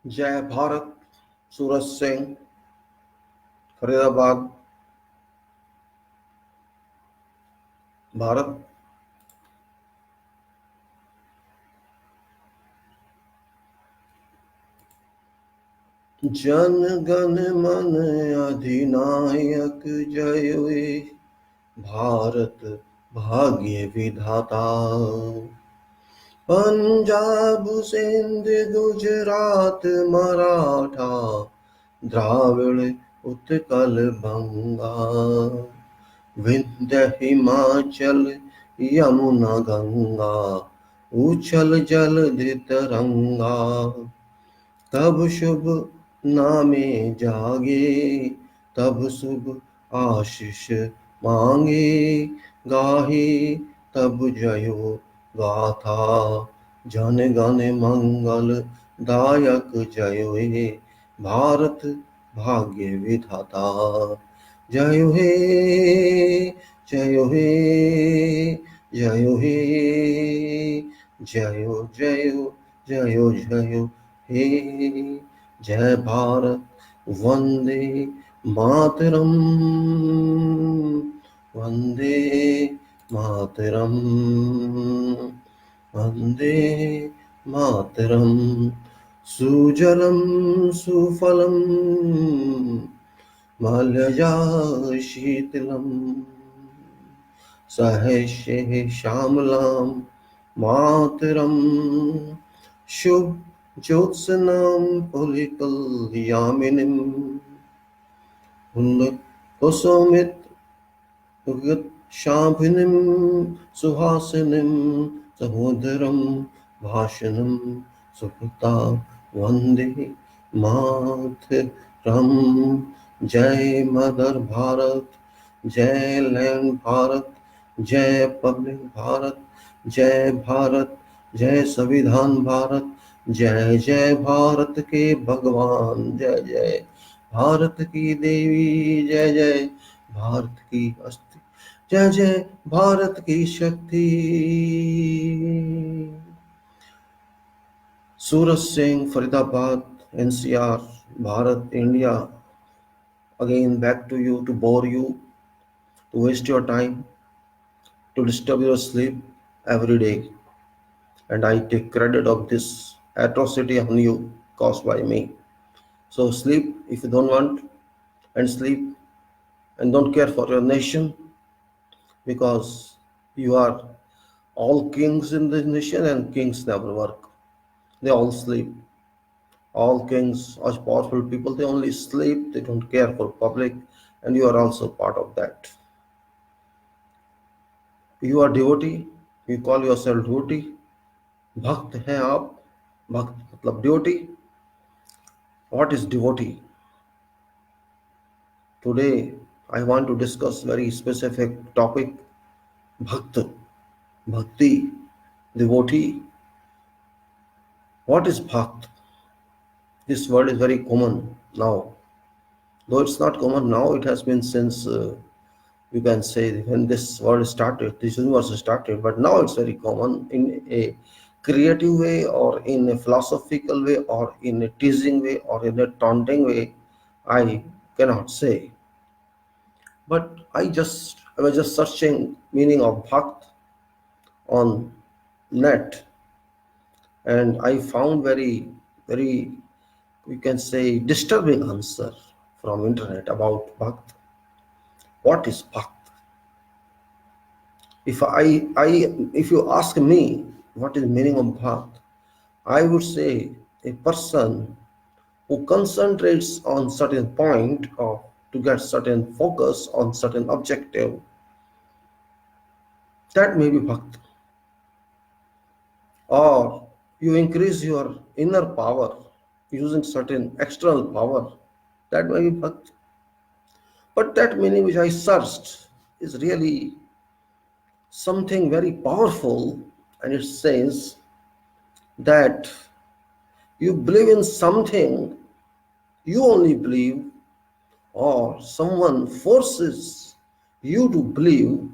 जय भारत। सूरज सिंह, फरीदाबाद, भारत। जन गण मन अधिनायक जय हे भारत भाग्य विधाता। पंजाब सिंध गुजरात मराठा द्राविड़ उत्कल बंगा। विंध्य हिमाचल यमुना गंगा उछल जलधि तरंगा। तब शुभ नामे जागे तब शुभ आशीष मांगे। गाहे तब जयो गाथा जन गण मंगल दायक जय हे भारत भाग्य विधाता। जय हे जय हे जय हे जय जय जय जय हे। जय भारत वंदे मातरम वंदे मातरम वंदे मातरम। सुजलम सुफलम मलया शीतलम सहर्षे श्यामलां मातरम। शुभ ज्योत्स्नां पुलिकल्यामिनीं शाम्भिनीं सुहासिनीं सहोदरं भाषणं सुकृता वन्दे मातरम्। जय मदर भारत, जय लैंड भारत, जय पब्लिक भारत, जय भारत, जय संविधान भारत, जय जय भारत के भगवान, जय जय भारत की देवी, जय जय भारत की अस्थि, जय जय भारत की शक्ति। Suraj Singh, Faridabad, NCR, Bharat, India. Again back to you to bore you, to waste your time, to disturb your sleep every day. And I take credit of this atrocity on you caused by me. So sleep if you don't want, and sleep and don't care for your nation, because you are all kings in this nation and kings never work. They all sleep. All kings are powerful people, they only sleep, they don't care for public, and you are also part of that. You are devotee, you call yourself devotee, भक्त हैं आप, भक्त मतलब devotee. What is devotee? Today I want to discuss very specific topic, bhakt, bhakti, devotee. What is bhakt? This word is very common now. Though it's not common now, it has been since you can say when this word started, this universe started, but now it's very common in a creative way or in a philosophical way or in a teasing way or in a taunting way. I cannot say. But I was just searching meaning of bhakt on net, and I found very we can say disturbing answer from internet about bhakt. What is bhakt? If you ask me what is meaning of bhakt, I would say a person who concentrates on certain point or to get certain focus on certain objective, that may be bhakt. Or you increase your inner power using certain external power, that may be bhakt. But that meaning which I searched is really something very powerful, and it says that you believe in something you only believe, or someone forces you to believe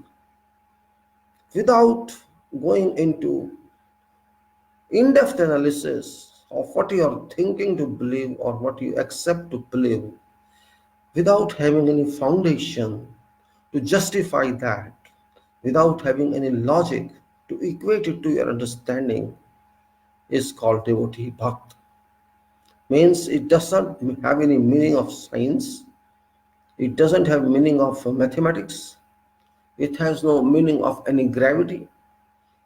without going into in-depth analysis of what you are thinking to believe or what you accept to believe without having any foundation to justify that, without having any logic to equate it to your understanding, is called devotee bhakt. Means it doesn't have any meaning of science, it doesn't have meaning of mathematics, it has no meaning of any gravity.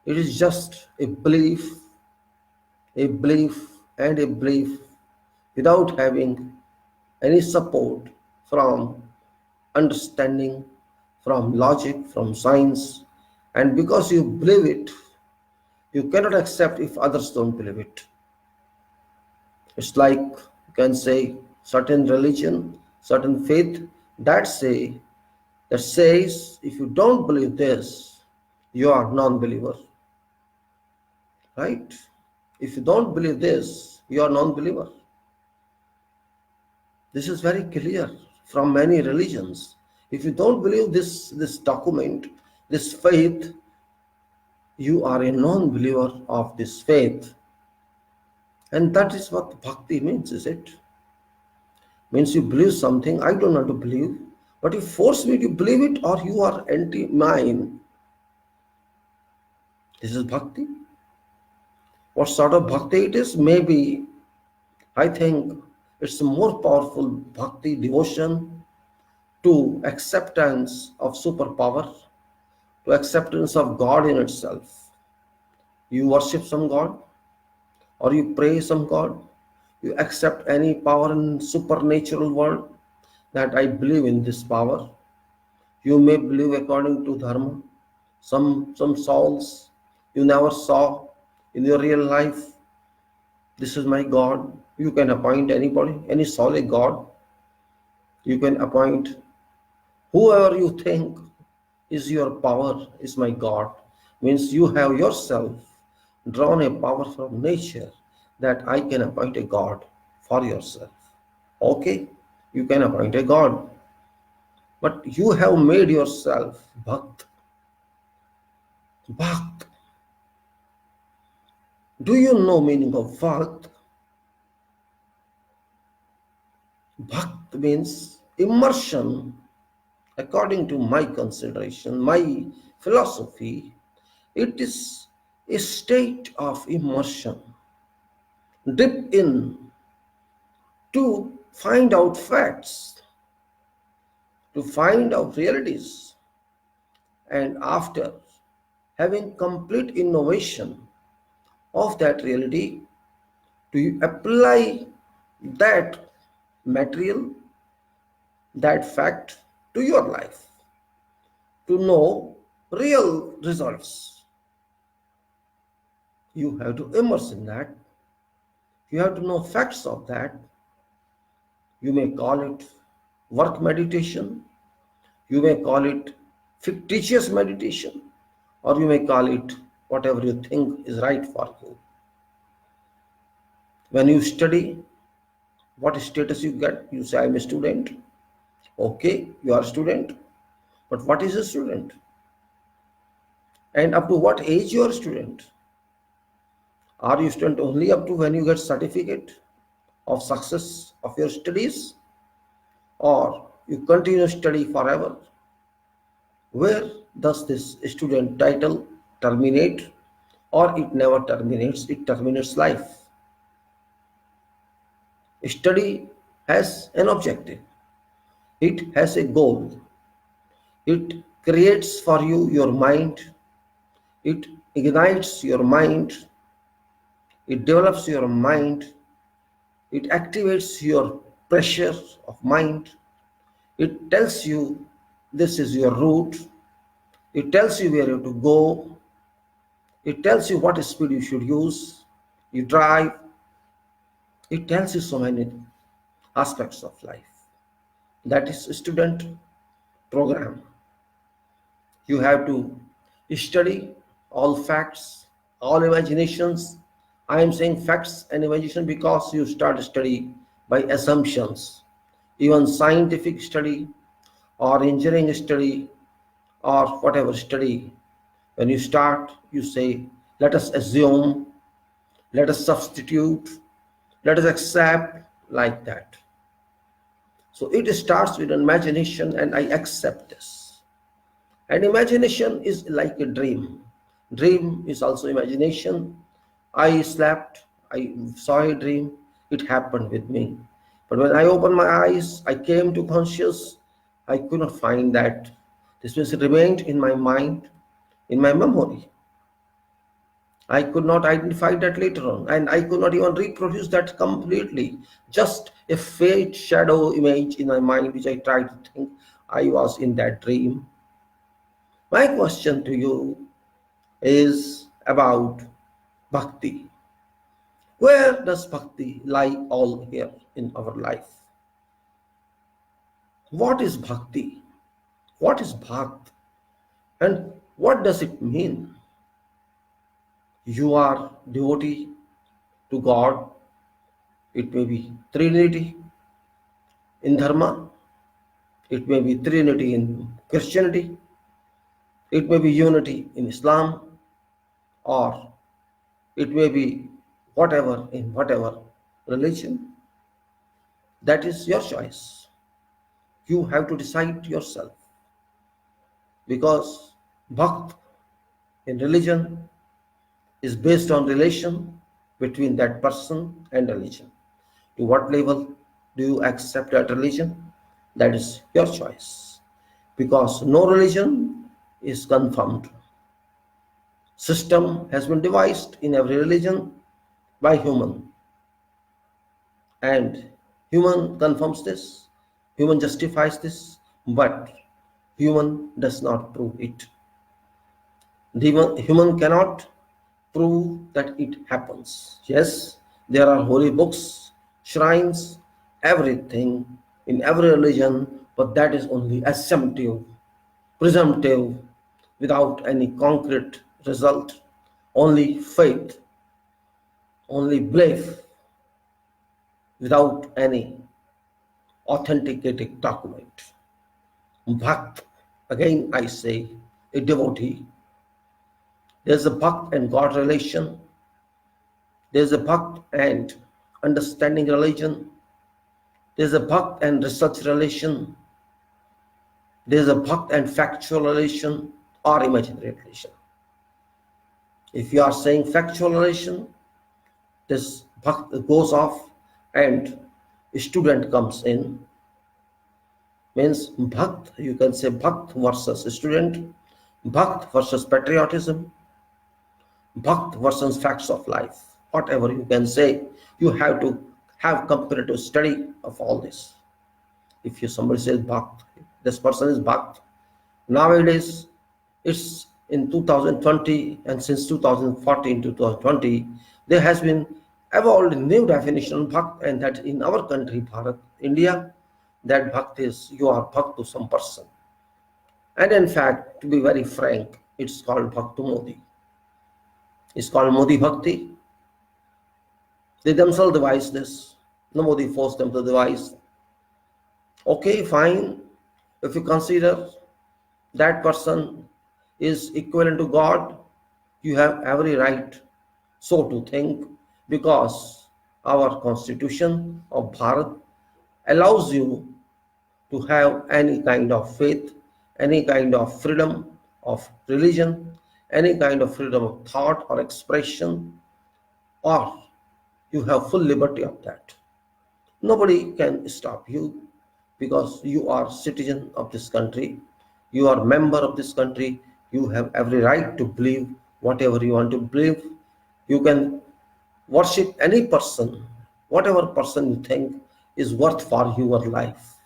It is just a belief and a belief without having any support from understanding, from logic, from science. And because you believe it, you cannot accept if others don't believe it. It's like you can say certain religion, certain faith that says if you don't believe this, you are non-believer. Right? If you don't believe this, you are non-believer. This is very clear from many religions. If you don't believe this document, this faith, you are a non-believer of this faith. And that is what bhakti means, is it? Means you believe something I don't want to believe, but you force me to believe it or you are anti-mine. This is bhakti. What sort of bhakti it is? Maybe, I think it's a more powerful bhakti, devotion to acceptance of superpower, to acceptance of God in itself. You worship some God or you pray some God, you accept any power in supernatural world, that I believe in this power. You may believe according to dharma, some souls you never saw in your real life. This is my God. You can appoint anybody, any soul a God. You can appoint whoever you think is your power, is my God. Means you have yourself drawn a power from nature that I can appoint a God for yourself. Okay, you can appoint a God, but you have made yourself bhakt. Bhakt. Do you know meaning of bhakt? Bhakt means immersion. According to my consideration, my philosophy, it is a state of immersion. Dip in to find out facts, to find out realities, and after having complete innovation of that reality, to apply that material, that fact to your life, to know real results. You have to immerse in that. You have to know facts of that. You may call it work meditation, you may call it fictitious meditation, or you may call it whatever you think is right for you. When you study, what status you get? You say, I'm a student. Okay, you are a student. But what is a student? And up to what age you are a student? Are you student only up to when you get certificate of success of your studies? Or you continue study forever? Where does this student title terminate? Or it never terminates, it terminates life. Study has an objective. It has a goal. It creates for you your mind. It ignites your mind. It develops your mind. It activates your pressure of mind. It tells you this is your route. It tells you where you have to go. It tells you what speed you should use. You drive. It tells you so many aspects of life. That is a student program. You have to study all facts, all imaginations. I am saying facts and imagination because you start study by assumptions. Even scientific study or engineering study or whatever study, when you start, you say, let us assume, let us substitute, Let us accept like that. So it starts with an imagination, and I accept this. And imagination is like a dream. Dream is also imagination. I slept, I saw a dream, it happened with me. But when I opened my eyes, I came to conscious, I could not find that. This was remained in my mind, in my memory. I could not identify that later on, and I could not even reproduce that completely. Just a faint shadow image in my mind, which I tried to think I was in that dream. My question to you is about bhakti. Where does bhakti lie all here in our life? What is bhakti? What is bhakt? And what does it mean? You are devotee to God. It may be Trinity in Dharma. It may be Trinity in Christianity. It may be unity in Islam. Or it may be whatever in whatever religion. That is your choice. You have to decide yourself. Because bhakt in religion is based on relation between that person and religion. To what level do you accept that religion? That is your choice. Because no religion is confirmed. System has been devised in every religion by human. And human confirms this, human justifies this, but human does not prove it. The human cannot prove that it happens. Yes, there are holy books, shrines, everything in every religion, but that is only assumptive, presumptive, without any concrete result, only faith, only belief, without any authenticating document. Bhakt, again I say, a devotee. There's a bhakt and God relation. There's a bhakt and understanding religion. There's a bhakt and research relation. There's a bhakt and factual relation or imaginary relation. If you are saying factual relation, this bhakt goes off and a student comes in. Means bhakt, you can say bhakt versus student, bhakt versus patriotism, bhakt versus facts of life. Whatever you can say, you have to have comparative study of all this. If somebody says bhakt, this person is bhakt. Nowadays, it's in 2020, and since 2014 to 2020, there has been evolved a new definition of bhakt, and that in our country, Bharat, India, that bhakt is you are bhakt to some person. And in fact, to be very frank, it's called Bhakti Modi. It's called Modi Bhakti. They themselves devised this. No, Modi forced them to devise. Okay, fine. If you consider that person is equivalent to God, you have every right so to think, because our constitution of Bharat allows you to have any kind of faith, any kind of freedom of religion, any kind of freedom of thought or expression, or you have full liberty of that. Nobody can stop you, because you are citizen of this country, you are member of this country, you have every right to believe whatever you want to believe. You can worship any person, whatever person you think is worth for your life.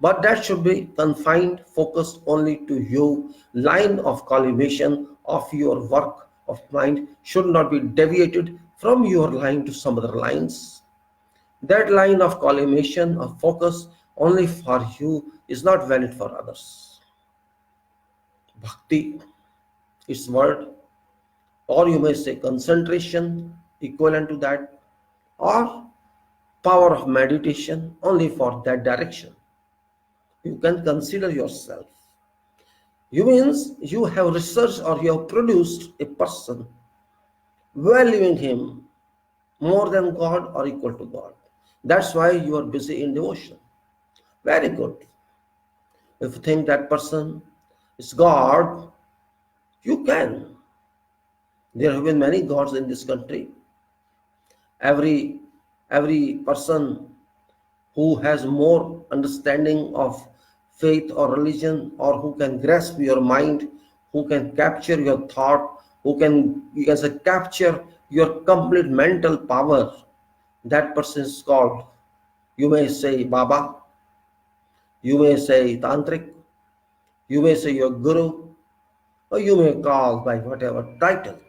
But that should be confined, focused only to your line of collimation of your work of mind, should not be deviated from your line to some other lines. That line of collimation of focus only for you is not valid for others. Bhakti, its word, or you may say concentration, equivalent to that, or power of meditation, only for that direction. You can consider yourself. You means you have researched or you have produced a person, valuing him more than God or equal to God. That's why you are busy in devotion. Very good. If you think that person is God, you can. There have been many gods in this country. Every every person who has more understanding of faith or religion, or who can grasp your mind, who can capture your thought, who can, you can say, capture your complete mental power, that person is called, you may say Baba, you may say Tantric, you may say your Guru, or you may call by whatever title.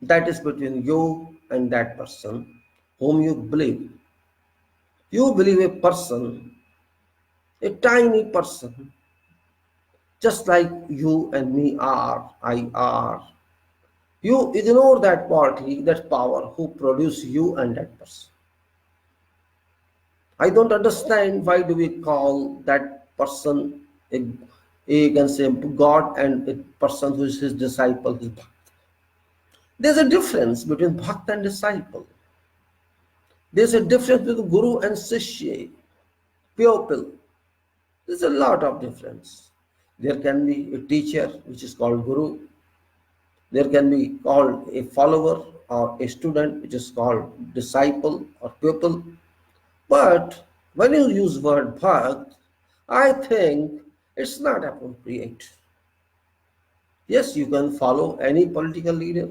That is between you and that person whom you believe. You believe a person, a tiny person, just like you and me are, I are. You ignore that party, that power who produced you and that person. I don't understand why do we call that person a you can say God, and a person who is his disciple, his bhakt. There's a difference between bhakt and disciple. There's a difference between guru and shishya, pupil. There's a lot of difference. There can be a teacher which is called guru. There can be called a follower or a student which is called disciple or pupil. But when you use word bhakt, I think it's not appropriate. Yes, you can follow any political leader.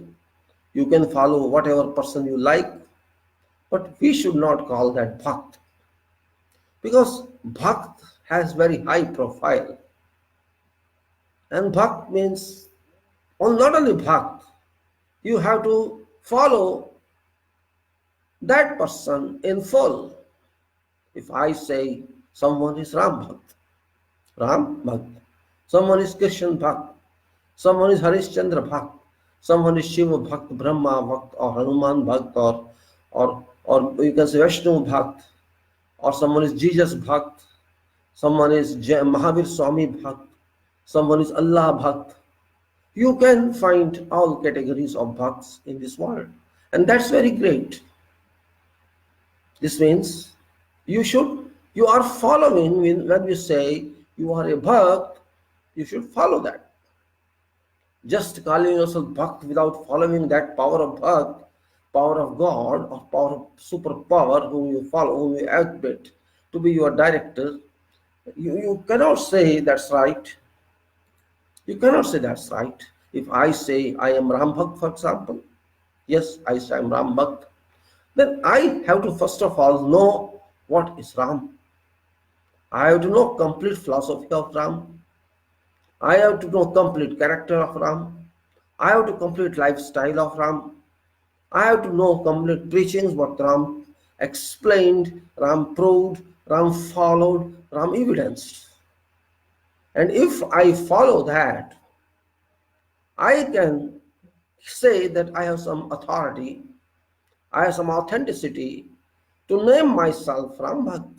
You can follow whatever person you like. But we should not call that bhakt. Because bhakt has very high profile. And bhakt means, well, not only bhakt, you have to follow that person in full. If I say someone is Ram Bhakt, someone is Krishna Bhakt, someone is Harishchandra Bhakt, someone is Shiva Bhakt, Brahma Bhakt, or Hanuman Bhakt, or you can say Vishnu Bhakt, or someone is Jesus Bhakt, someone is Mahavir Swami Bhakt, someone is Allah Bhakt. You can find all categories of bhakts in this world, and that's very great. This means you are following, when we say you are a bhakt, you should follow that. Just calling yourself bhakt without following that power of bhakt, power of God, or power of superpower whom you follow, whom you admit to be your director, you cannot say that's right. You cannot say that's right. If I say I am Ram Bhakt, for example, yes, I say I am Ram Bhakt, then I have to first of all know what is Ram. I have to know complete philosophy of Ram. I have to know complete character of Ram. I have to complete lifestyle of Ram. I have to know complete preachings, what Ram explained, Ram proved, Ram followed, Ram evidenced. And if I follow that, I can say that I have some authority, I have some authenticity to name myself Ram Bhakt.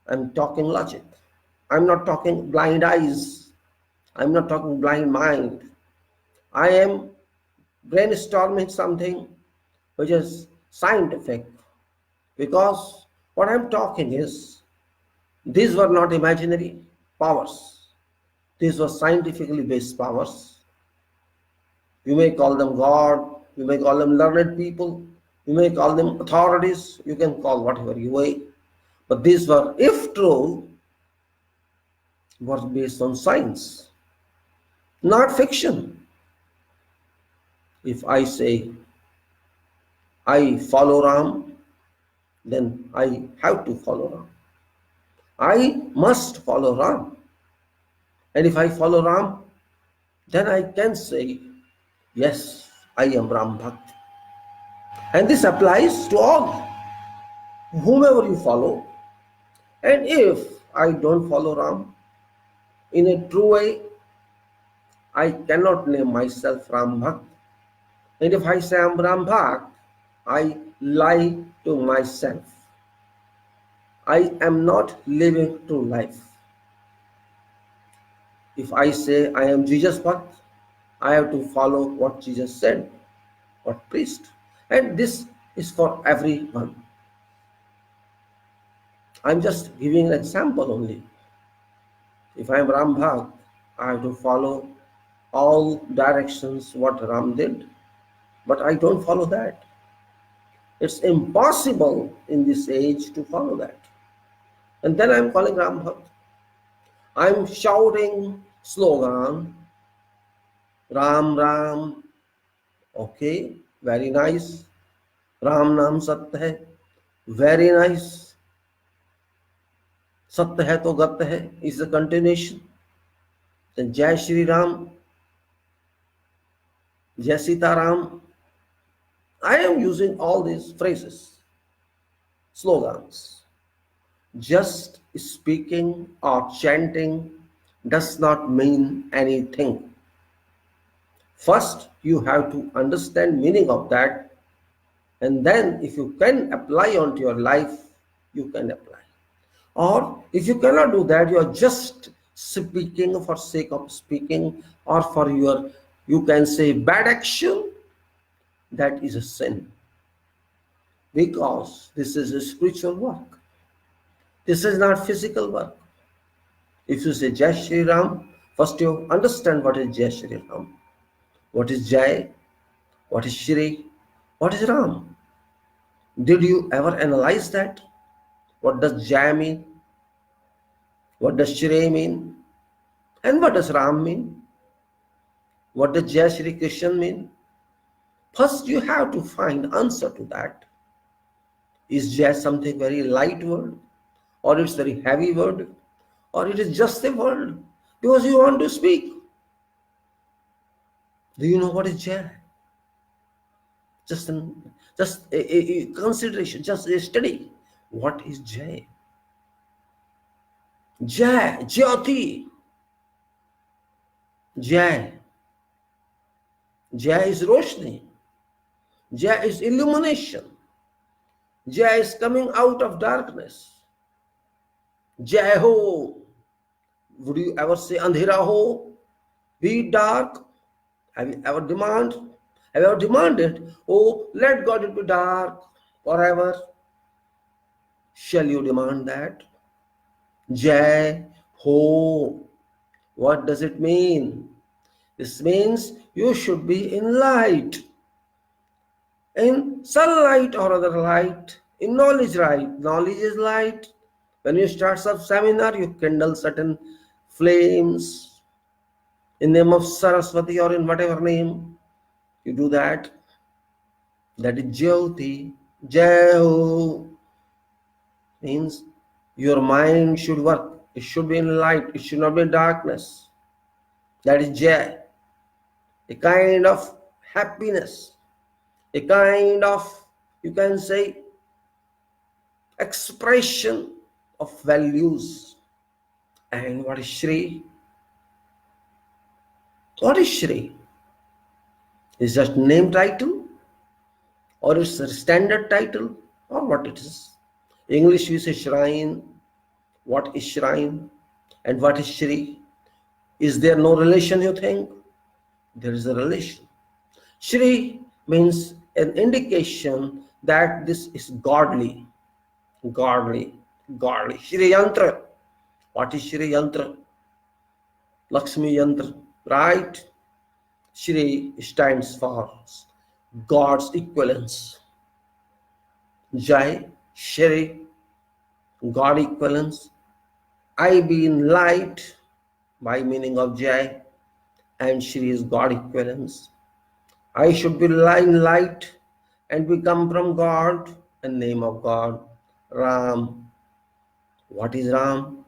I'm talking logic. I'm not talking blind eyes. I'm not talking blind mind. I am brainstorming something which is scientific, because what I'm talking is, these were not imaginary powers. These were scientifically based powers. You may call them God, you may call them learned people, you may call them authorities, you can call whatever you may. But these were, if true, were based on science, not fiction. If I say I follow Ram, then I have to follow Ram. I must follow Ram. And if I follow Ram, then I can say, yes, I am Ram Bhakt. And this applies to all, whomever you follow. And if I don't follow Ram in a true way, I cannot name myself Ram Bhakt. And if I say I'm Ram Bhakt, I lie to myself. I am not living true life. If I say I am Jesus Bhakt, I have to follow what Jesus said, what preached. And this is for everyone. I'm just giving an example only. If I am Ram Bhakt, I have to follow all directions what Ram did, but I don't follow that. It's impossible in this age to follow that. And then I'm calling Ram Bhakt. I'm shouting slogan, Ram Ram, okay, very nice. Ram Naam Satya hai, very nice. Satya hai to Gat hai is a continuation. Then Jai Shri Ram, Jai Sita Ram. I am using all these phrases, slogans. Just speaking or chanting does not mean anything. First, you have to understand meaning of that, and then if you can apply onto your life, you can apply. Or if you cannot do that, you are just speaking for sake of speaking or for your, you can say, bad action, that is a sin. Because this is a spiritual work. This is not physical work. If you say Jai Shri Ram, first you understand what is Jai Shri Ram. What is Jai? What is Shri? What is Ram? Did you ever analyze that? What does Jai mean? What does Shri mean? And what does Ram mean? What does Jai Shri Krishna mean? First you have to find answer to that. Is Jai something very light word? Or it's very heavy word? Or it is just a word because you want to speak? Do you know what is Jai? Just a consideration, just a study. What is Jai? Jai, Jyete. Jai. Jai is Roshni. Jai is illumination. Jai is coming out of darkness. Jai ho. Would you ever say Andhera ho? Be dark. Have you ever demanded? Have you ever demanded, oh, let God be dark forever? Shall you demand that? Jai ho. What does it mean? This means you should be in light, in sunlight or other light, in knowledge, right? Knowledge is light. When you start some seminar, you kindle certain flames in name of Saraswati or in whatever name. You do that. That is Jyoti. Jai means your mind should work. It should be in light. It should not be in darkness. That is Jai. A kind of happiness. A kind of, you can say, expression of values. And what is Shri? What is Shri? Is just name title? Or it's a standard title? Or what it is? English we say shrine. What is shrine? And what is Shri? Is there no relation, you think? There is a relation. Shri means an indication that this is godly. Godly. Shri Yantra. What is Shri Yantra? Lakshmi Yantra, right? Shri stands for God's equivalence. Jai, Shri, God equivalence. I be in light by meaning of Jai, and Shri is God equivalence. I should be in light and we come from God and name of God. Ram. What is Ram?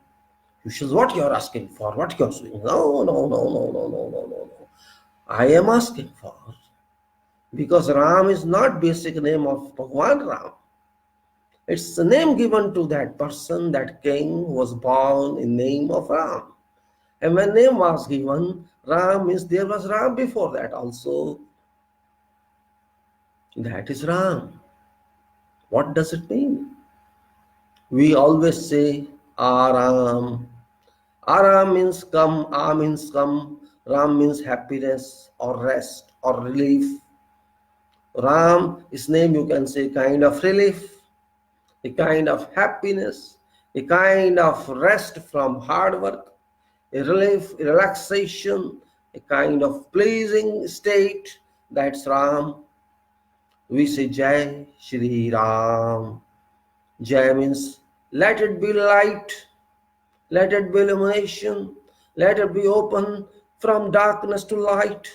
What you are asking for, what you are saying. No. I am asking for. Because Ram is not basic name of Bhagwan Ram. It's the name given to that person, that king who was born in name of Ram. And when name was given, Ram means there was Ram before that also. That is Ram. What does it mean? We always say Aram. Aram means come, A means come, Ram means happiness or rest or relief. Ram, his name you can say kind of relief, a kind of happiness, a kind of rest from hard work, a relief, a relaxation, a kind of pleasing state. That's Ram. We say Jai Shri Ram. Jai means let it be light, let it be illumination, let it be open from darkness to light,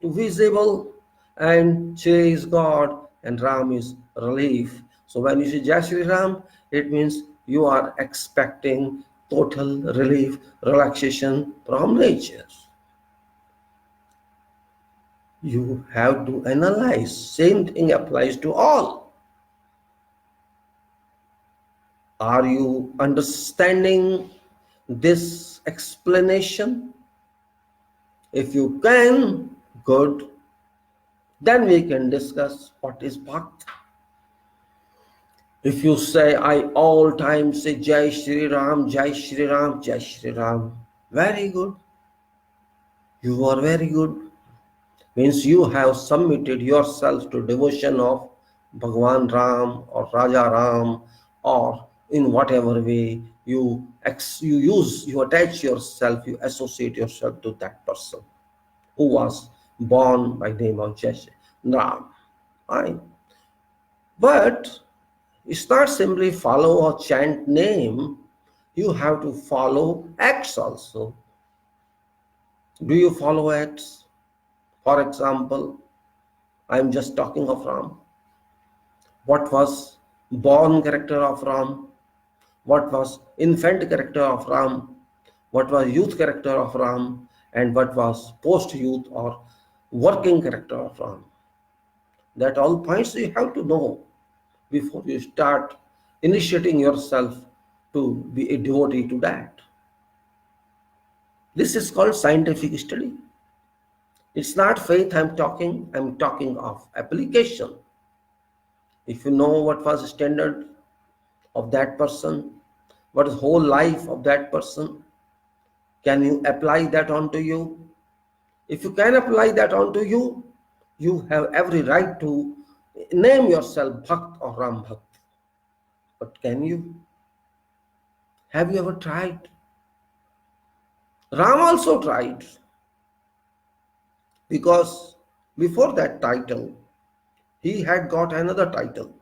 to visible, and Shri is God and Ram is relief. So when you say Jai Shri Ram, it means you are expecting total relief, relaxation from nature. You have to analyze. Same thing applies to all. Are you understanding this explanation? If you can, good. Then we can discuss what is Bhakt. If you say, I all time say Jai Shri Ram, Jai Shri Ram, Jai Shri Ram, very good. You are very good. Means you have submitted yourself to devotion of Bhagwan Ram or Raja Ram, or in whatever way you use, you attach yourself, you associate yourself to that person who was born by name of Ram. Fine. But it's not simply follow or chant name, you have to follow acts also. Do you follow acts? For example, I'm just talking of Ram. What was born character of Ram? What was infant character of Ram? What was youth character of Ram? And what was post-youth or working character of Ram? That all points you have to know before you start initiating yourself to be a devotee to that. This is called scientific study. It's not faith I'm talking of application. If you know what was the standard of that person, what is whole life of that person, can you apply that onto you? If you can apply that onto you, you have every right to name yourself Bhakt or Ram Bhakt. But can you? Have you ever tried? Ram also tried, because before that title, he had got another title.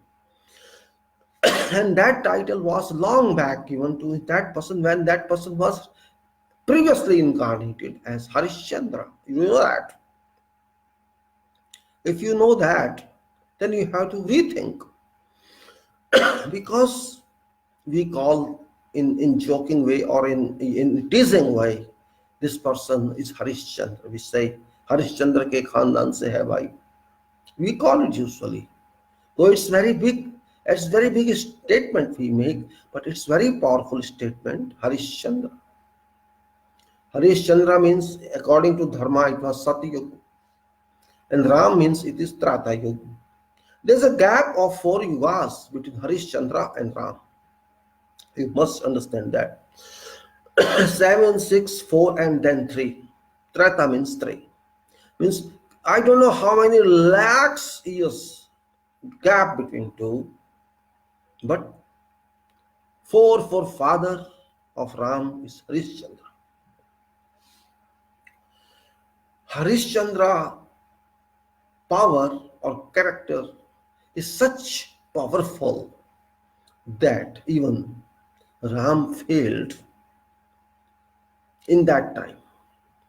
And that title was long back given to that person when that person was previously incarnated as Harishchandra. You know that. If you know that, then you have to rethink. Because we call in joking way or in teasing way, this person is Harishchandra. We say Harishchandra ke khandan se hai bhai. We call it usually. Though it's very big statement we make, but it's very powerful statement. Harishchandra. Harishchandra means according to Dharma it was Satyuga. And Ram means it is Treta Yuga. There's a gap of 4 yugas between Harishchandra and Ram. You must understand that. 7, 6, 4 and then 3. Treta means 3. Means I don't know how many lakhs years gap between two, but 4 for father of Ram is Harishchandra. Harishchandra power or character is such powerful that even Ram failed in that time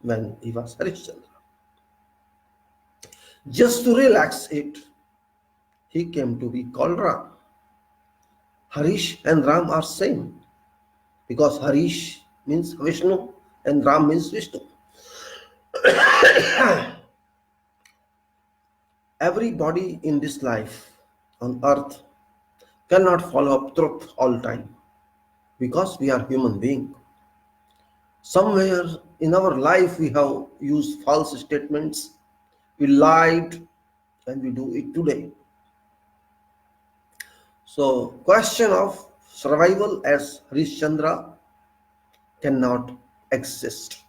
when he was Harishchandra. Just to relax it, he came to be called Ram. Harish and Ram are same, because Harish means Vishnu and Ram means Vishnu. Everybody in this life on earth cannot follow up truth all time, because we are human beings. Somewhere in our life we have used false statements, we lied, and we do it today. So question of survival as Harishchandra cannot exist.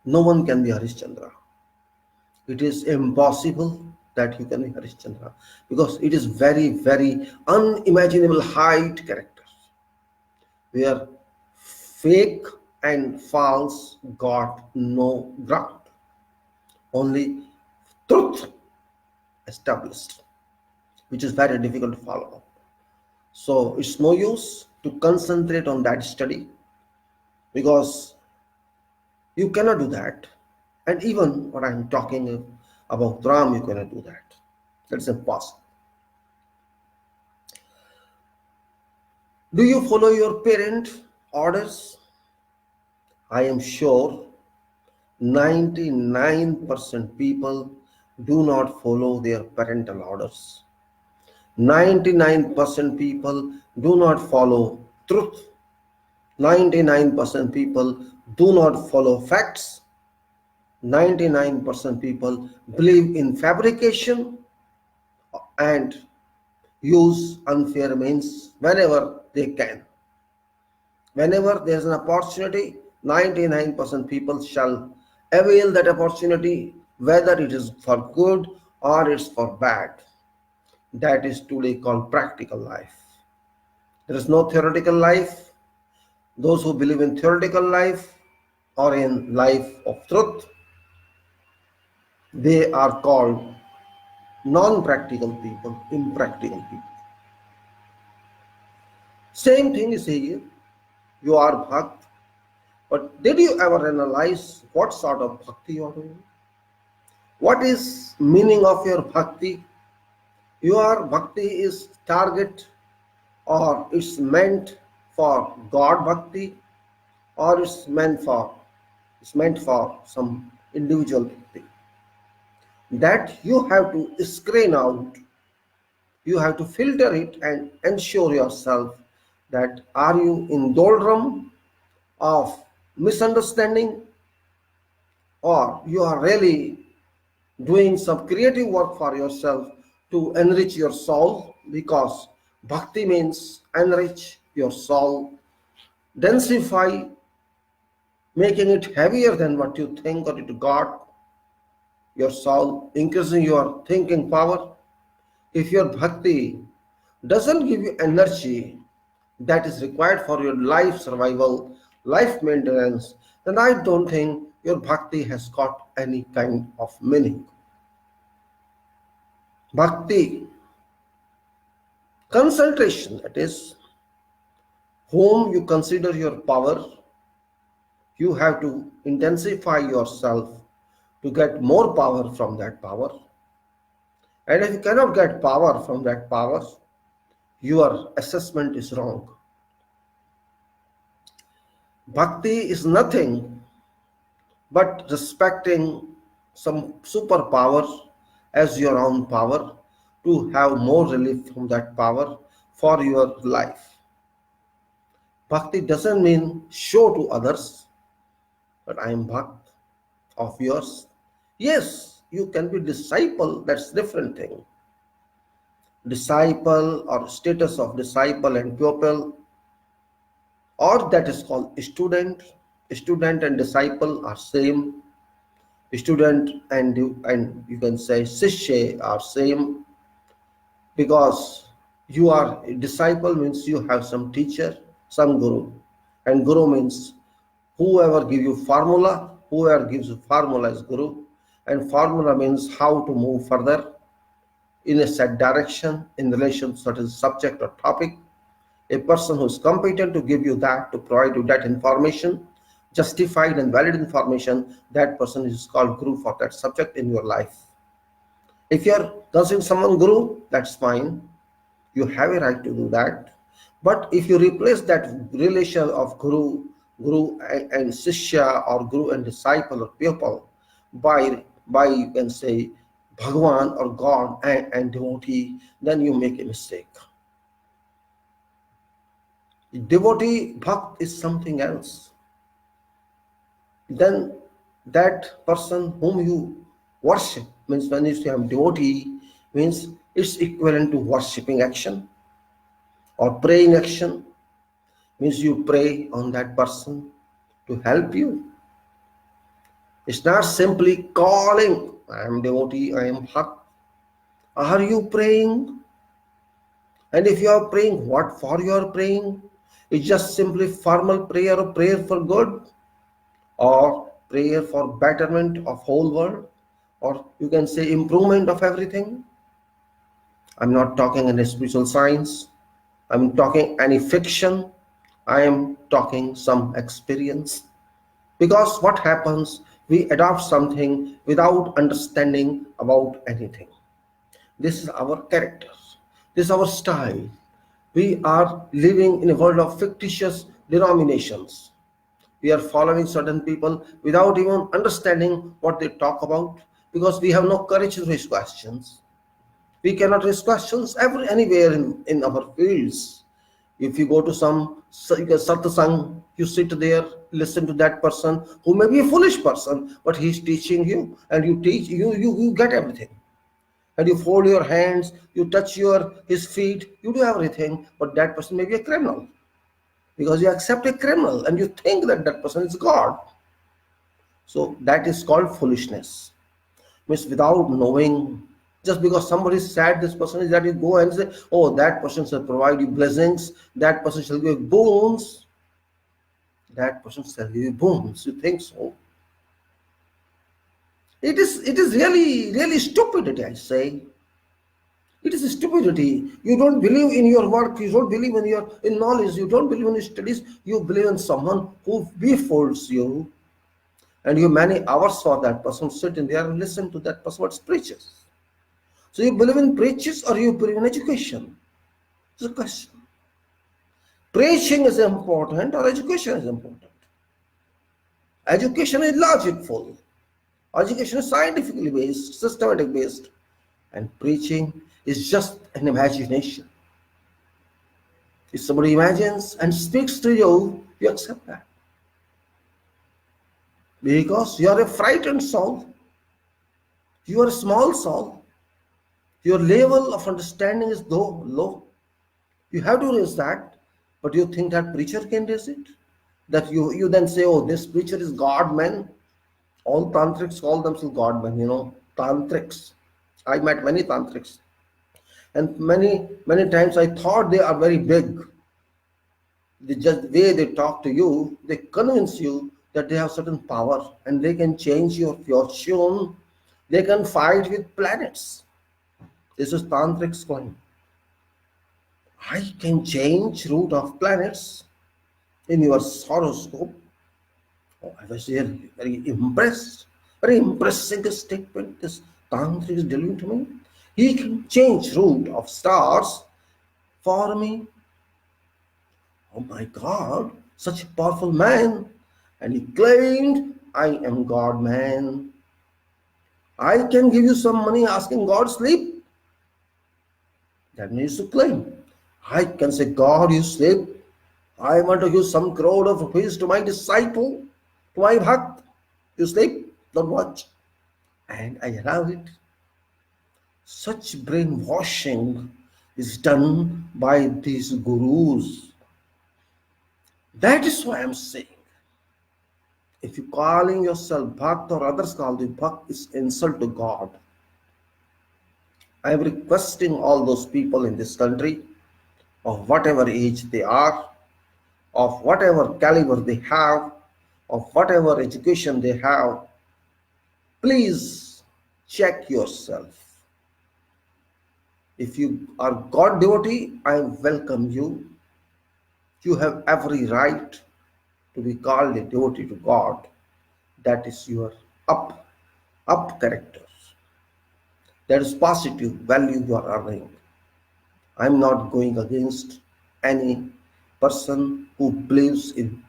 No one can be Harishchandra. It is impossible. that you can be Harishchandra, because it is very, very unimaginable height character, where fake and false got no ground, only truth established, which is very difficult to follow. So it's no use to concentrate on that study, because you cannot do that. And even what I'm talking about Ram, you cannot do that. That's impossible. Do you follow your parent orders? I am sure 99% people do not follow their parental orders. 99% people do not follow truth. 99% people do not follow facts. 99% people believe in fabrication and use unfair means whenever they can. Whenever there is an opportunity, 99% people shall avail that opportunity, whether it is for good or it's for bad. That is today called practical life. There is no theoretical life. Those who believe in theoretical life or in life of truth, they are called non-practical people, impractical people. Same thing is here. You are bhakt, but did you ever analyze what sort of bhakti you are doing? What is meaning of your bhakti? Your bhakti is target, or it's meant for God bhakti, or it's meant for some individual bhakti. That you have to screen out. You have to filter it and ensure yourself that are you in doldrum of misunderstanding, or you are really doing some creative work for yourself to enrich your soul, because bhakti means enrich your soul, densify, making it heavier than what you think or to God, your soul, increasing your thinking power. If your bhakti doesn't give you energy that is required for your life survival, life maintenance, then I don't think your bhakti has got any kind of meaning. Bhakti, concentration, that is, whom you consider your power, you have to intensify yourself to get more power from that power. And if you cannot get power from that power, your assessment is wrong. Bhakti is nothing but respecting some superpower as your own power, to have more relief from that power for your life. Bhakti doesn't mean show to others, but I am bhakt of yours. Yes, you can be disciple, that's different thing. Disciple or status of disciple and pupil, or that is called student. Student and disciple are same. Student and you can say shishya are same, because you are a disciple means you have some teacher, some guru, and guru means whoever give you formula, whoever gives you formula is guru, and formula means how to move further in a set direction in relation to certain subject or topic. A person who is competent to give you that, to provide you that information, justified and valid information, that person is called guru for that subject in your life. If you are considering someone guru, that's fine. You have a right to do that. But if you replace that relation of guru and shishya, or guru and disciple or pupil, by you can say Bhagwan or God and devotee, then you make a mistake. Devotee bhakt is something else. Then that person whom you worship, means when you say I'm devotee, means it's equivalent to worshipping action or praying action, means you pray on that person to help you. It's not simply calling I am devotee, I am bhakt. Are you praying? And if you are praying, what for you are praying? It's just simply formal prayer or prayer for good, or prayer for betterment of whole world, or you can say improvement of everything. I'm not talking any spiritual science. I'm talking any fiction. I am talking some experience. Because what happens, we adopt something without understanding about anything. This is our character. This is our style. We are living in a world of fictitious denominations. We are following certain people without even understanding what they talk about because we have no courage to raise questions. We cannot raise questions anywhere in our fields. If you go to some satsang, you sit there, listen to that person who may be a foolish person, but he's teaching you, and you teach you get everything. And you fold your hands, you touch his feet, you do everything, but that person may be a criminal because you accept a criminal and you think that that person is God. So that is called foolishness. Means without knowing, just because somebody said this person is, that you go and say, oh, that person shall provide you blessings, that person shall give you boons, that person shall give you boons. You think so? It is really stupidity, I say. It is stupidity. You don't believe in your work, you don't believe in knowledge, you don't believe in your studies, you believe in someone who befolds you, and you many hours for that person, sit in there and listen to that person what preaches. So you believe in preachers or you believe in education? It's a question. Preaching is important or education is important? Education is logicful. Education is scientifically based, systematic based, and preaching is just an imagination. If somebody imagines and speaks to you, you accept that. Because you are a frightened soul. You are a small soul. Your level of understanding is low. You have to raise that, but you think that preacher can raise it? That you then say, oh, this preacher is God man. All tantrics call themselves God man, tantrics. I met many tantrics. And many times I thought they are very big. Just the way they talk to you, they convince you that they have certain power and they can change your fortune. They can fight with planets. This is tantrics claim. I can change route of planets in your horoscope. Oh, I was really very impressed. Very impressive statement this tantric is delivering to me. He can change route of stars for me. Oh my God, such a powerful man. And he claimed, I am God man. I can give you some money asking God sleep. That means to claim. I can say, God, you sleep. I want to give some crore of rupees to my disciple, to my bhakt. You sleep, don't watch. And I allow it. Such brainwashing is done by these gurus. That is why I'm saying, if you calling yourself bhakt or others call you bhakt, is insult to God. I am requesting all those people in this country, of whatever age they are, of whatever caliber they have, of whatever education they have, please check yourself. If you are God devotee, I welcome you. You have every right to be called a devotee to God. That is your up character. That is positive value you are earning. I'm not going against any person who believes in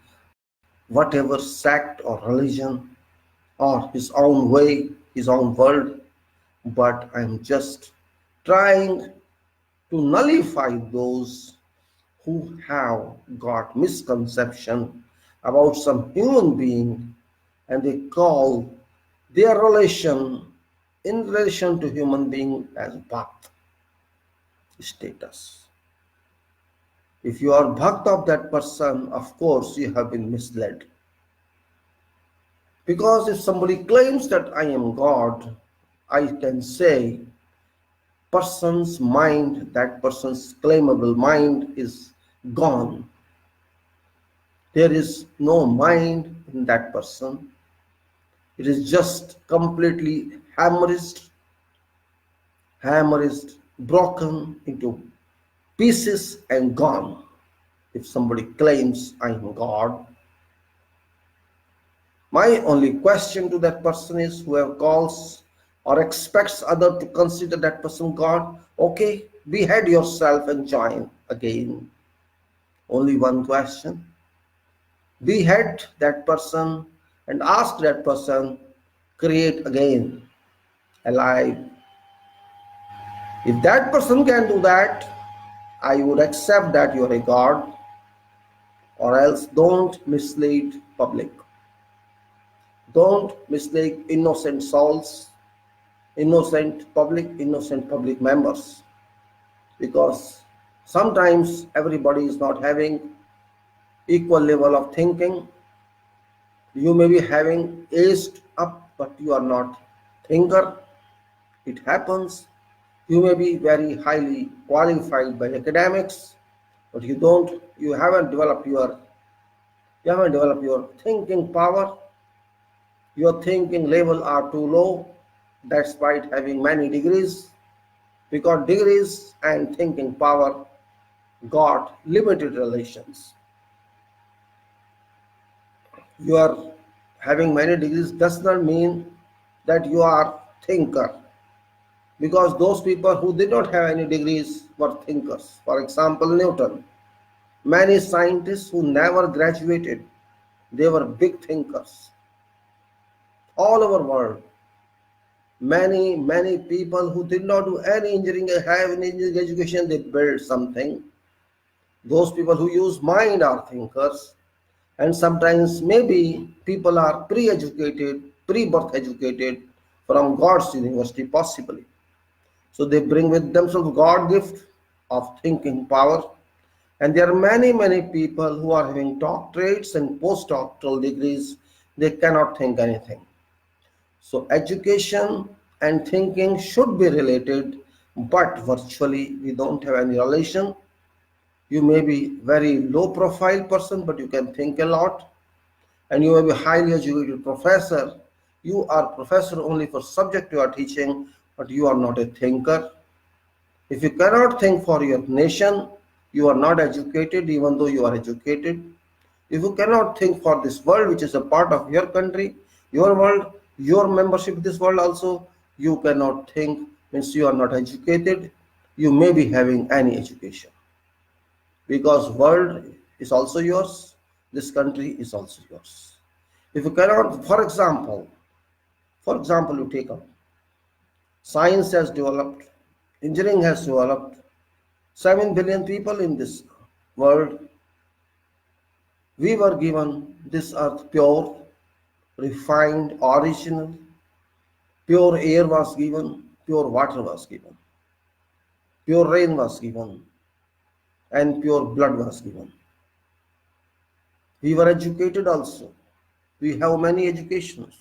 whatever sect or religion or his own way, his own world, but I'm just trying to nullify those who have got misconception about some human being and they call their relation in relation to human being as bhakt status. If you are bhakt of that person, of course you have been misled. Because if somebody claims that I am God, I can say person's mind, that person's claimable mind is gone. There is no mind in that person. It is just completely hemorrhaged, broken into pieces and gone. If somebody claims I am God, my only question to that person is, whoever calls or expects other to consider that person God, okay, behead yourself and join again. Only one question. Behead that person and ask that person, create again, alive. If that person can do that, I would accept that you are a God, or else don't mislead public. Don't mislead innocent souls, innocent public members, because sometimes everybody is not having equal level of thinking. You may be having aged up, but you are not thinker. It happens. You may be very highly qualified by academics, but you haven't developed your thinking power. Your thinking level are too low, despite having many degrees, because degrees and thinking power got limited relations. You are having many degrees does not mean that you are thinker, because those people who did not have any degrees were thinkers. For example, Newton. Many scientists who never graduated, they were big thinkers. All over the world, many people who did not do any engineering, have an engineering education, they built something. Those people who use mind are thinkers. And sometimes maybe people are pre-educated, pre-birth educated from God's university possibly. So they bring with themselves God gift of thinking power. And there are many people who are having doctorates and postdoctoral degrees. They cannot think anything. So education and thinking should be related, but virtually we don't have any relation. You may be very low profile person, but you can think a lot. And you may be highly educated professor. You are professor only for subject you are teaching, but you are not a thinker. If you cannot think for your nation, you are not educated, even though you are educated. If you cannot think for this world, which is a part of your country, your world, your membership in this world also, you cannot think, means you are not educated. You may be having any education, because world is also yours, this country is also yours. If you cannot, for example, you take up science has developed, engineering has developed, 7 billion people in this world. We were given this earth pure, refined, original. Pure air was given, pure water was given, pure rain was given, and pure blood was given. We were educated also. We have many educations,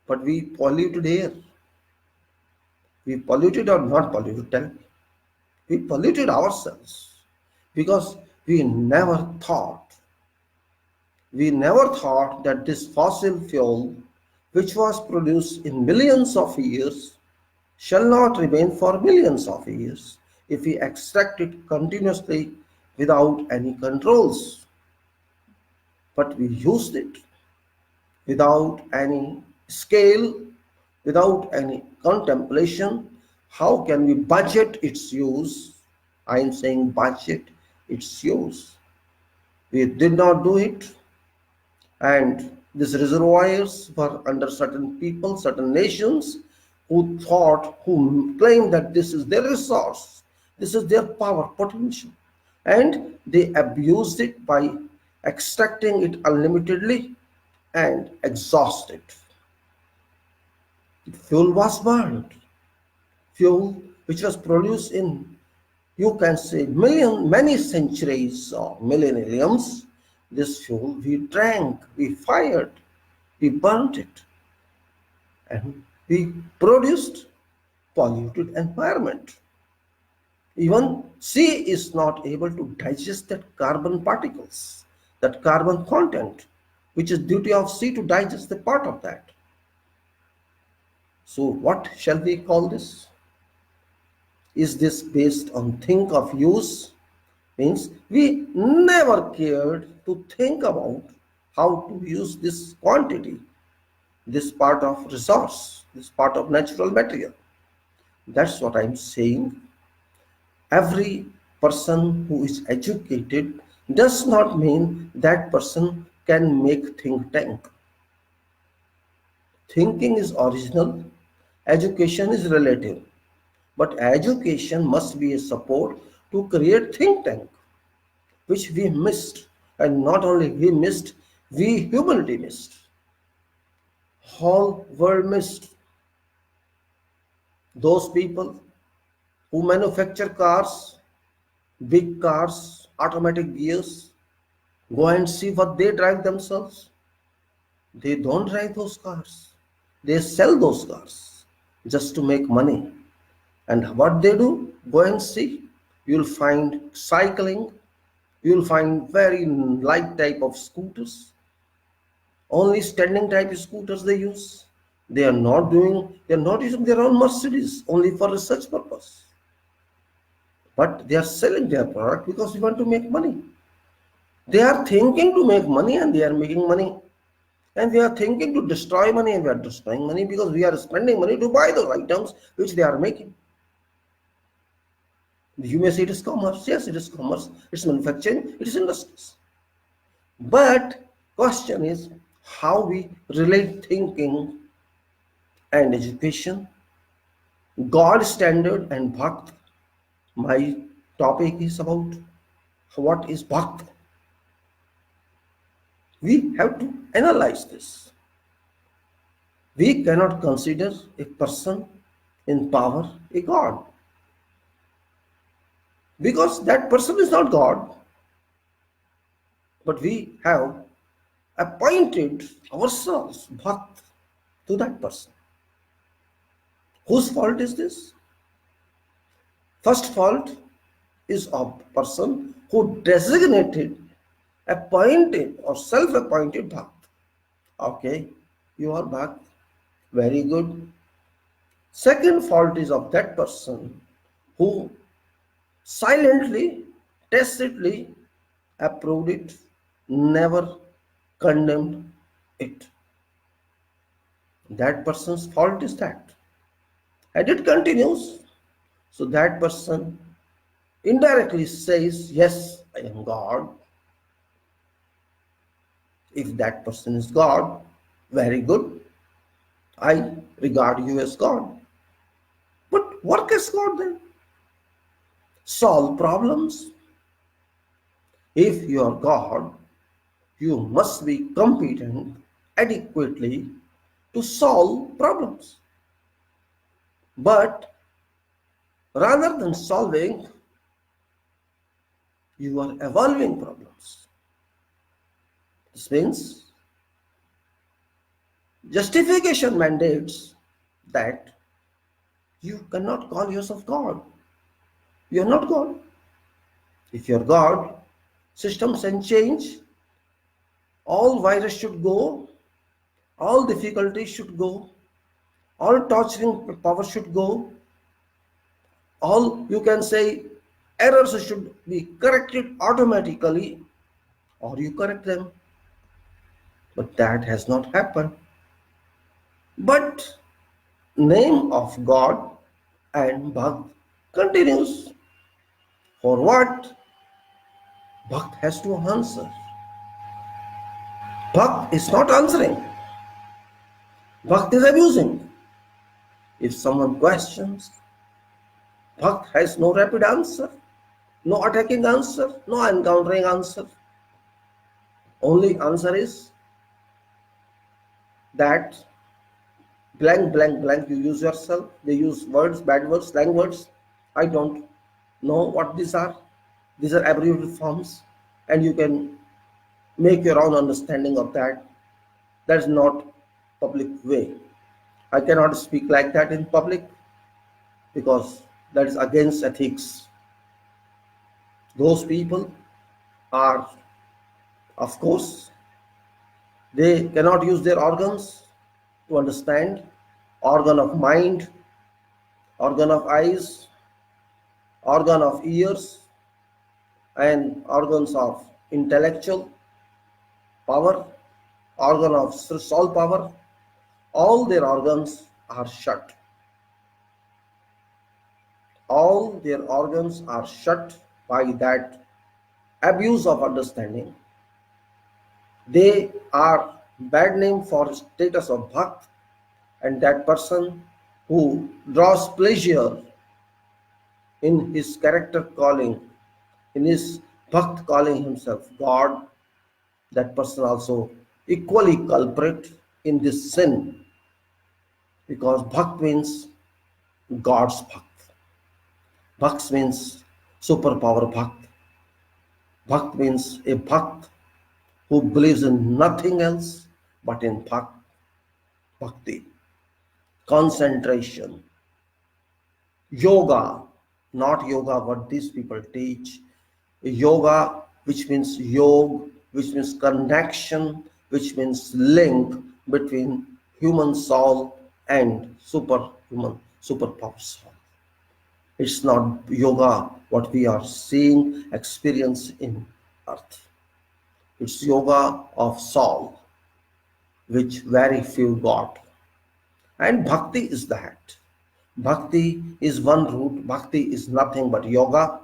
but we polluted air. We polluted or not polluted? Tell me. We polluted ourselves because we never thought that this fossil fuel, which was produced in millions of years, shall not remain for millions of years if we extract it continuously without any controls. But we used it without any scale, without any contemplation. How can we budget its use? I am saying budget its use. We did not do it, and these reservoirs were under certain people, certain nations who claimed that this is their resource, this is their power potential, and they abused it by extracting it unlimitedly and exhaust it. Fuel was burned, fuel which was produced in, you can say, many centuries or millenniums. This fuel we drank, we fired, we burnt it, and we produced polluted environment. Even sea is not able to digest that carbon particles, that carbon content, which is duty of sea to digest the part of that. So what shall we call this? Is this based on think of use? Means we never cared to think about how to use this quantity, this part of resource, this part of natural material. That's what I'm saying. Every person who is educated does not mean that person can make think tank. Thinking is original, education is relative, but education must be a support to create think tank, which we missed. And not only we missed, we humanity missed. Whole world missed. Those people who manufacture cars, big cars, automatic gears, go and see what they drive themselves. They don't drive those cars. They sell those cars just to make money. And what they do, go and see. You'll find cycling. You'll find very light type of scooters. Only standing type scooters they use. They are not using their own Mercedes only for research purpose. But they are selling their product because we want to make money. They are thinking to make money and they are making money. And we are thinking to destroy money and we are destroying money because we are spending money to buy those items which they are making. You may say it is commerce. Yes, it is commerce. It's manufacturing. It is industries. But question is how we relate thinking and education, God standard and bhakt. My topic is about what is bhakt. We have to analyze this. We cannot consider a person in power a God, because that person is not God, but we have appointed ourselves bhakt to that person. Whose fault is this? First fault is of person who designated, appointed or self-appointed bhakt. Okay, you are bhakt, very good. Second fault is of that person who silently, tacitly approved it, never condemned it. That person's fault is that. And it continues. So that person indirectly says, yes, I am God. If that person is God, very good. I regard you as God. But work as God then. Solve problems. If you are God, you must be competent adequately to solve problems. But rather than solving, you are evolving problems. This means justification mandates that you cannot call yourself God. You are not God. If you are God, systems can change, all virus should go, all difficulties should go, all torturing power should go, all you can say errors should be corrected automatically, or you correct them. But that has not happened. But name of God and Bhakt continues. For what? Bhakt has to answer. Bhakt is not answering. Bhakt is abusing. If someone questions, Bhakt has no rapid answer, no attacking answer, no encountering answer. Only answer is that blank, blank, blank, you use yourself. They use words, bad words, slang words. I don't know what these are. These are abbreviated forms, and you can make your own understanding of that. That's not public way. I cannot speak like that in public. because that is against ethics. Those people are, of course, they cannot use their organs to understand, organ of mind, organ of eyes, organ of ears, and organs of intellectual power, organ of soul power. All their organs are shut. All their organs are shut by that abuse of understanding. They are bad name for status of bhakt, and that person who draws pleasure in his character calling, in his bhakt calling himself God, that person also equally culprit in this sin, because bhakt means God's bhakt. Bhakt means superpower bhakt. Bhakt means a bhakt who believes in nothing else but in bhakti, concentration, yoga, not yoga what these people teach, yoga which means yog, which means connection, which means link between human soul and superpower soul. It's not yoga what we are seeing, experience in earth. It's yoga of soul, which very few got. And bhakti is that. Bhakti is one root. Bhakti is nothing but yoga.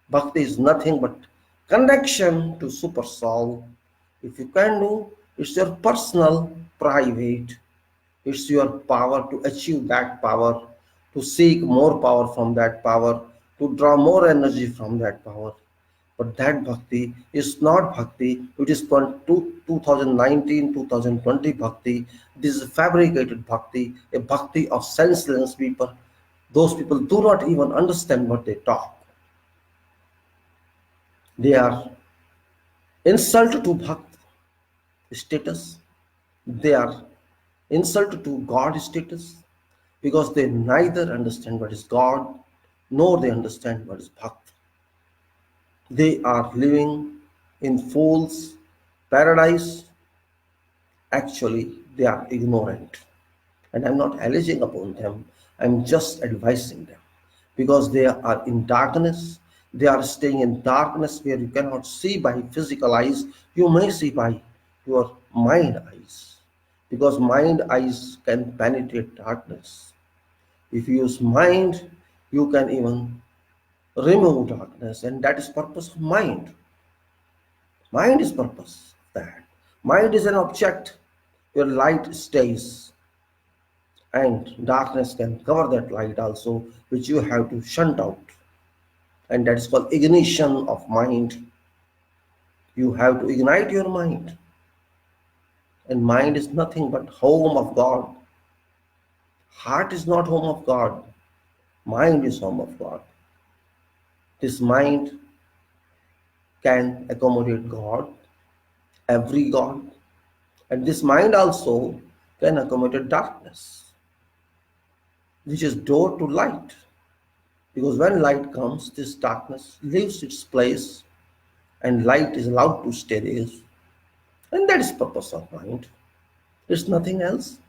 Bhakti is nothing but connection to super soul. If you can do, it's your personal, private. It's your power to achieve that power, to seek more power from that power, to draw more energy from that power. But that bhakti is not bhakti. It is 2019, 2020 bhakti. This is fabricated bhakti, a bhakti of senseless people. Those people do not even understand what they talk. They are insult to bhakt status. They are insult to God status, because they neither understand what is God nor they understand what is bhakt. They are living in fool's paradise. Actually, they are ignorant. And I'm not alleging upon them, I'm just advising them. Because they are in darkness, they are staying in darkness where you cannot see by physical eyes, you may see by your mind eyes. Because mind eyes can penetrate darkness. If you use mind, you can even remove darkness, and that is purpose of mind. Mind is purpose of that. Mind is an object where light stays, and darkness can cover that light also, which you have to shunt out, and that is called ignition of mind. You have to ignite your mind, and mind is nothing but home of God. Heart is not home of God. Mind is home of God. This mind can accommodate God, every God, and this mind also can accommodate darkness, which is door to light. Because when light comes, this darkness leaves its place and light is allowed to stay there. And that is purpose of mind. It's nothing else.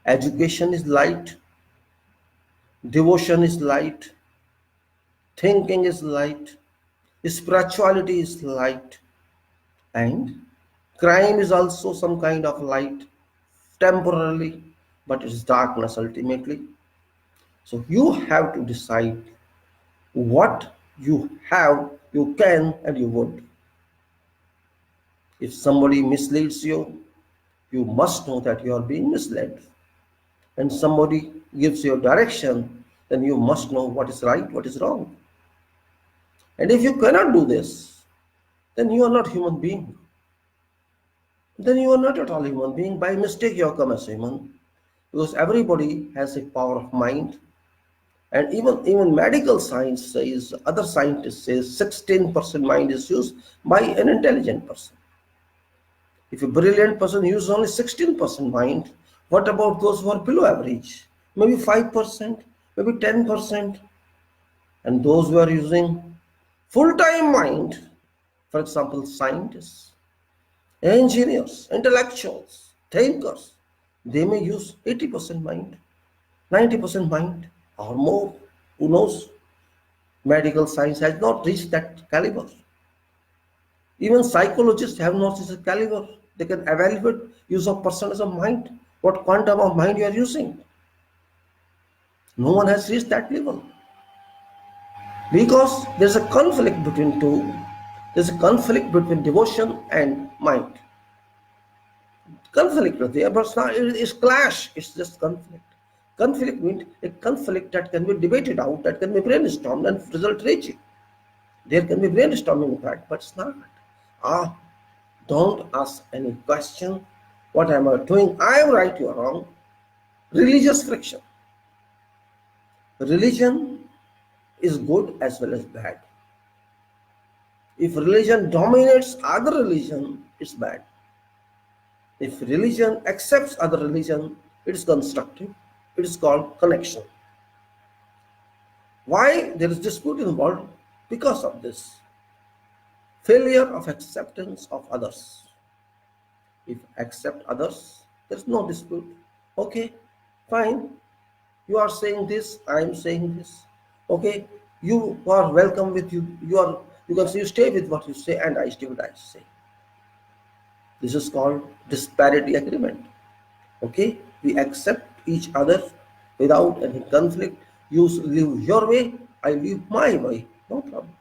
Education is light, devotion is light, thinking is light, spirituality is light, and crime is also some kind of light, temporarily, but it's darkness ultimately. So you have to decide what you have, you can, and you would. If somebody misleads you, you must know that you are being misled. And somebody gives you a direction, then you must know what is right, what is wrong. And if you cannot do this, then you are not human being. Then you are not at all human being. By mistake you have come as human. Because everybody has a power of mind. And even medical science says, other scientists say 16% mind is used by an intelligent person. If a brilliant person uses only 16% mind, what about those who are below average? Maybe 5%, maybe 10%. And those who are using full-time mind, for example, scientists, engineers, intellectuals, thinkers, they may use 80% mind, 90% mind, or more. Who knows? Medical science has not reached that caliber. Even psychologists have not reached that caliber. They can evaluate use of percentage of mind, what quantum of mind you are using. No one has reached that level because there's a conflict between two. There's a conflict between devotion and mind. Conflict is there, but it's clash. It's just conflict. Conflict means a conflict that can be debated out, that can be brainstormed and result reaching. There can be brainstorming fact, but it's not. Ah, don't ask any question. What am I doing? I am right, you are wrong. Religious friction. Religion is good as well as bad. If religion dominates other religion, it's bad. If religion accepts other religion, it is constructive. It is called connection. Why there is dispute in the world? Because of this failure of acceptance of others. If accept others, there is no dispute. Okay, fine. You are saying this, I am saying this. Okay, you are welcome with you. You can say you stay with what you say, and I stay with what I say. This is called disparity agreement. Okay, we accept each other without any conflict. You live your way, I live my way, no problem.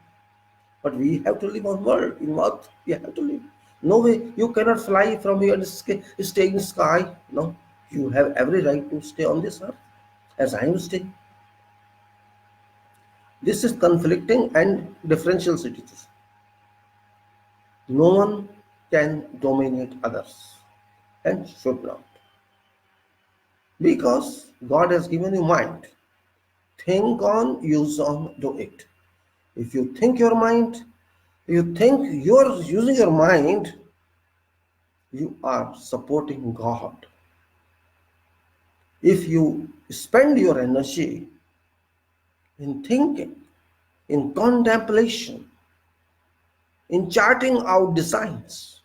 But we have to live on world, in earth, we have to live. No way, you cannot fly from here and stay in sky. No, you have every right to stay on this earth, as I am staying. This is conflicting and differential cities. No one can dominate others and should not. Because God has given you mind. Think on, use on, do it. If you think your mind, you think you're using your mind, you are supporting God. If you spend your energy in thinking, in contemplation, in charting out designs,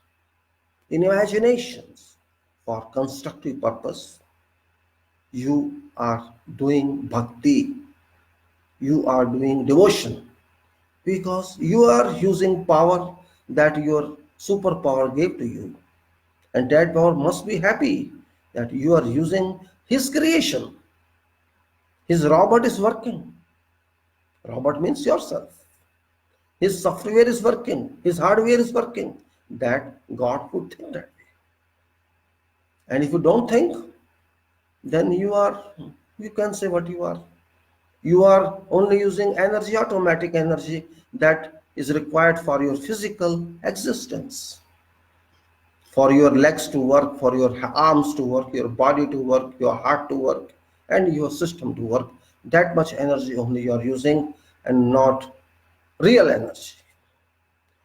in imaginations for constructive purpose, you are doing bhakti, you are doing devotion, because you are using power that your superpower gave to you, and that power must be happy that you are using his creation. His robot is working. Robot means yourself. His software is working, his hardware is working. That God would think that way. And if you don't think, then you can say what you are. You are only using energy, automatic energy that is required for your physical existence, for your legs to work, for your arms to work, your body to work, your heart to work, and your system to work. That much energy only you are using, and not real energy.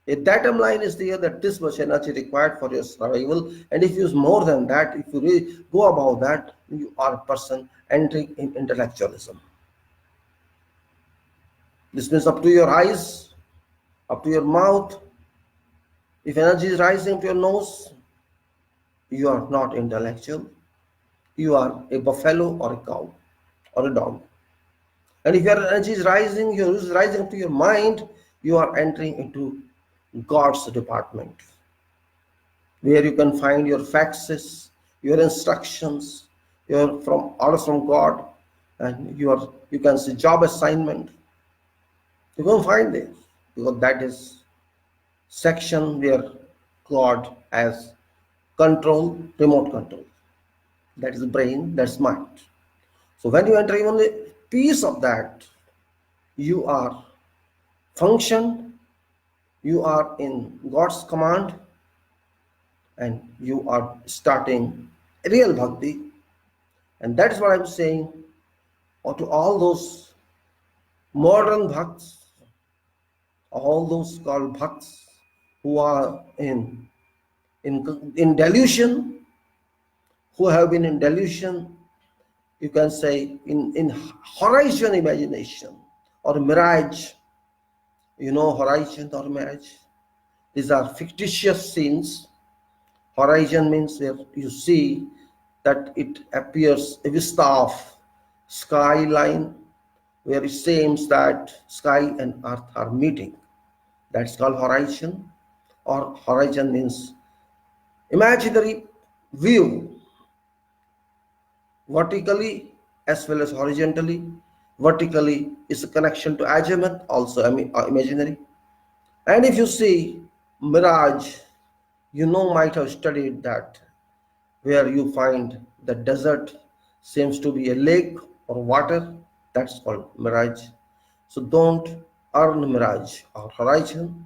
A datum line is there that this much energy required for your survival, and if you use more than that, if you really go above that, you are a person entering in intellectualism. This means up to your eyes, up to your mouth. If energy is rising to your nose, you are not intellectual. You are a buffalo or a cow or a dog. And if your energy is rising, your is rising to your mind, you are entering into God's department, where you can find your faxes, your instructions, your from orders from God, and you can see job assignment. You can find there, because that is section where God has control, remote control. That is brain, that's mind. So when you enter even the piece of that, you are function, you are in God's command, and you are starting real bhakti. And that's what I'm saying, or to all those modern bhakts, all those called bhakts who are in delusion, who have been in delusion, you can say in horizon imagination or mirage. You know horizon or mirage? These are fictitious scenes. Horizon means where you see that it appears a vista of skyline where it seems that sky and earth are meeting. That's called horizon. Or horizon means imaginary view, vertically as well as horizontally. Vertically is a connection to azimuth, also imaginary. And if you see mirage, you know, might have studied that where you find the desert seems to be a lake or water, that's called mirage. So don't earn mirage or horizon.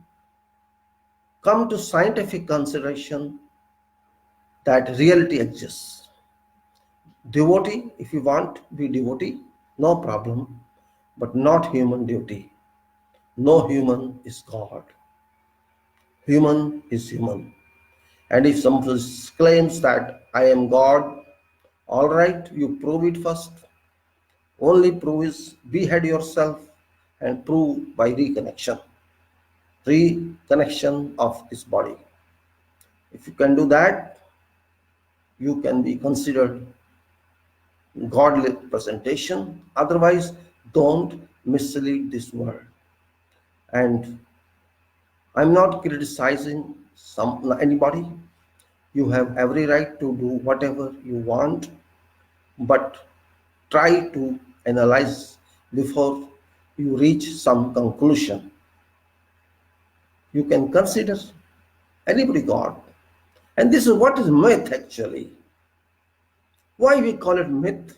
Come to scientific consideration that reality exists. Devotee, if you want, be devotee, no problem, but not human duty. No human is God. Human is human. And if someone claims that I am God, all right, you prove it first. Only prove is behead yourself and prove by reconnection of this body. If you can do that, you can be considered godly presentation. Otherwise, don't mislead this world. And I'm not criticizing anybody. You have every right to do whatever you want, but try to analyze before you reach some conclusion. You can consider anybody God. And this is what is myth actually. Why we call it myth?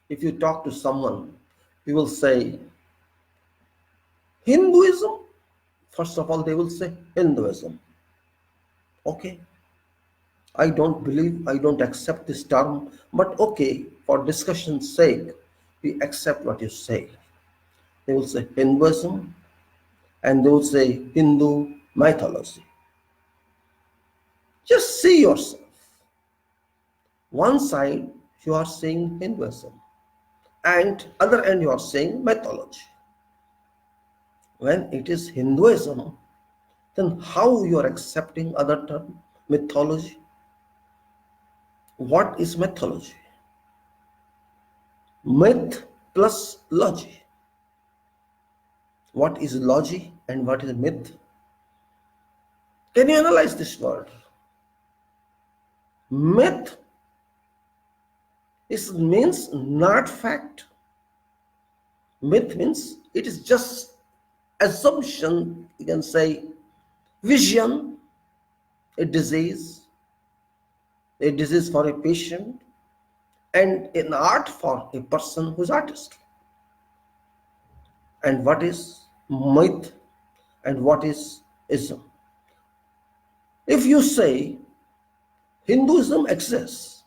If you talk to someone, you will say Hinduism. First of all, they will say Hinduism. Okay, I don't believe, I don't accept this term, but okay, for discussion's sake, we accept what you say. They will say Hinduism and they will say Hindu mythology. Just see yourself. One side you are saying Hinduism and other end you are saying mythology. When it is Hinduism, then how you are accepting other term, mythology? What is mythology? Myth plus logy. What is logy and what is myth? Can you analyze this word? Myth means not fact. Myth means it is just assumption, you can say vision, a disease for a patient, and an art for a person who is artist. And what is myth and what is ism? If you say Hinduism exists,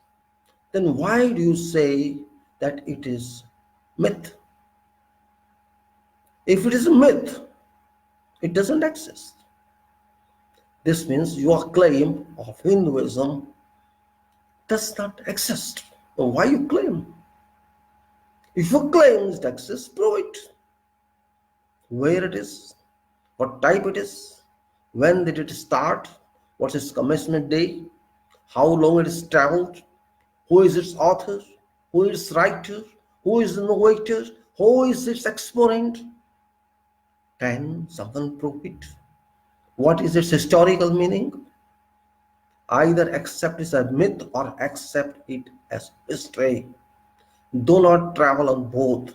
then why do you say that it is myth? If it is a myth, it doesn't exist. This means your claim of Hinduism does not exist. So why you claim? If you claim it exists, prove it. Where it is, what type it is, when did it start, what's its commencement day, how long it is traveled, who is its author, who is its writer, who is the innovator, who is its exponent. Can someone prove it? What is its historical meaning? Either accept it as a myth or accept it as history. Do not travel on both.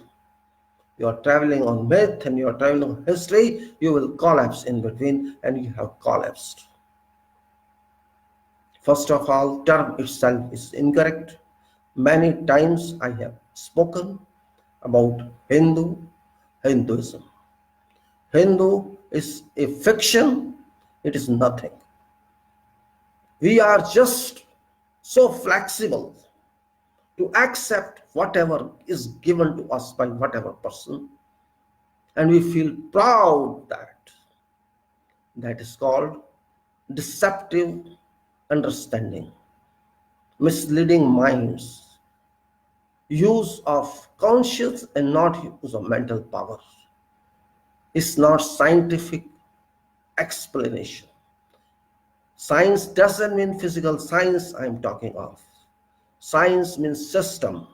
You are traveling on myth and you are traveling on history, you will collapse in between, and you have collapsed. First of all, term itself is incorrect. Many times I have spoken about Hinduism. Hindu is a fiction, it is nothing. We are just so flexible to accept whatever is given to us by whatever person, and we feel proud that is called deceptive understanding, misleading minds. use of conscious and not use of mental power. It's not scientific explanation. Science doesn't mean physical science I'm talking of. Science means system,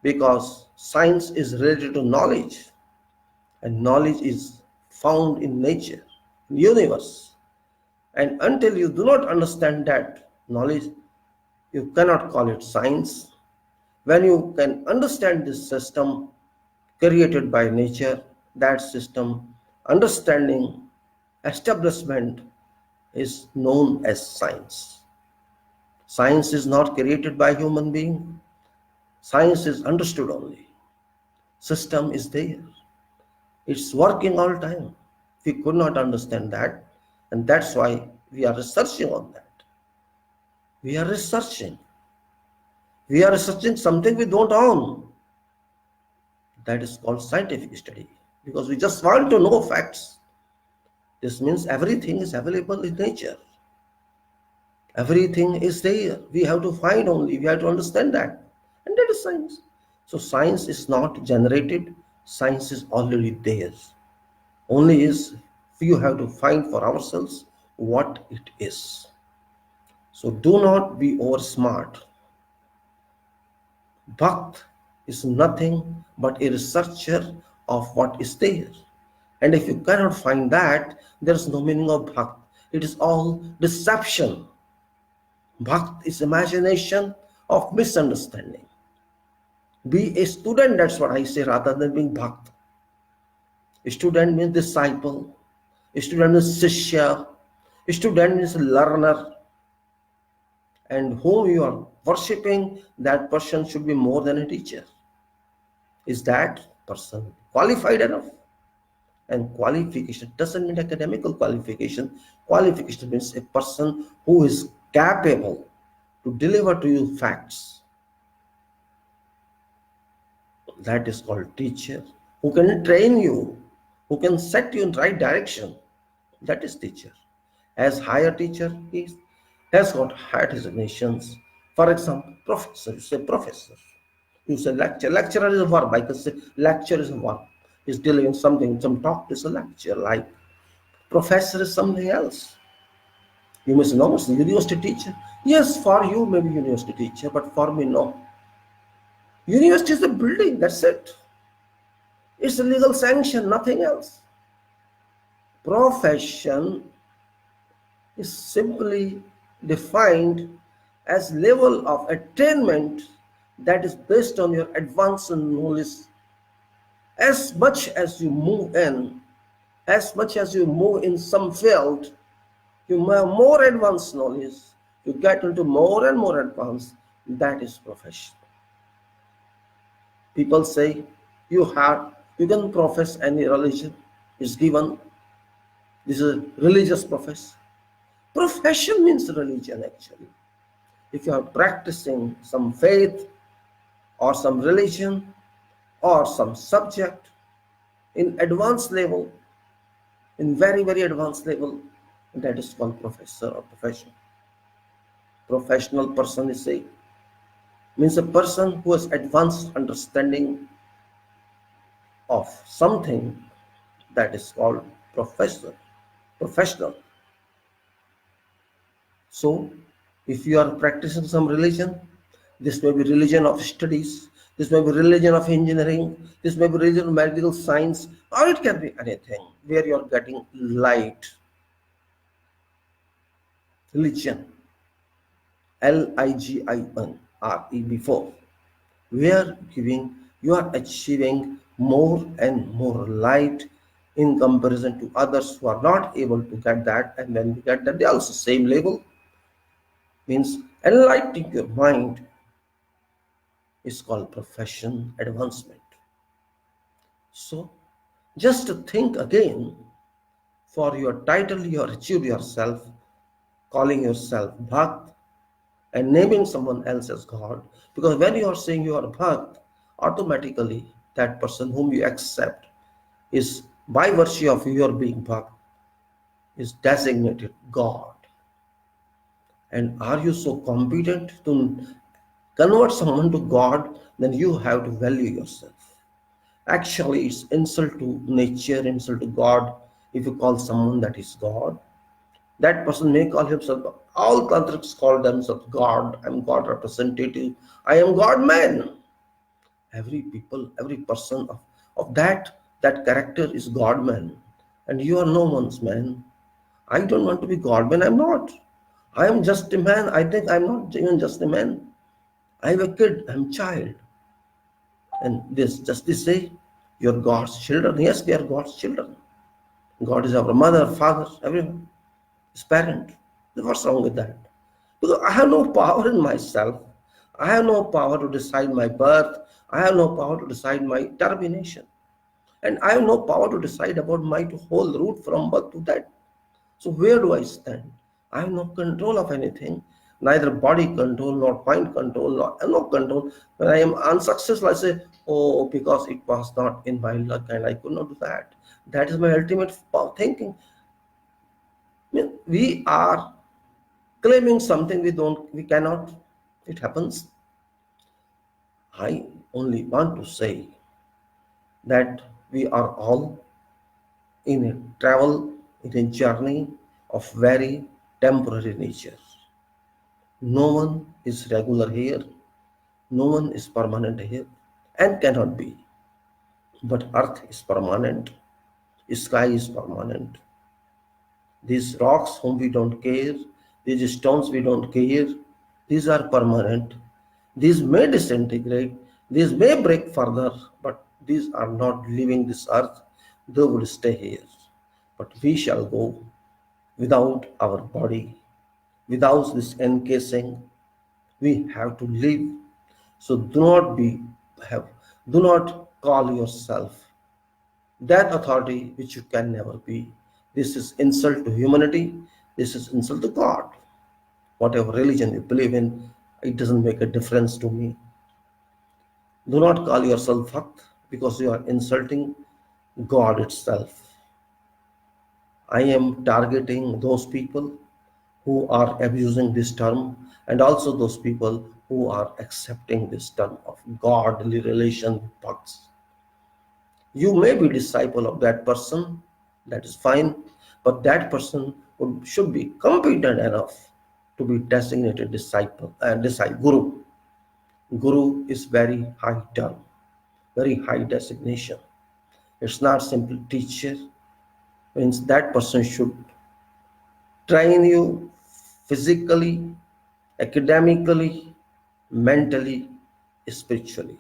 because science is related to knowledge, and knowledge is found in nature, in universe. And until you do not understand that knowledge, you cannot call it science. When you can understand this system created by nature, that system, understanding, establishment is known as science. Science is not created by human being. Science is understood only. System is there. It's working all time. We could not understand that, and that's why we are researching on that. We are researching. We are researching something we don't own. That is called scientific study, because we just want to know facts. This means everything is available in nature. Everything is there. We have to find only. We have to understand that. And that is science. So science is not generated. Science is already there. Only is we have to find for ourselves what it is. So do not be over smart. Bhakt is nothing but a researcher of what is there. And if you cannot find that, there is no meaning of bhakt. It is all deception. Bhakt is imagination of misunderstanding. Be a student, that's what I say, rather than being bhakt. A student means disciple. A student means shishya. A student means learner. And whom you are worshipping, that person should be more than a teacher. Is that person qualified enough? And qualification doesn't mean academical qualification. Qualification means a person who is capable to deliver to you facts. That is called teacher. Who can train you, who can set you in right direction. That is teacher. As higher teacher, he has got higher designations. For example, professor, you say professor. You say lecture. Lecturer is a verb. I can say lecture is a verb. He's delivering something, some talk is a lecture. Like professor is something else. You may say, no, it's the university teacher. Yes, for you maybe university teacher, but for me, no. University is a building, that's it. It's a legal sanction, nothing else. Profession is simply defined as level of attainment that is based on your advanced knowledge. As much as you move in, as much as you move in some field, you have more advanced knowledge, you get into more and more advanced, that is profession. People say you can profess any religion, is given. This is a religious profession. Profession means religion actually. If you are practicing some faith or some religion or some subject in advanced level, in very, very advanced level, that is called professor or profession. Professional person is a means a person who has advanced understanding of something, that is called professional. So if you are practicing some religion, this may be religion of studies, this may be religion of engineering, this may be religion of medical science, or it can be anything where you are getting light. Religion, L-I-G-I-N-R-E before. You are achieving more and more light in comparison to others who are not able to get that, and when you get that, they are also same level. Means enlightening your mind is called profession advancement. So just to think again, for your title you have achieved yourself, calling yourself Bhakt and naming someone else as God, because when you are saying you are Bhakt, automatically that person whom you accept is, by virtue of your being Bhakt, is designated God. And are you so competent to convert someone to God, then you have to value yourself. Actually, it's insult to nature, insult to God if you call someone that is God. That person may call himself, all tantrics call themselves God. I'm God representative. I am God man. Every people, every person of that character is God man. And you are no one's man. I don't want to be God man. I'm not. I am just a man. I think I'm not even just a man. I'm a kid. I'm a child. And this justice say, you're God's children. Yes, we are God's children. God is our mother, father, everyone. His parent. What's wrong with that? Because I have no power in myself. I have no power to decide my birth. I have no power to decide my termination. And I have no power to decide about my whole route from birth to death. So where do I stand? I have no control of anything, neither body control, nor mind control, nor no control. When I am unsuccessful, I say, oh, because it was not in my luck and I could not do that. That is my ultimate thinking. I mean, we are claiming something we cannot. It happens. I only want to say that we are all in a travel, in a journey of very temporary nature. No one is regular here, no one is permanent here, and cannot be. But earth is permanent, sky is permanent. These rocks whom we don't care, these stones we don't care, these are permanent. These may disintegrate, these may break further, but these are not leaving this earth, they would stay here. But we shall go without our body, without this encasing. We have to live. So do not call yourself that authority which you can never be. This is insult to humanity. This is insult to God. Whatever religion you believe in, it doesn't make a difference to me. Do not call yourself Bhakt because you are insulting God itself. I am targeting those people who are abusing this term and also those people who are accepting this term of godly relation with Bhakts. You may be disciple of that person, that is fine, but that person should be competent enough to be designated guru. Guru is very high term, very high designation. It's not simply teacher. Means that person should train you physically, academically, mentally, spiritually.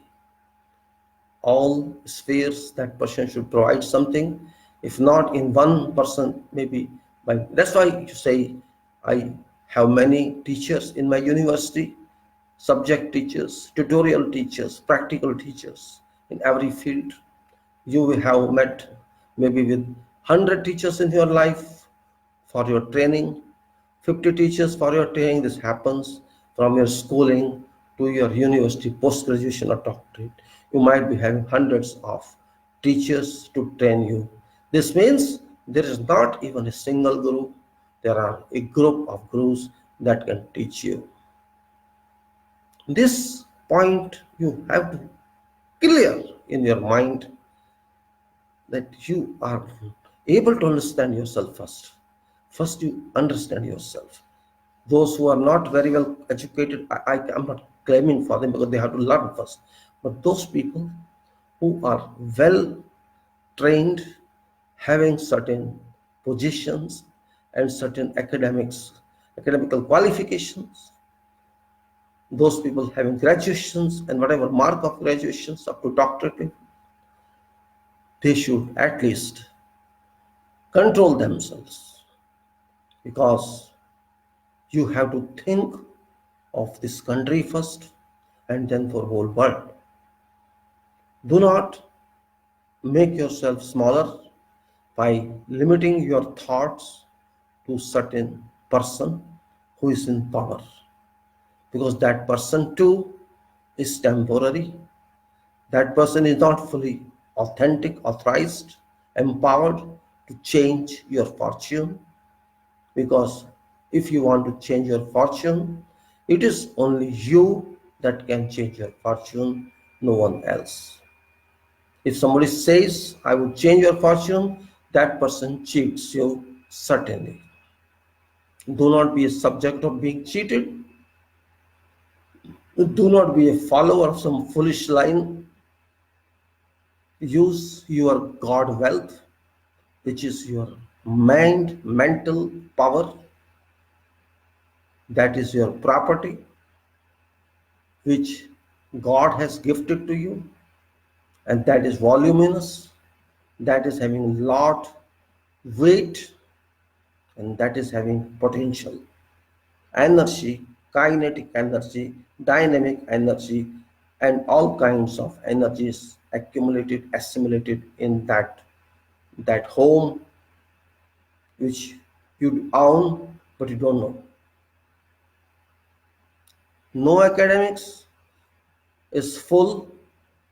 All spheres that person should provide something. If not in one person, maybe by. That's why you say I have many teachers in my university, subject teachers, tutorial teachers, practical teachers in every field. You will have met maybe with 100 teachers in your life for your training, 50 teachers for your training. This happens from your schooling to your university, post-graduation or doctorate. You might be having hundreds of teachers to train you. This means there is not even a single guru. There are a group of gurus that can teach you. This point you have to clear in your mind, that you are able to understand yourself first. First, you understand yourself. Those who are not very well educated, I am not claiming for them because they have to learn first. But those people who are well trained, having certain positions and certain academical qualifications, those people having graduations and whatever mark of graduations up to doctorate, they should at least control themselves, because you have to think of this country first and then for whole world. Do not make yourself smaller by limiting your thoughts to certain person who is in power, because that person too is temporary. That person is not fully authentic, authorized, empowered to change your fortune. Because if you want to change your fortune, it is only you that can change your fortune, no one else. If somebody says, I will change your fortune, that person cheats you certainly. Do not be a subject of being cheated. Do not be a follower of some foolish line. Use your God wealth, which is your mind, mental power, that is your property, which God has gifted to you, and that is voluminous, that is having lot weight, and that is having potential, energy, kinetic energy, dynamic energy, and all kinds of energies accumulated, assimilated in that home which you own but you don't know. No academics is full,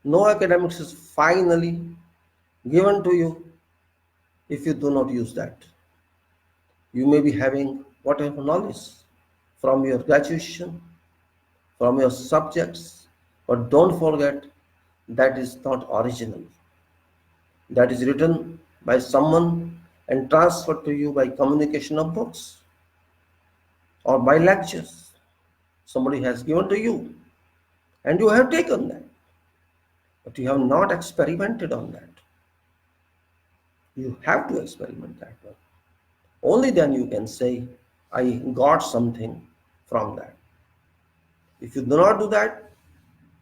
no academics is finally given to you if you do not use that. You may be having whatever knowledge from your graduation, from your subjects, but don't forget that is not original. That is written by someone and transferred to you by communication of books or by lectures. Somebody has given to you and you have taken that, but you have not experimented on that. You have to experiment that one. Only then you can say, I got something from that. If you do not do that,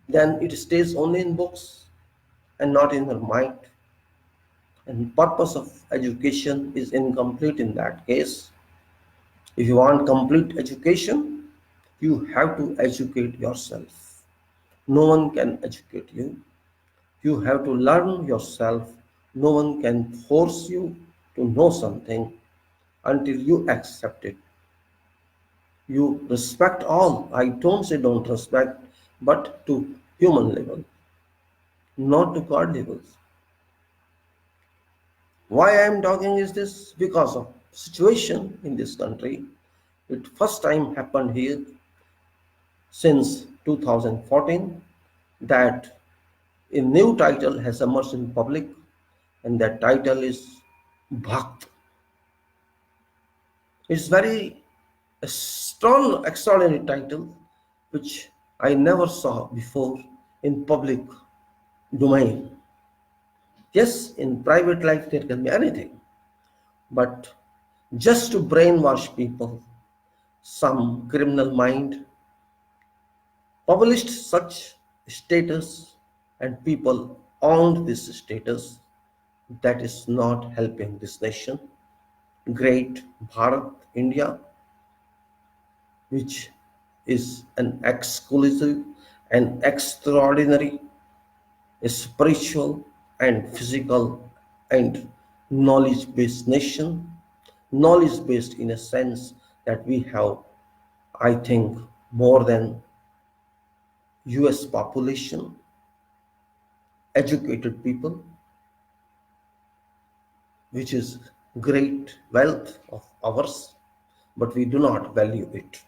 then it stays only in books and not in your mind. And purpose of education is incomplete in that case. If you want complete education, you have to educate yourself. No one can educate you. You have to learn yourself. No one can force you to know something until you accept it. You respect all. I don't say don't respect, but to human level, not to God levels. Why I am talking is this? Because of situation in this country. It first time happened here since 2014 that a new title has emerged in public, and that title is Bhakt. It's very strong, extraordinary title which I never saw before in public domain. Yes, in private life there can be anything, but just to brainwash people, some criminal mind published such status and people owned this status. That is not helping this nation, great Bharat, India, which is an exclusive and extraordinary spiritual and physical and knowledge-based nation. Knowledge-based in a sense that we have, I think, more than US population, educated people, which is great wealth of ours, but we do not value it.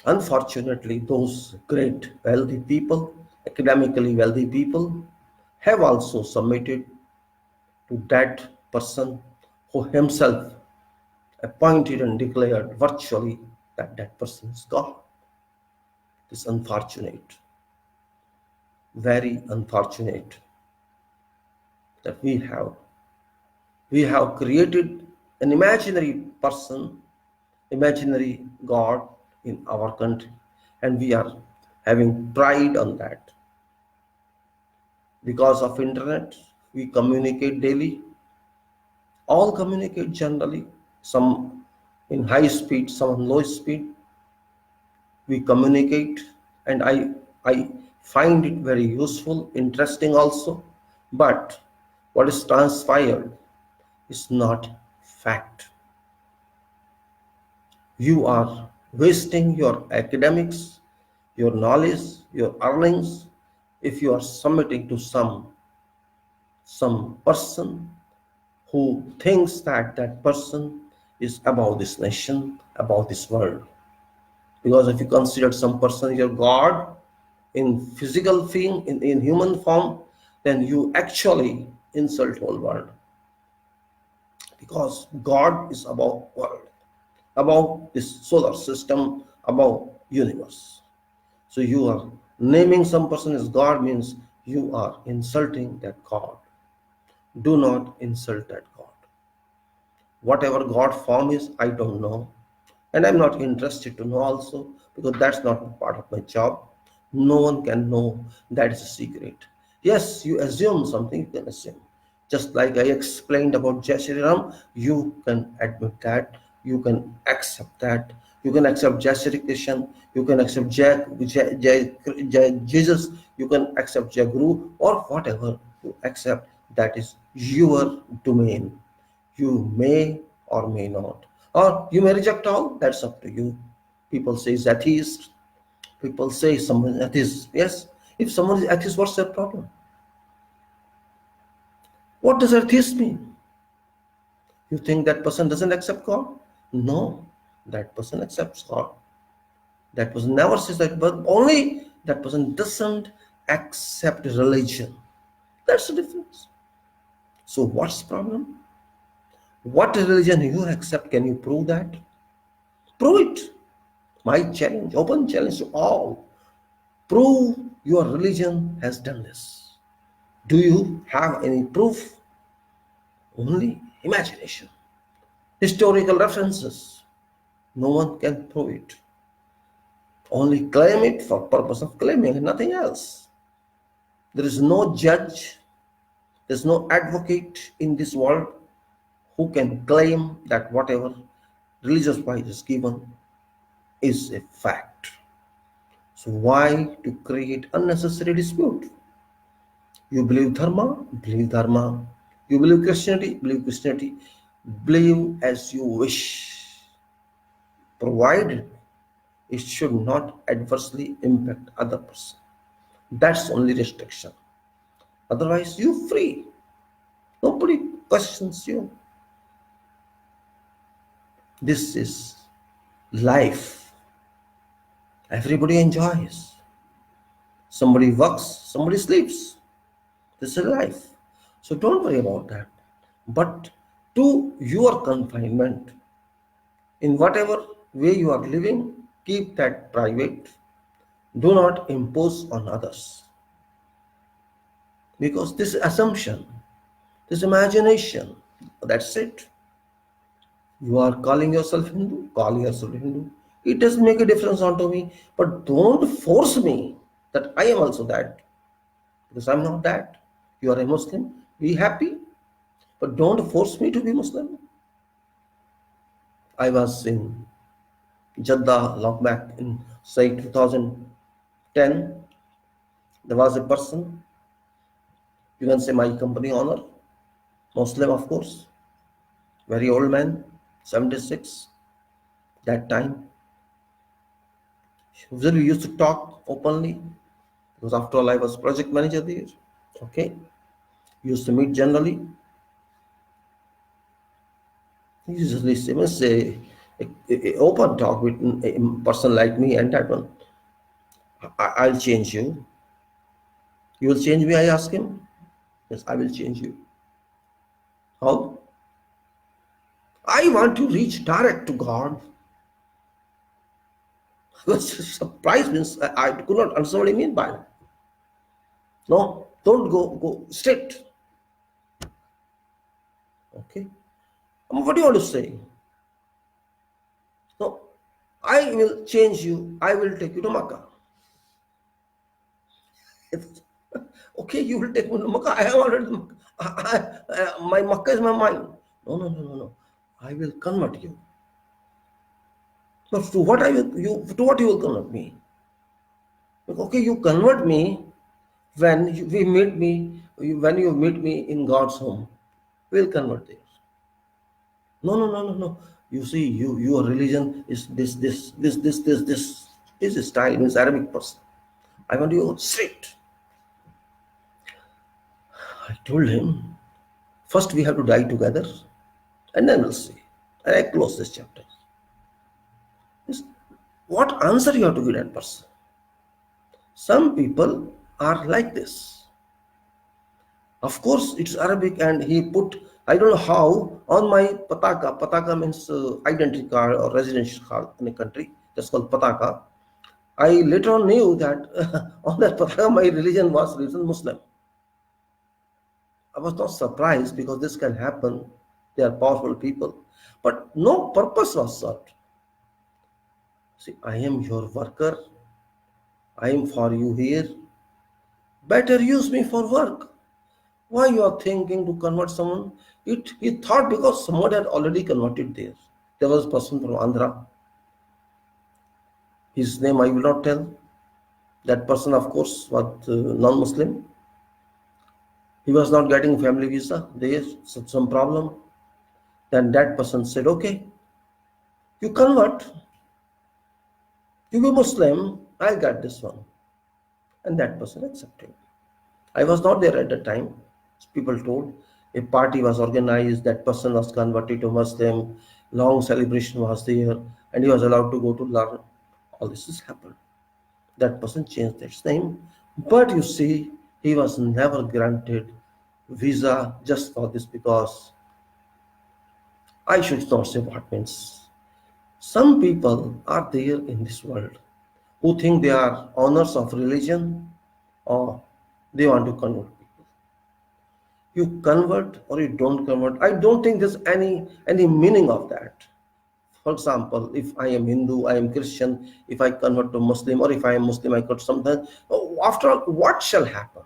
Unfortunately, those great wealthy people, academically wealthy people, have also submitted to that person who himself appointed and declared virtually that that person is God. It is unfortunate, very unfortunate that we have created an imaginary person, imaginary God in our country, and we are having pride on that. Because of internet, we communicate daily, all communicate generally, some in high speed, some in low speed. We communicate, and I find it very useful, interesting also. But what is transpired is not fact. You are wasting your academics, your knowledge, your earnings if you are submitting to some person who thinks that that person is above this nation, above this world. Because if you consider some person your God in physical being, in human form, then you actually insult whole world. Because God is above world, above this solar system, above universe. So you are naming some person as God means you are insulting that God. Do not insult that God. Whatever God form is, I don't know. And I'm not interested to know also, because that's not part of my job. No one can know, that is a secret. Yes, you assume something, you can assume. Just like I explained about Jai Shri Ram, you can admit that, you can accept that, you can accept Jai Shri Krishna, you can accept Jai Jesus, you can accept Jai Guru, or whatever you accept, that is your domain. You may or may not, or you may reject all, that's up to you. People say is atheist, people say someone is atheist. Yes, if someone is atheist, what's their problem? What does atheist mean? You think that person doesn't accept God? No, that person accepts God. That person never says that, but only that person doesn't accept religion. That's the difference. So what's the problem? What religion you accept, can you prove that? Prove it. My challenge, open challenge to all. Prove your religion has done this. Do you have any proof? Only imagination. Historical references. No one can prove it. Only claim it for purpose of claiming, nothing else. There is no judge, there is no advocate in this world who can claim that whatever religious wise is given is a fact. So why to create unnecessary dispute? You believe dharma, believe dharma. You believe Christianity, believe Christianity. Believe as you wish, provided it should not adversely impact other person. That's only restriction. Otherwise, you free. Nobody questions you. This is life. Everybody enjoys. Somebody works, somebody sleeps. This is life. So don't worry about that. But to your confinement, in whatever way you are living, keep that private. Do not impose on others. Because this assumption, this imagination, that's it. You are calling yourself Hindu, call yourself Hindu. It doesn't make a difference onto me, but don't force me that I am also that, because I'm not that. You are a Muslim, be happy, but don't force me to be Muslim. I was in Jeddah long back in say 2010. There was a person, you can say my company owner, Muslim of course, very old man, 76. That time, usually we used to talk openly because after all I was project manager there. Okay, we used to meet generally. Usually, say a open talk with a person like me, and that one, I'll change you. You will change me, I ask him. Yes, I will change you. How? I want to reach direct to God. Surprise means I could not understand what I mean by that. No, don't go straight. Okay. What do you want to say? No, I will change you. I will take you to Makkah. Okay, you will take me to Makkah. I have already Makkah. My Makkah is my mind. No. I will convert you. But to what to what you will convert me? Okay, you convert me when when you meet me in God's home. We'll convert there. No. You see, your religion is this. This is style means Arabic person. I want you straight. I told him, first we have to die together, and then we'll see. And I close this chapter. Yes. What answer you have to give that person? Some people are like this. Of course, it's Arabic, and he put, I don't know how, on my pataka. Pataka means identity card or residence card in a country. That's called pataka. I later on knew that on that pataka, my religion was written Muslim. I was not surprised because this can happen. They are powerful people. But no purpose was served. See, I am your worker. I am for you here. Better use me for work. Why you are thinking to convert someone? He thought because someone had already converted there. There was a person from Andhra. His name I will not tell. That person, of course, was non-Muslim. He was not getting family visa. There some problem. Then that person said, "Okay, you convert. You be Muslim. I got this one." And that person accepted. I was not there at the time. People told a party was organized, that person was converted to Muslim, long celebration was there, and he was allowed to go to learn. All this has happened. That person changed his name, but you see, he was never granted visa just for this because I should not say what means. Some people are there in this world who think they are honors of religion or they want to convert people. You convert or you don't convert. I don't think there's any meaning of that. For example, if I am Hindu, I am Christian, if I convert to Muslim, or if I am Muslim, I convert something. After all, what shall happen?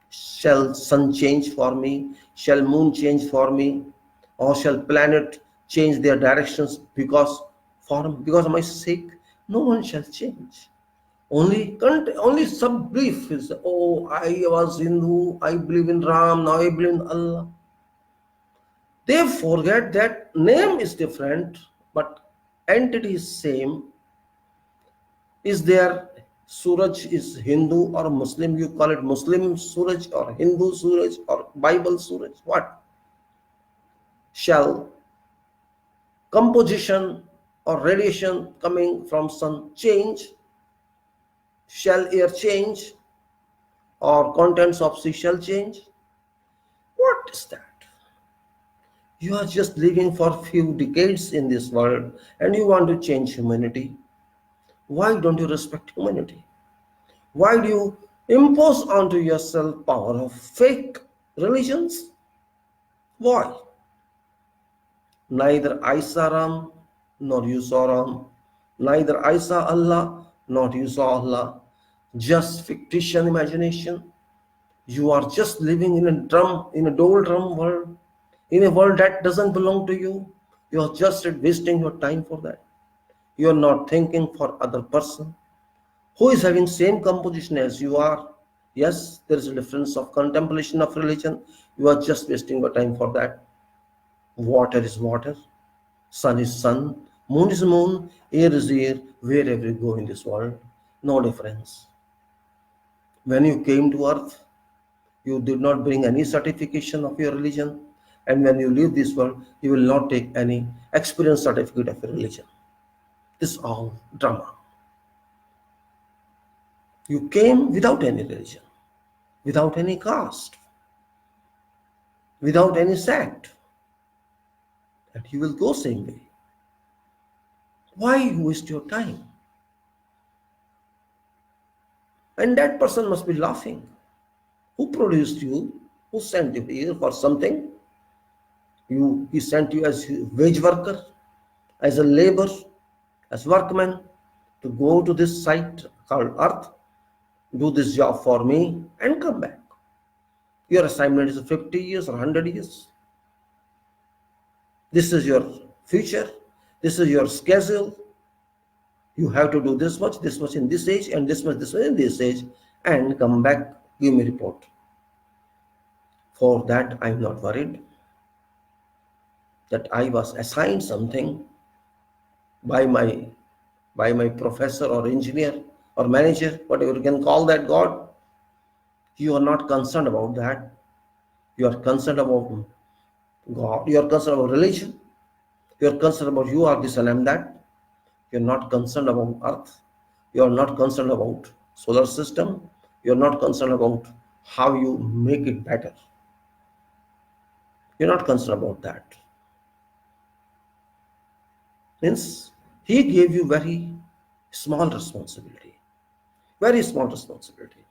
Shall sun change for me? Shall moon change for me? Or shall planet change their directions because of my sake? No one shall change. Only some belief is, oh, I was Hindu, I believe in Ram, now I believe in Allah. They forget that name is different, but entity is same. Is there Suraj is Hindu or Muslim? You call it Muslim Suraj or Hindu Suraj or Bible Suraj? What? Shall composition or radiation coming from sun change? Shall air change or contents of sea shall change? What is that? You are just living for few decades in this world and you want to change humanity. Why don't you respect humanity? Why do you impose onto yourself power of fake religions? Why? Neither I saw Ram nor you saw Ram. Neither I saw Allah nor you saw Allah. Just fictitious imagination. You are just living in a doldrum world, in a world that doesn't belong to you. You are just wasting your time for that. You are not thinking for other person who is having same composition as you are. Yes, there is a difference of contemplation of religion. You are just wasting your time for that. Water is water, sun is sun, moon is moon, air is air, wherever you go in this world, no difference. When you came to earth, you did not bring any certification of your religion, and when you leave this world, you will not take any experience certificate of your religion. This is all drama. You came without any religion, without any caste, without any sect, and you will go same way. Why waste your time? And that person must be laughing. Who produced you? Who sent you here for something? He sent you as a wage worker, as a labor, as workman, to go to this site called Earth, do this job for me, and come back. Your assignment is 50 years or 100 years. This is your future. This is your schedule. You have to do this much in this age, and this much in this age, and come back, give me report. For that, I'm not worried that I was assigned something by my professor or engineer or manager, whatever you can call that God. You are not concerned about that. You are concerned about God. You are concerned about religion. You are concerned about you are this and I'm that. You're not concerned about Earth. You're not concerned about solar system. You're not concerned about how you make it better. You're not concerned about that. Means he gave you very small responsibility. Very small responsibility.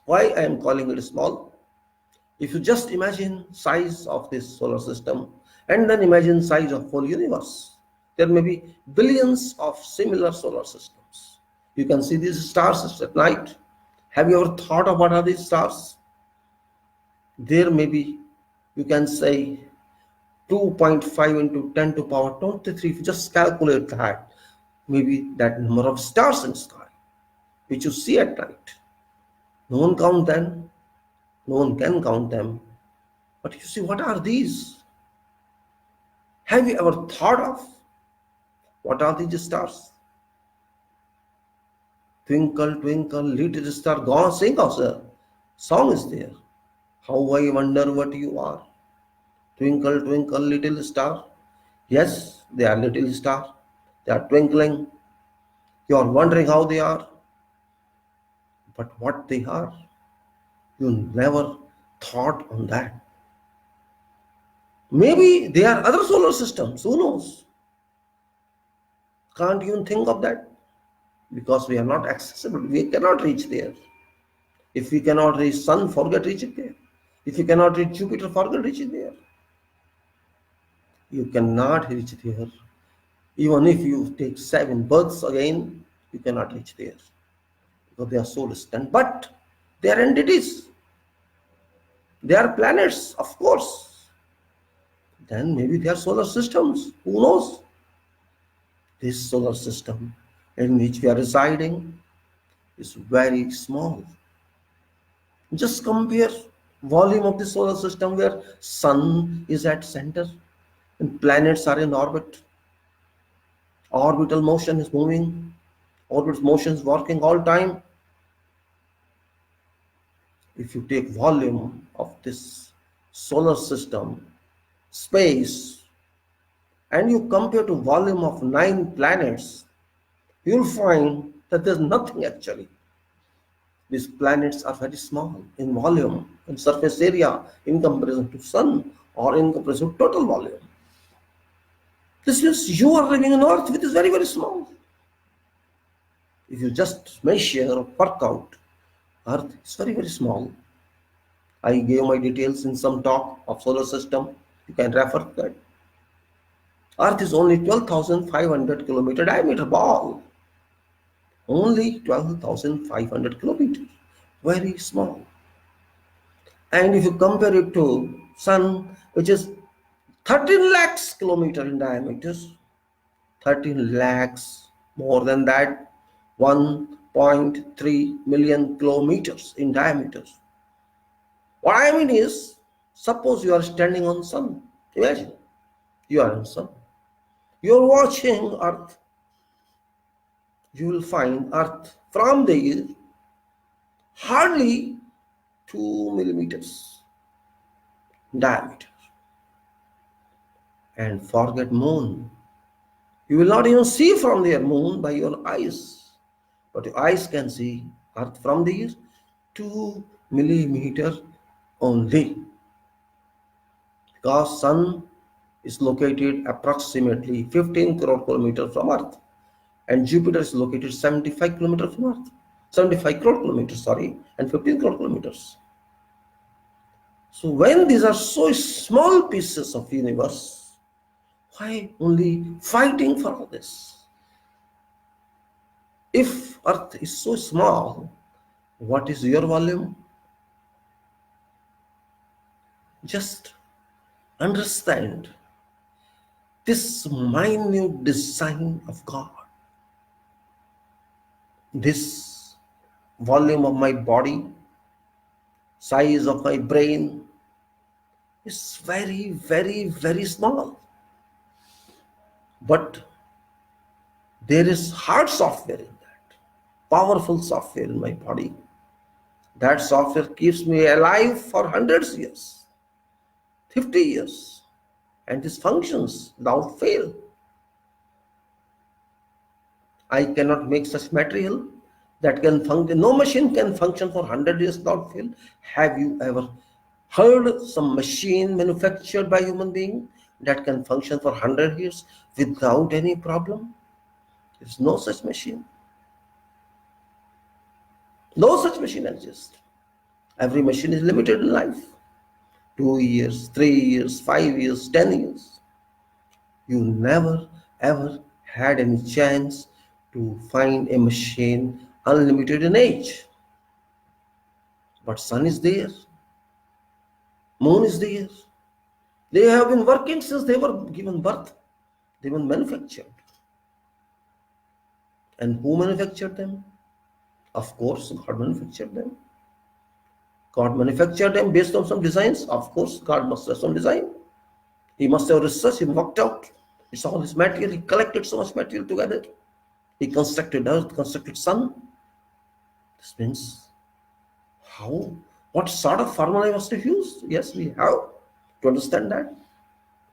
Why I am calling it small? If you just imagine size of this solar system and then imagine size of whole universe, there may be billions of similar solar systems. You can see these stars at night. Have you ever thought of what are these stars? There may be, you can say, 2.5 into 10 to power 23. If you just calculate that, maybe that number of stars in the sky, which you see at night. No one count them. No one can count them. But you see, what are these? Have you ever thought of what are these stars? Twinkle, twinkle, little star, gone sing of the song is there. How I wonder what you are. Twinkle, twinkle, little star. Yes, they are little star. They are twinkling. You are wondering how they are. But what they are, you never thought on that. Maybe they are other solar systems. Who knows? Can't even think of that. Because we are not accessible. We cannot reach there. If we cannot reach Sun, forget reaching there. If you cannot reach Jupiter, forget reaching there. You cannot reach there. Even if you take 7 births again, you cannot reach there. Because they are so distant. But they are entities. They are planets, of course. Then maybe they are solar systems. Who knows? This solar system in which we are residing is very small. Just compare volume of the solar system where Sun is at center and planets are in orbit. Orbital motion is moving. Orbital motion is working all time. If you take volume of this solar system, space, and you compare to volume of 9 planets, you'll find that there's nothing actually. These planets are very small in volume, in surface area, in comparison to Sun or in comparison to total volume. This means you are living on Earth, which is very, very small. If you just measure or work out, Earth is very, very small. I gave my details in some talk of solar system. You can refer to that. Earth is only 12,500 kilometer diameter ball. Only 12,500 kilometers. Very small. And if you compare it to Sun, which is 13 lakhs kilometer in diameter, 13 lakhs, more than that, 1.3 million kilometers in diameter. What I mean is, suppose you are standing on Sun. Imagine, you are on Sun. You are watching Earth. You will find Earth from there hardly 2 millimeters diameter. And forget Moon. You will not even see from their Moon by your eyes. But your eyes can see Earth from there 2 millimeter only. Because Sun is located approximately 15 crore kilometers from Earth. And Jupiter is located 75 kilometers from Earth. 75 crore kilometers, and 15 crore kilometers. So when these are so small pieces of universe, why only fighting for all this? If Earth is so small, what is your volume? Just understand this minute design of God. This volume of my body, size of my brain is very, very, very small. But there is hard software in that, powerful software in my body. That software keeps me alive for hundreds of years, 50 years, and this functions without fail. I cannot make such material that can function. No machine can function for 100 years without fail. Have you ever heard some machine manufactured by human being that can function for 100 years without any problem? There is no such machine. No such machine exists. Every machine is limited in life. 2 years, 3 years, 5 years, 10 years. You never ever had any chance to find a machine unlimited in age. But sun is there, moon is there. They have been working since they were given birth. They were manufactured. And who manufactured them? Of course, God manufactured them. God manufactured them based on some designs. Of course, God must have some design. He must have researched, he worked out. It's all his material. He collected so much material together. He constructed earth, constructed sun. This means how? What sort of formula must have used? Yes, we have to understand that.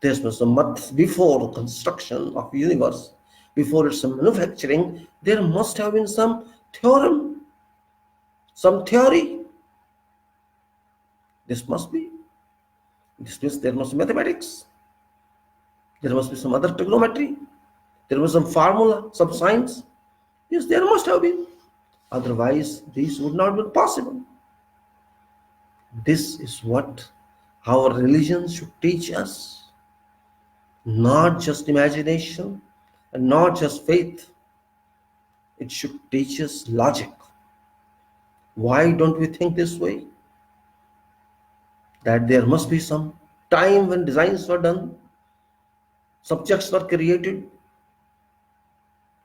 This was a month before construction of universe, before its manufacturing. There must have been some theorem, some theory. This must be. This means there must be mathematics. There must be some other trigonometry. There was some formula, some science. Yes, there must have been. Otherwise, these would not be possible. This is what our religion should teach us. Not just imagination and not just faith. It should teach us logic. Why don't we think this way? That there must be some time when designs were done, subjects were created,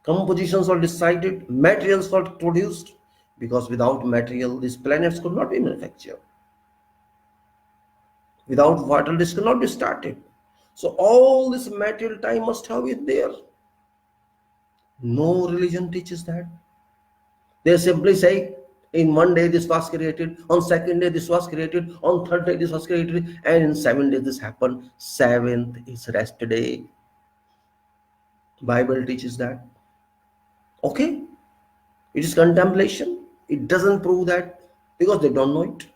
compositions were decided, materials were produced, because without material, these planets could not be manufactured. Without water, this could not be started. So all this material time must have been there. No religion teaches that. They simply say, in one day this was created, on second day this was created, on third day this was created, and in 7 days this happened. Seventh is rest day. Bible teaches that. Okay, it is contemplation. It doesn't prove that because they don't know it.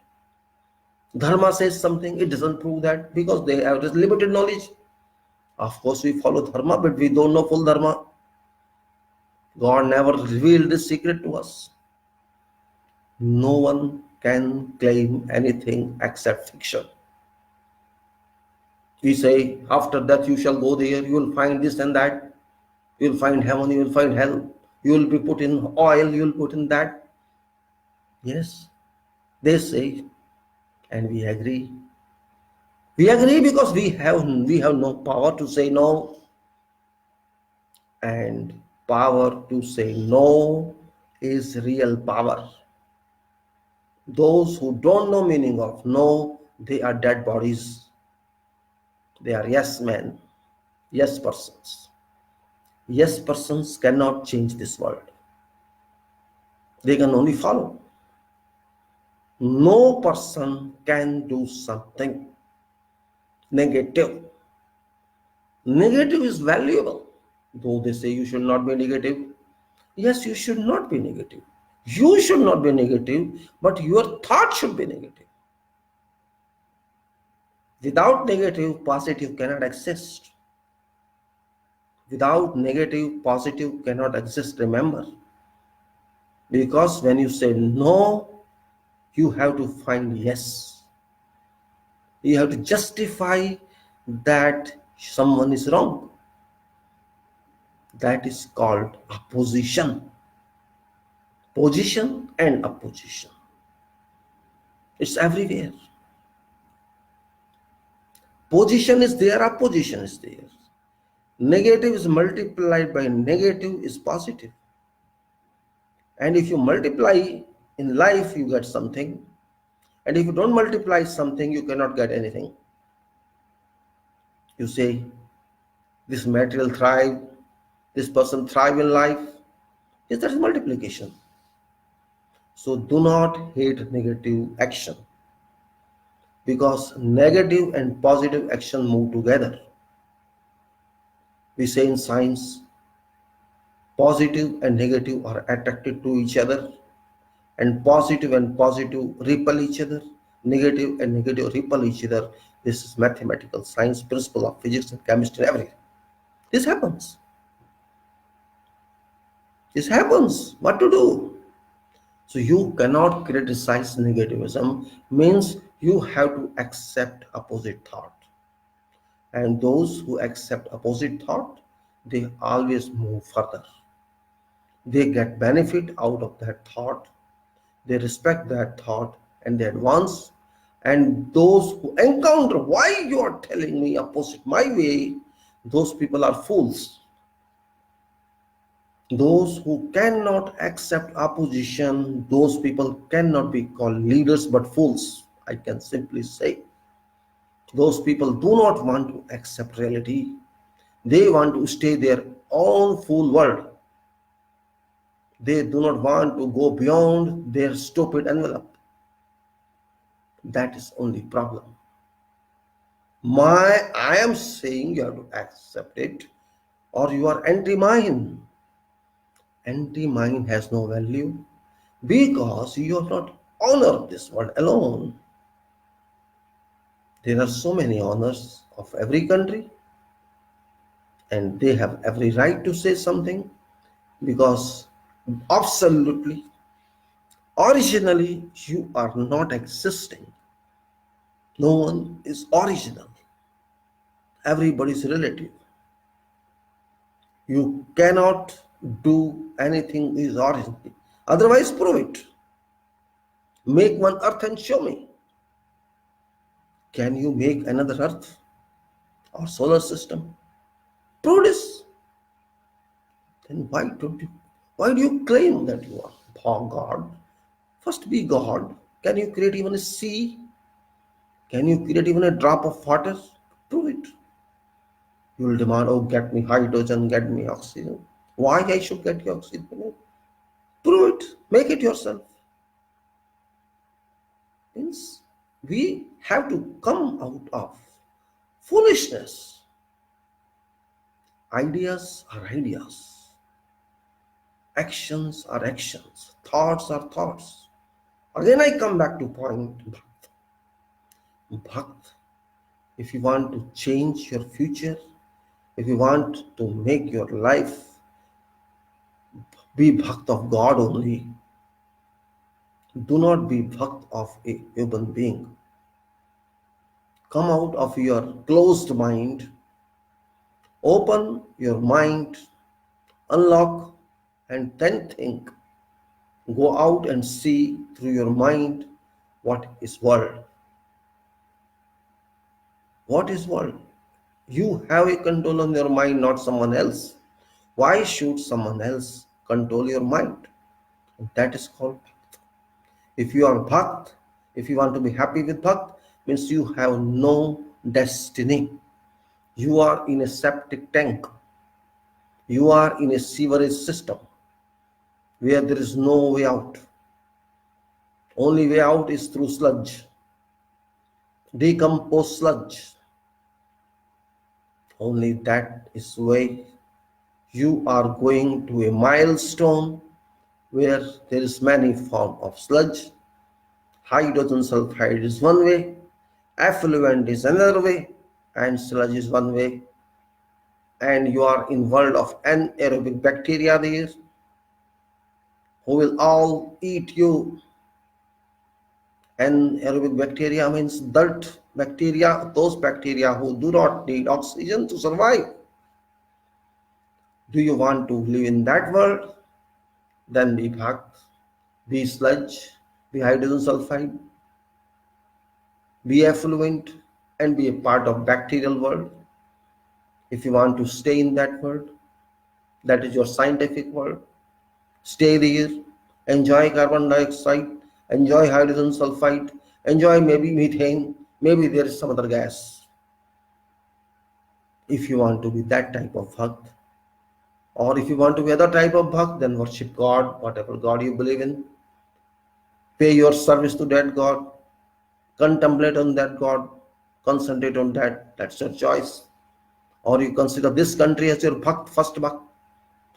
Dharma says something, it doesn't prove that because they have this limited knowledge. Of course, we follow dharma, but we don't know full dharma. God never revealed this secret to us. No one can claim anything except fiction. We say, after death you shall go there, you will find this and that. You will find heaven, you will find hell. You will be put in oil, you will put in that. Yes, they say, and we agree. We agree because we have no power to say no. And power to say no is real power. Those who don't know meaning of no, they are dead bodies. They are yes men, yes persons. Yes persons cannot change this world. They can only follow. No person can do something negative. Negative is valuable. Though they say you should not be negative. Yes, you should not be negative. You should not be negative, but your thought should be negative. Without negative, positive cannot exist. Without negative, positive cannot exist, remember. Because when you say no, you have to find yes. You have to justify that someone is wrong. That is called opposition. Position and opposition. It's everywhere. Position is there, opposition is there. Negative is multiplied by negative is positive. And if you multiply in life, you get something. And if you don't multiply something, you cannot get anything. You say, this material thrive, this person thrive in life. Yes, that is multiplication. So do not hate negative action. Because negative and positive action move together. We say in science, Positive and negative are attracted to each other, and positive repel each other. Negative and negative repel each other. This is mathematical science, principle of physics and chemistry, everything. This happens. This happens. What to do? So you cannot criticize negativism, means you have to accept opposite thought. And those who accept opposite thought, they always move further. They get benefit out of that thought, they respect that thought, and they advance. And those who encounter, why you are telling me opposite my way, those people are fools. Those who cannot accept opposition, those people cannot be called leaders but fools. I can simply say those people do not want to accept reality. They want to stay their own fool world. They do not want to go beyond their stupid envelope. That is only problem. I am saying you have to accept it, or you are anti-mine. Anti-mine has no value because you have not honored this world alone. There are so many honors of every country, and they have every right to say something, because absolutely, originally, you are not existing. No one is original. Everybody is relative. You cannot do anything is original. Otherwise, prove it. Make one earth and show me. Can you make another earth or solar system? Prove this. Then why do you claim that you are God? First be God. Can you create even a sea? Can you create even a drop of water? Prove it. You will demand, oh, get me hydrogen, get me oxygen. Why I should get you oxygen? Prove it. Make it yourself. Means we have to come out of foolishness. Ideas are ideas. Actions are actions. Thoughts are thoughts. Again, I come back to point Bhakt. Bhakt, if you want to change your future, if you want to make your life be Bhakt of God only, do not be Bhakt of a human being. Come out of your closed mind, open your mind, unlock, and then think. Go out and see through your mind what is world. What is world? You have a control on your mind, not someone else. Why should someone else control your mind? That is called Bhakt. If you are Bhakt, if you want to be happy with Bhakt, means you have no destiny. You are in a septic tank. You are in a sewerage system where there is no way out. Only way out is through sludge, decomposed sludge. Only that is way you are going to a milestone where there is many form of sludge. Hydrogen sulfide is one way, effluent is another way, and sludge is one way. And you are in world of anaerobic bacteria there, who will all eat you. Anaerobic bacteria means dirt bacteria, those bacteria who do not need oxygen to survive. Do you want to live in that world? Then be Bhakt, be sludge, be hydrogen sulfide, be effluent, and be a part of bacterial world. If you want to stay in that world, that is your scientific world, stay there, enjoy carbon dioxide, enjoy hydrogen sulfide, enjoy maybe methane, maybe there is some other gas. If you want to be that type of Bhakt, or if you want to be other type of Bhakt, then worship God, whatever God you believe in. Pay your service to that God, contemplate on that God, concentrate on that, that's your choice. Or you consider this country as your Bhakt, first Bhakt,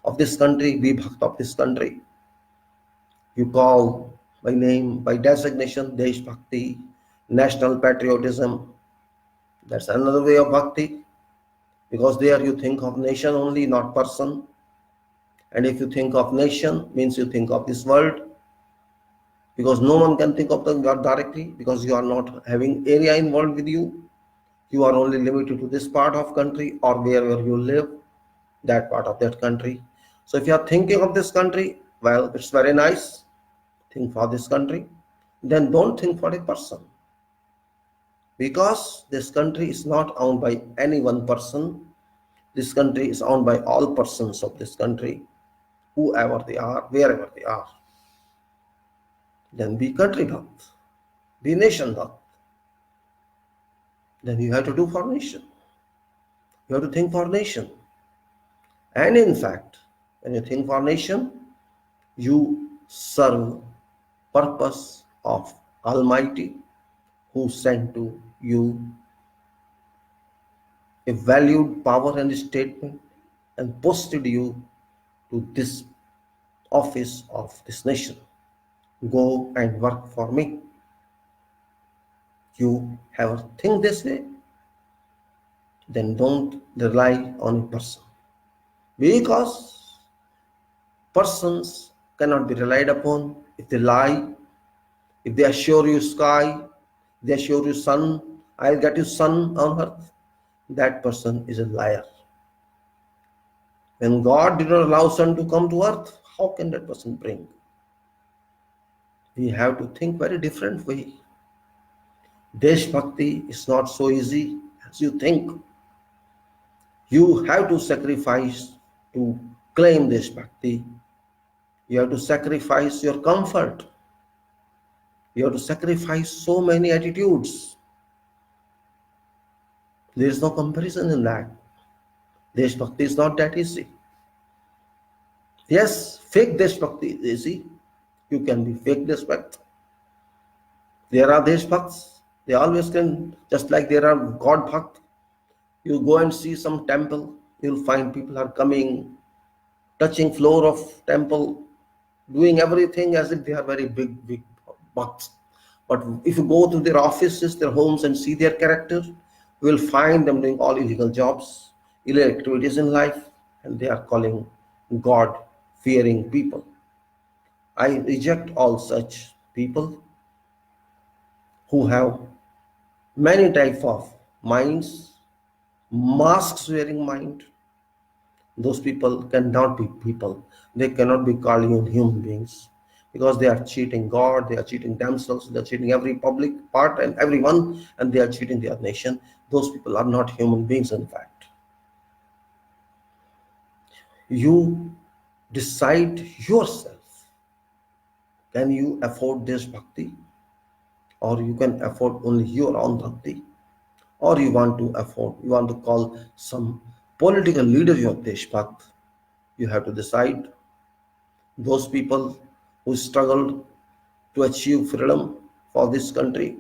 of this country, be Bhakt of this country. You call by name, by designation, Desh Bhakti, national patriotism. That's another way of Bhakti, because there you think of nation only, not person. And if you think of nation, means you think of this world, because no one can think of the God directly, because you are not having area involved with you. You are only limited to this part of country or wherever you live, that part of that country. So if you are thinking of this country, well, it's very nice. Think for this country. Then don't think for a person. Because this country is not owned by any one person. This country is owned by all persons of this country, whoever they are, wherever they are. Then be country bhakt, be nation bhakt. Then you have to do for nation. You have to think for nation. And in fact, when you think for nation, you serve purpose of Almighty, who sent to you a valued power and statement and posted you to this office of this nation. Go and work for me. You have a think this way, then don't rely on a person. Because persons cannot be relied upon. If they lie, if they assure you sky, they assure you sun, I'll get you sun on earth, that person is a liar. When God did not allow sun to come to earth, how can that person bring? We have to think very different way. Desh Bhakti is not so easy as you think. You have to sacrifice to claim Desh Bhakti. You have to sacrifice your comfort. You have to sacrifice so many attitudes. There is no comparison in that. Desh Bhakti is not that easy. Yes, fake Desh Bhakti is easy. You can be fake Desh Bhakti. There are Desh Bhakts. They always can, just like there are God Bhakt. You go and see some temple, you'll find people are coming, touching floor of temple, doing everything as if they are very big Bhakts. But if you go to their offices, their homes and see their character, you will find them doing all illegal jobs, illegal activities in life, and they are calling God fearing people. I reject all such people who have many type of minds, masks wearing mind. Those people cannot be people. They cannot be called human beings, because they are cheating God, they are cheating themselves, they are cheating every public part and everyone, and they are cheating their nation. Those people are not human beings, in fact. You decide yourself. Can you afford this bhakti? Or you can afford only your own bhakti? Or you want to call some political leader your Desh Bhakt? You have to decide. Those people who struggled to achieve freedom for this country,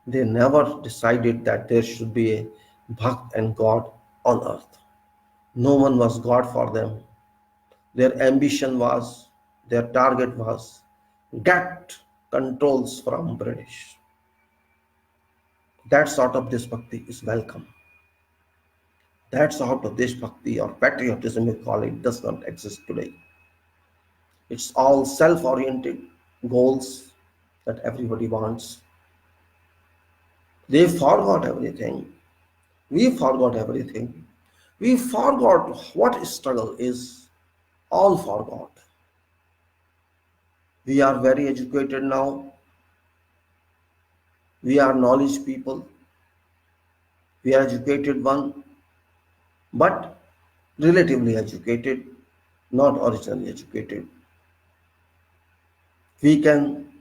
they never decided that there should be a Bhakt and God on earth. No one was God for them. Their ambition was, their target was, get controls from British. That sort of Deshbhakti is welcome. That sort of Deshbhakti or patriotism, you call it, does not exist today. It's all self-oriented goals that everybody wants. They forgot everything. We forgot everything. We forgot what struggle is. All forgot. We are very educated now. We are knowledge people. We are educated one, but relatively educated, not originally educated. We can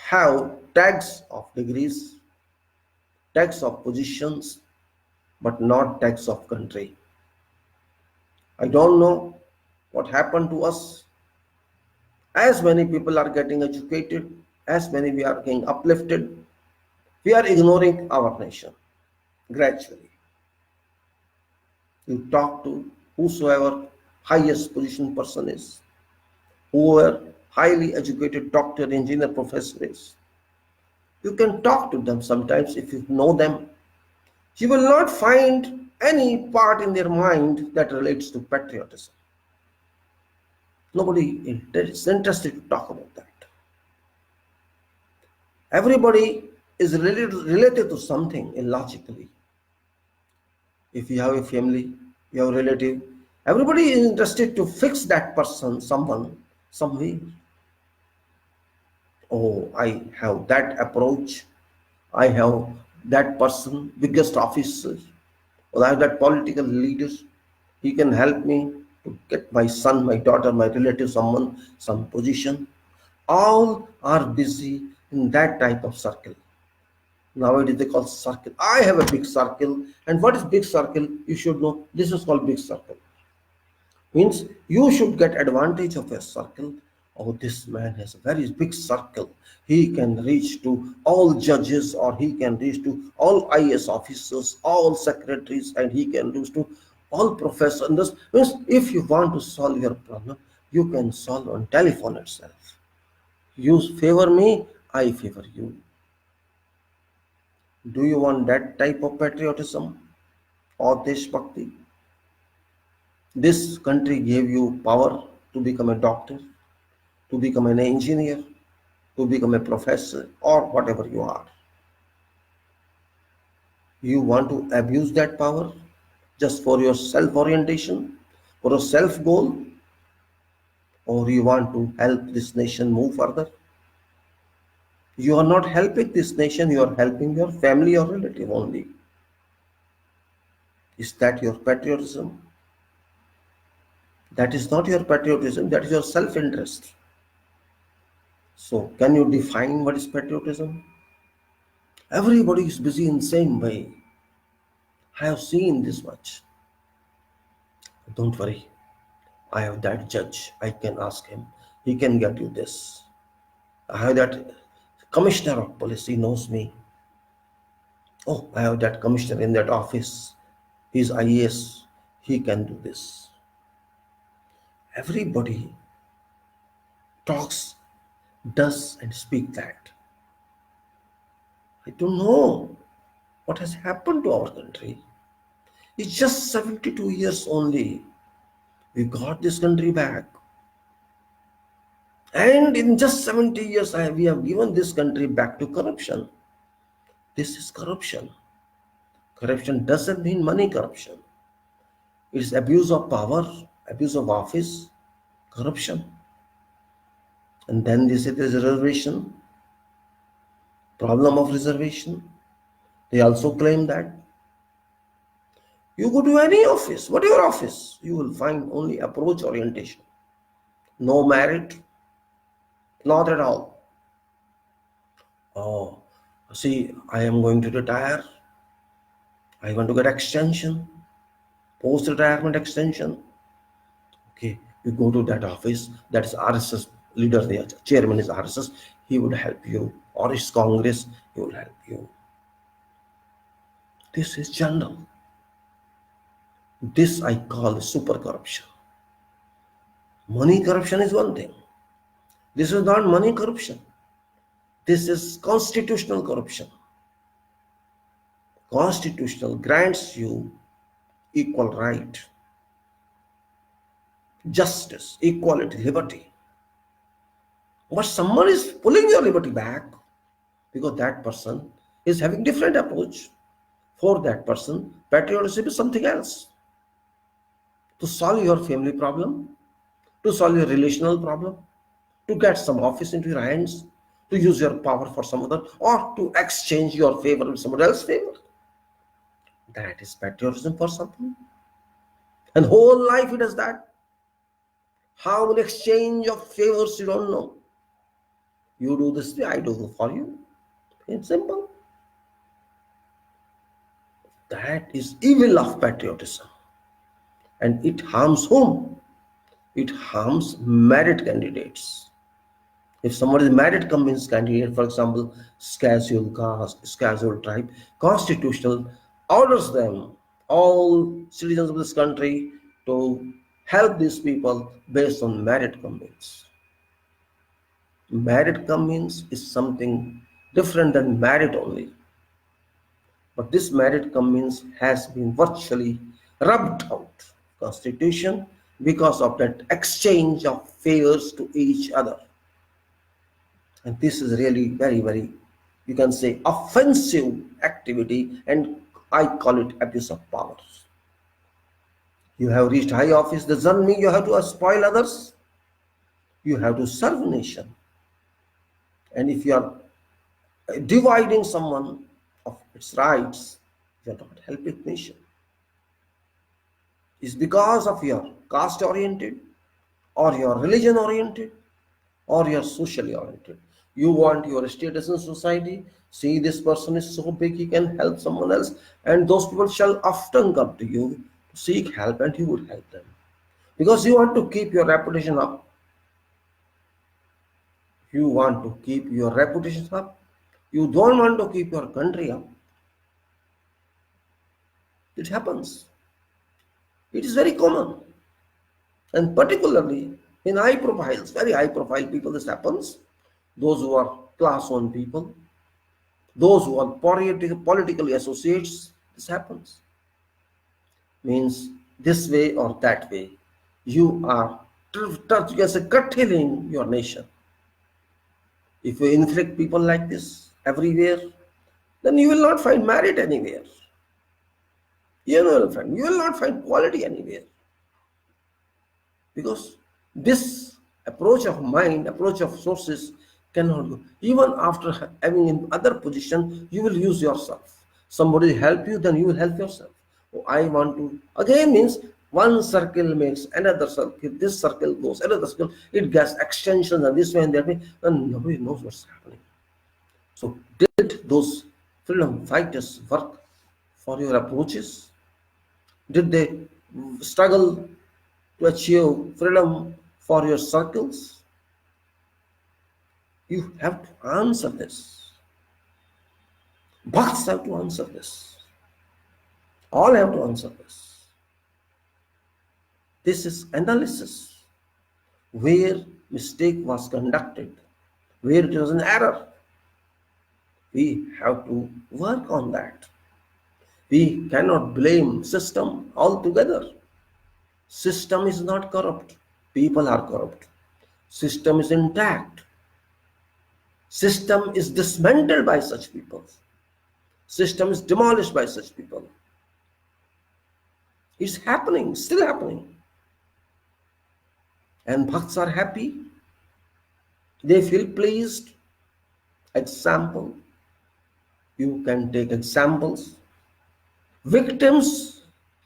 have tags of degrees, tags of positions, but not tags of country. I don't know what happened to us. As many people are getting educated, as many we are getting uplifted, we are ignoring our nation gradually. You talk to whosoever, highest position person is, whoever highly educated doctor, engineer, professor is. You can talk to them sometimes if you know them. You will not find any part in their mind that relates to patriotism. Nobody is interested to talk about that. Everybody is related to something illogically. If you have a family, you have a relative, everybody is interested to fix that person, someone, somewhere. Oh, I have that approach. I have that person, biggest officer, or I have that political leader. He can help me to get my son, my daughter, my relative, someone, some position. All are busy in that type of circle. Nowadays they call circle. I have a big circle. And what is big circle? You should know. This is called big circle. Means you should get advantage of a circle. Oh, this man has a very big circle. He can reach to all judges, or he can reach to all IS officers, all secretaries, and he can reach to all professors. And this means if you want to solve your problem, you can solve on telephone itself. You favor me, I favor you. Do you want that type of patriotism or Deshbhakti? This country gave you power to become a doctor, to become an engineer, to become a professor, or whatever you are. You want to abuse that power just for your self-orientation, for a self-goal, or you want to help this nation move further? You are not helping this nation, you are helping your family or relative only. Is that your patriotism? That is not your patriotism, that is your self-interest. So, can you define what is patriotism? Everybody is busy in the same way. I have seen this much. Don't worry. I have that judge. I can ask him. He can get you this. I have that commissioner of police. He knows me. Oh, I have that commissioner in that office. He's IAS. He can do this. Everybody talks, does, and speak that. I don't know what has happened to our country. It's just 72 years only. We got this country back. And in just 70 years, we have given this country back to corruption. This is corruption. Corruption doesn't mean money corruption. It's abuse of power, abuse of office, corruption. And then they say there's reservation, problem of reservation. They also claim that. You go to any office, whatever office, you will find only approach orientation. No merit, not at all. Oh, see, I am going to retire. I want to get extension, post-retirement extension. Okay, you go to that office, that is RSS leader there, chairman is RSS, he would help you, or his Congress, he will help you. This is general. This I call super corruption. Money corruption is one thing. This is not money corruption. This is constitutional corruption. Constitutional grants you equal right, justice, equality, liberty. But someone is pulling your liberty back because that person is having different approach. For that person, patriotism is something else. To solve your family problem, to solve your relational problem, to get some office into your hands, to use your power for some other, or to exchange your favor with someone else's favor. That is patriotism for something. And whole life it does that. How many exchange of favors you don't know. You do this way, I do for you. It's simple. That is evil of patriotism. And it harms whom? It harms merit candidates. If somebody is merit convinced candidate, for example, scheduled caste, scheduled tribe, constitutional orders them, all citizens of this country, to help these people based on merit communes. Merit communes is something different than merit only. But this merit communes has been virtually rubbed out Constitution because of that exchange of favors to each other. And this is really very, very, you can say, offensive activity, and I call it abuse of power. You have reached high office doesn't mean you have to spoil others. You have to serve nation. And if you are dividing someone of its rights, you are not helping nation. It's because of your caste oriented, or your religion oriented, or you're socially oriented. You want your status in society. See, this person is so big, he can help someone else, and those people shall often come to you to seek help, and you would help them because you want to keep your reputation up. You want to keep your reputation up. You don't want to keep your country up. It happens. It is very common, and particularly in high profiles, very high profile people, this happens. Those who are class 1 people, those who are politically associates, this happens. Means this way or that way, you are curtailing your nation. If you inflict people like this everywhere, then you will not find merit anywhere. You will not find quality anywhere. Because this approach of mind, approach of sources cannot go. Even after having in other position, you will use yourself. Somebody help you, then you will help yourself. Oh, I want to, again means one circle makes another circle, this circle goes, another circle, it gets extensions and this way and that way, and nobody knows what's happening. So did those freedom fighters work for your approaches? Did they struggle to achieve freedom for your circles? You have to answer this. Bhakts have to answer this. All have to answer this. This is analysis. Where mistake was conducted, where it was an error, we have to work on that. We cannot blame system altogether. System is not corrupt. People are corrupt. System is intact. System is dismantled by such people. System is demolished by such people. It's happening, still happening. And bhakts are happy. They feel pleased. Example. You can take examples. Victims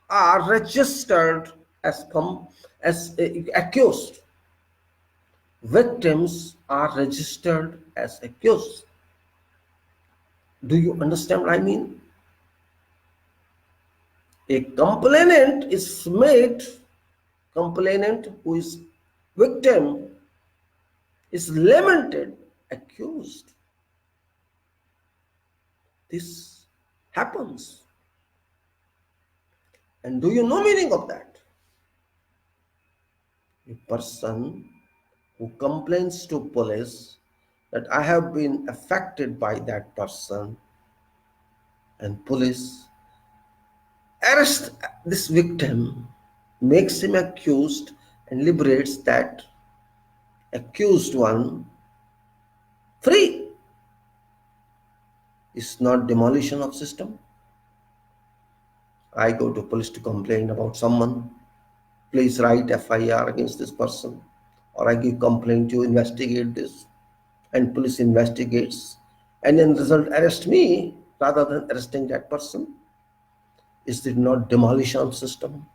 are registered as accused. Victims are registered as accused. Do you understand what I mean? A complainant is made, complainant who is victim is lamented, accused. This happens. And do you know meaning of that? A person who complains to police that I have been affected by that person, and police arrests this victim, makes him accused, and liberates that accused one free. It's not demolition of system. I go to police to complain about someone. Please write FIR against this person, or I give complaint to investigate this, and police investigates, and in result arrest me rather than arresting that person. Is it not demolition system?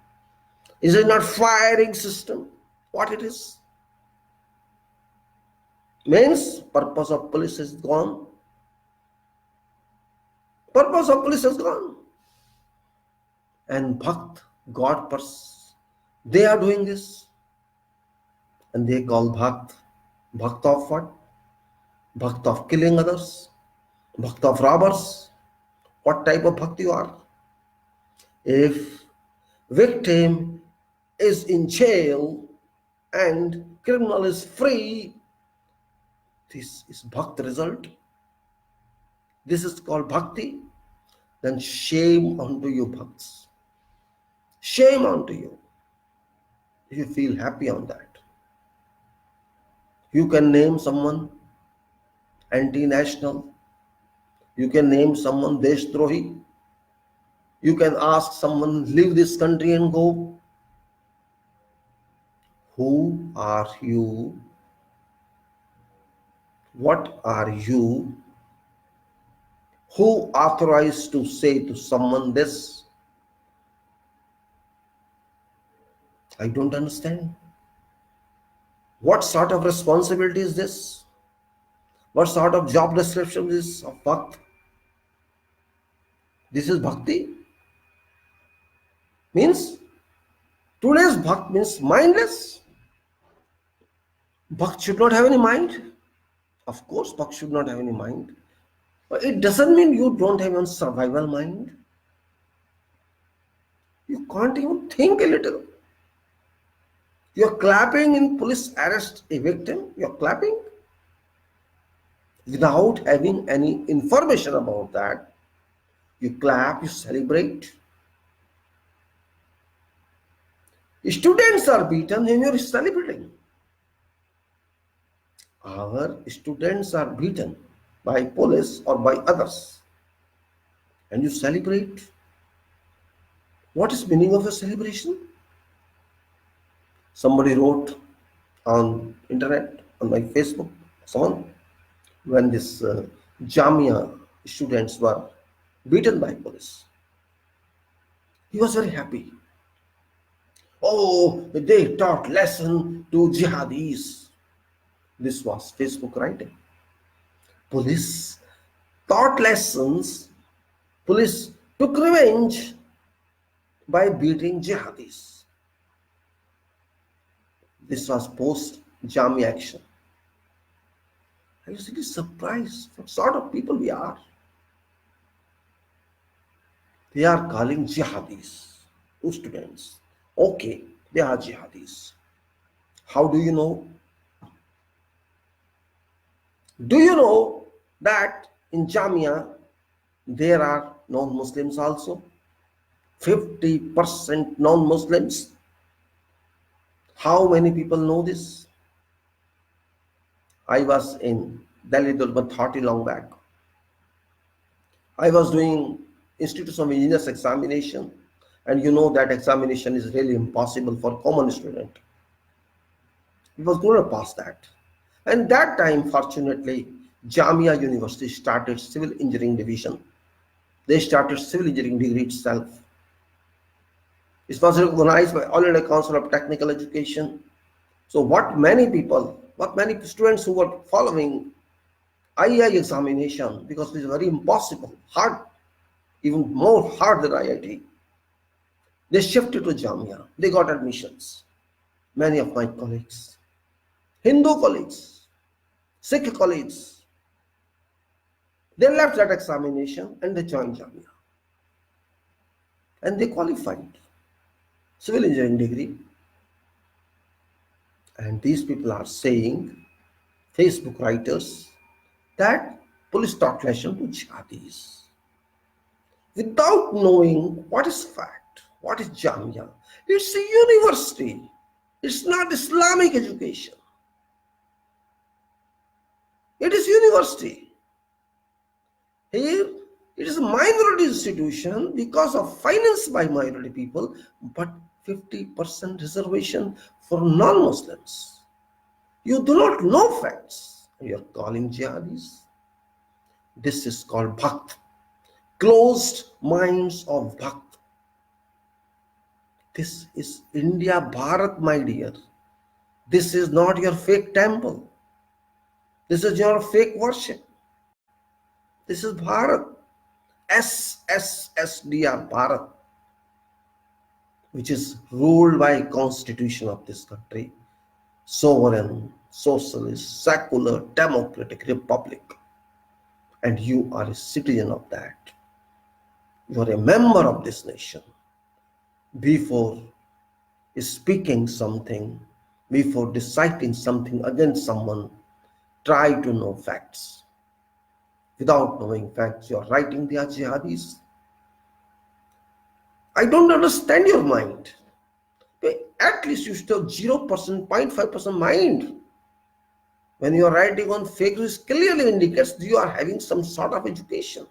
Is it not firing system? What it is? Means purpose of police is gone. Purpose of police is gone. And Bhakt, God person, they are doing this. And they call Bhakt. Bhakt of what? Bhakt of killing others. Bhakt of robbers. What type of Bhakt you are? If victim is in jail and criminal is free, this is bhakti result. This is called bhakti. Then shame unto you, bhakts. Shame unto you if you feel happy on that. You can name someone anti-national. You can name someone Deshdrahi. You can ask someone, leave this country and go. Who are you? What are you? Who authorized to say to someone this? I don't understand. What sort of responsibility is this? What sort of job description is of bhakt? This is bhakti? Means today's bhakt means mindless. Bhakt should not have any mind. Of course, bhakt should not have any mind. But it doesn't mean you don't have a survival mind. You can't even think a little. You're clapping in police arrest a victim. You're clapping without having any information about that. You clap, you celebrate. Students are beaten and you're celebrating. Our students are beaten by police or by others and you celebrate. What is meaning of a celebration? Somebody wrote on internet, on my Facebook, someone, when this Jamia students were beaten by police. He was very happy. Oh, they taught lesson to jihadis. This was Facebook writing. Police taught lessons. Police took revenge by beating jihadis. This was post-Jamia action. I was really surprised what sort of people we are. They are calling jihadis to students. Okay, they are jihadis. How do you know? Do you know that in Jamia there are non-Muslims also? 50% non-Muslims. How many people know this? I was in Delhi Dulban 30 long back. I was doing Institute of Engineers examination, and you know that examination is really impossible for common student. We was going to pass that. And that time, fortunately, Jamia University started civil engineering division. They started civil engineering degree itself. It was recognized by All India Council of Technical Education. So what many students who were following IIT examination, because it is very impossible, hard, even more hard than IIT, they shifted to Jamia. They got admissions. Many of my colleagues, Hindu colleagues, Sikh colleagues, they left that examination and they joined Jamia. And they qualified civil engineering degree. And these people are saying, Facebook writers, that police taught lesson to jihadis. Without knowing what is fact, what is Jamia. It's a university. It's not Islamic education. It is university. Here, it is a minority institution because of finance by minority people, but 50% reservation for non-Muslims. You do not know facts. You are calling jihadis. This is called bhakt. Closed minds of bhakt. This is India, Bharat, my dear. This is not your fake temple. This is your fake worship. This is Bharat. SSSDR, Bharat, which is ruled by constitution of this country. Sovereign, socialist, secular, democratic republic. And you are a citizen of that. You are a member of this nation. Before speaking something, before deciding something against someone, try to know facts. Without knowing facts, you are writing they are jihadis. I don't understand your mind. At least you should have 0%, 0.5% mind. When you are writing on fake news, clearly indicates you are having some sort of education.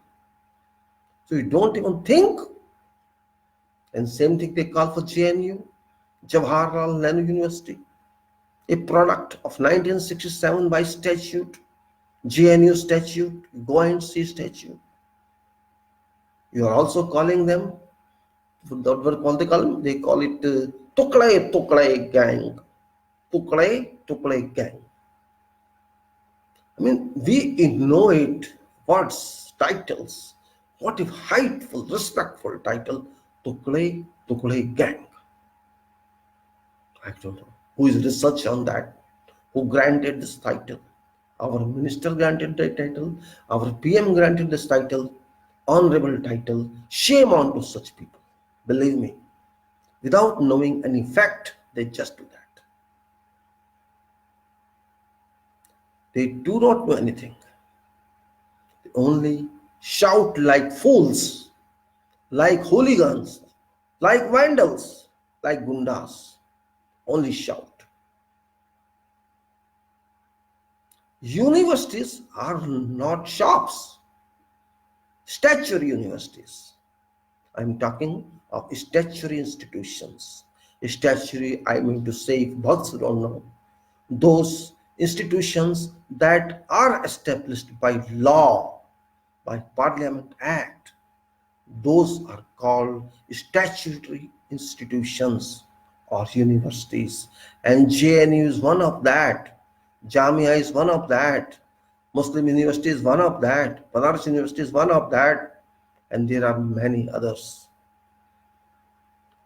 So you don't even think. And same thing they call for JNU, Jawaharlal Nehru University, a product of 1967 by statute, JNU statute, go and see statute. You are also calling them, what they call them? They call it Tukle gang. Tukle gang. I mean, we ignore it, words, titles. What if hateful, respectful title, Tukle gang? I don't know. Who is research on that? Who granted this title? Our minister granted the title. Our PM granted this title. Honorable title. Shame on to such people. Believe me. Without knowing any fact, they just do that. They do not know anything. They only shout like fools, like hooligans, like vandals, like gundas. Only shout. Universities are not shops. Statutory universities. I'm talking of statutory institutions. Statutory, I mean to say, if bugs don't know, those institutions that are established by law, by Parliament Act, those are called statutory institutions or universities. And JNU is one of that. Jamia is one of that. Muslim University is one of that. Banaras University is one of that. And there are many others.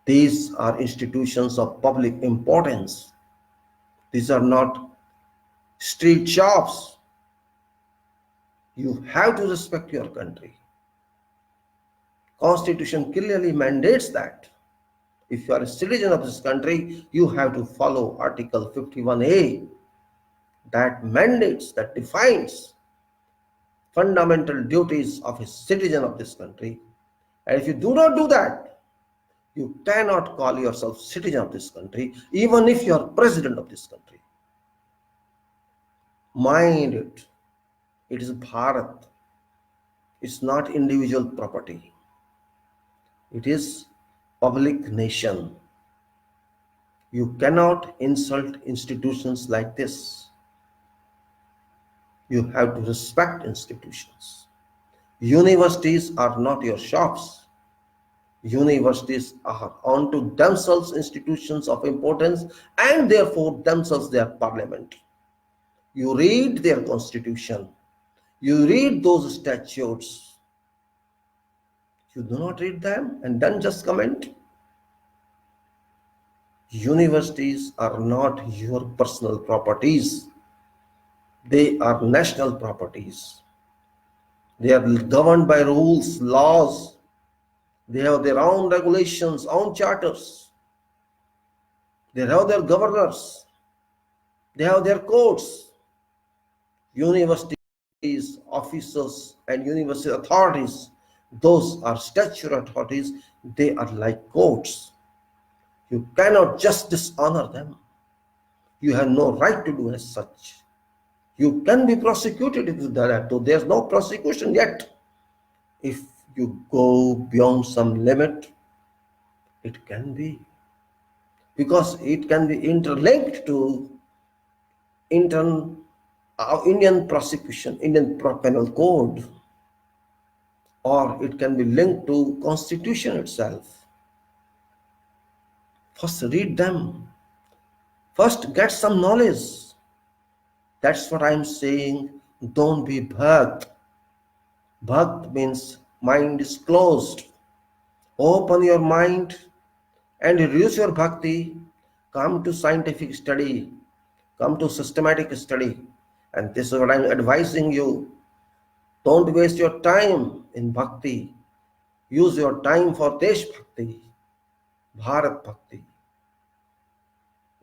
These are institutions of public importance. These are not street shops. You have to respect your country. Constitution clearly mandates that. If you are a citizen of this country, you have to follow Article 51A. That mandates, that defines fundamental duties of a citizen of this country. And if you do not do that, you cannot call yourself citizen of this country, even if you are president of this country. Mind it, it is Bharat. It's not individual property. It is public nation. You cannot insult institutions like this. You have to respect institutions. Universities are not your shops. Universities are unto themselves institutions of importance, and therefore themselves their parliament. You read their constitution. You read those statutes. You do not read them and then just comment. Universities are not your personal properties. They are national properties. They are governed by rules, laws. They have their own regulations, own charters. They have their governors. They have their courts. Universities, officers, and university authorities, those are statutory authorities. They are like courts. You cannot just dishonor them. You have no right to do as such. You can be prosecuted if you do that, though there's no prosecution yet. If you go beyond some limit, it can be. Because it can be interlinked to Indian prosecution, Indian penal code, or it can be linked to Constitution itself. First read them. First get some knowledge. That's what I'm saying. Don't be bhakt. Bhakt means mind is closed. Open your mind and reduce your bhakti. Come to scientific study. Come to systematic study. And this is what I'm advising you. Don't waste your time in bhakti. Use your time for Desh Bhakti, Bharat Bhakti.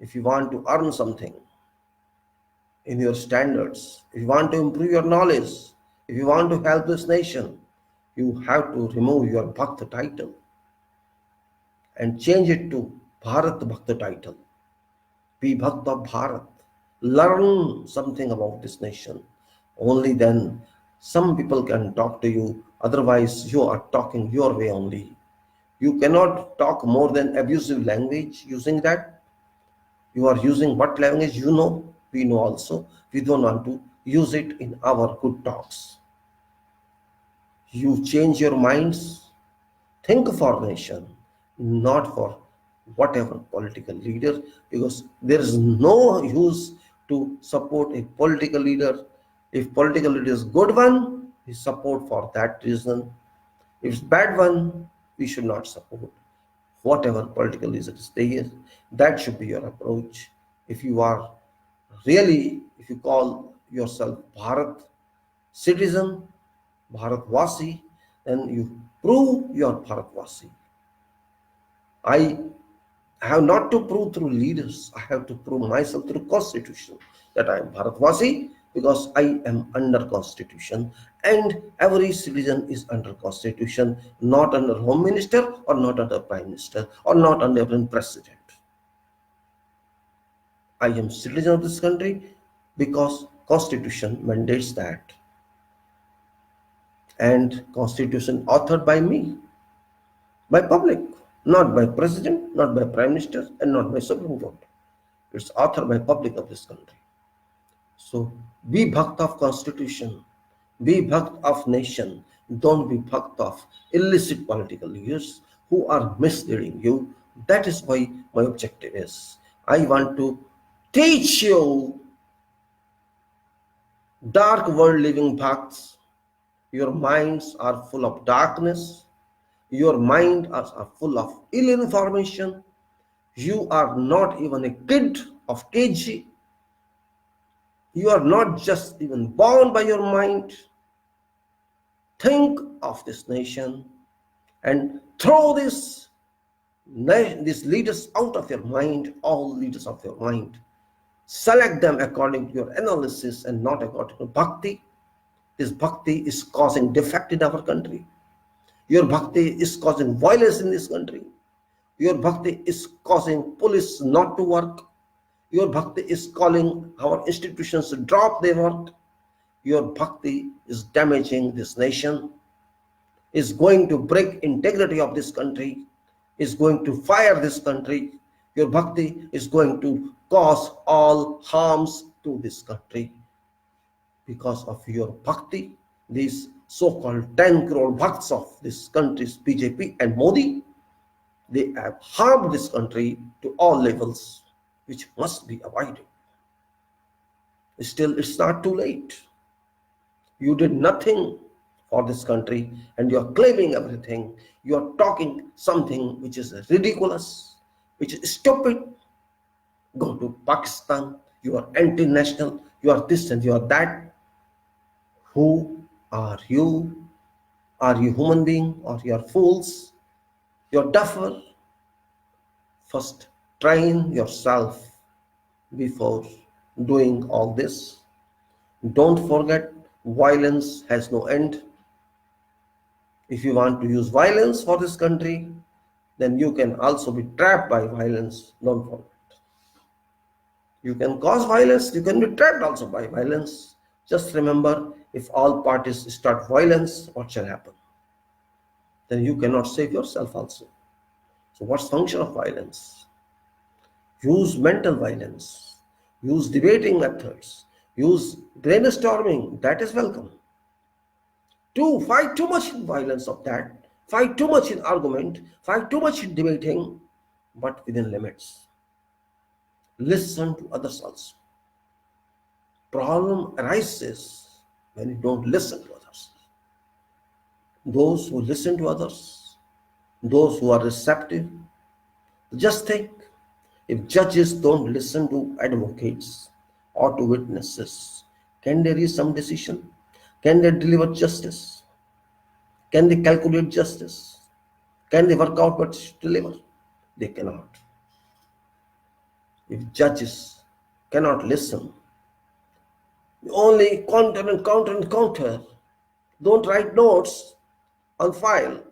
if you want to earn something in your standards, if you want to improve your knowledge, if you want to help this nation, you have to remove your Bhakta title and change it to Bharat Bhakta title. Be Bhakta of Bharat. Learn something about this nation. Only then some people can talk to you. Otherwise, you are talking your way only. You cannot talk more than abusive language using that. You are using what language you know, we know also. We don't want to use it in our good talks. You change your minds, think for nation, not for whatever political leader, because there is no use to support a political leader. If political leader is good one, we support for that reason. If it's bad one, we should not support. Whatever political leader is there, that should be your approach. If you are really, if you call yourself Bharat citizen, Bharatvasi, then you prove you are Bharatvasi. I have not to prove through leaders. I have to prove myself through constitution that I am Bharatvasi, because I am under constitution, and every citizen is under constitution, not under home minister or not under prime minister or not under president. I am citizen of this country because constitution mandates that, and constitution authored by me, by public, not by president, not by prime minister, and not by Supreme Court. It's authored by public of this country. So be Bhakt of constitution, be Bhakt of nation. Don't be Bhakt of illicit political leaders who are misleading you. That is why my objective is, I want to teach you dark world living Bhakts. Your minds are full of darkness. Your mind are full of ill information. You are not even a kid of KG. You are not just even born by your mind. Think of this nation and throw these leaders out of your mind, all leaders of your mind. Select them according to your analysis and not according to bhakti. This bhakti is causing defect in our country. Your bhakti is causing violence in this country. Your bhakti is causing police not to work. Your bhakti is calling our institutions to drop their work. Your bhakti is damaging this nation, is going to break integrity of this country, is going to fire this country. Your bhakti is going to cause all harms to this country. Because of your bhakti, these so-called 10 crore bhakts of this country's BJP and Modi, they have harmed this country to all levels, which must be avoided. Still, it's not too late. You did nothing for this country and you are claiming everything. You are talking something which is ridiculous, which is stupid. Go to Pakistan, you are anti-national, you are this and you are that. Who are you? Are you human being or you are fools? You are duffer. First, train yourself before doing all this. Don't forget, violence has no end. If you want to use violence for this country, then you can also be trapped by violence. Don't forget. You can cause violence, you can be trapped also by violence. Just remember, if all parties start violence, what shall happen? Then you cannot save yourself also. So what's the function of violence? Use mental violence, use debating methods, use brainstorming, that is welcome. To fight too much in violence of that, fight too much in argument, fight too much in debating, but within limits. Listen to others also. Problem arises when you don't listen to others. Those who listen to others, those who are receptive, just think, if judges don't listen to advocates or to witnesses, can they reach some decision? Can they deliver justice? Can they calculate justice? Can they work out what to deliver? They cannot. If judges cannot listen, only counter and counter and counter, don't write notes on file,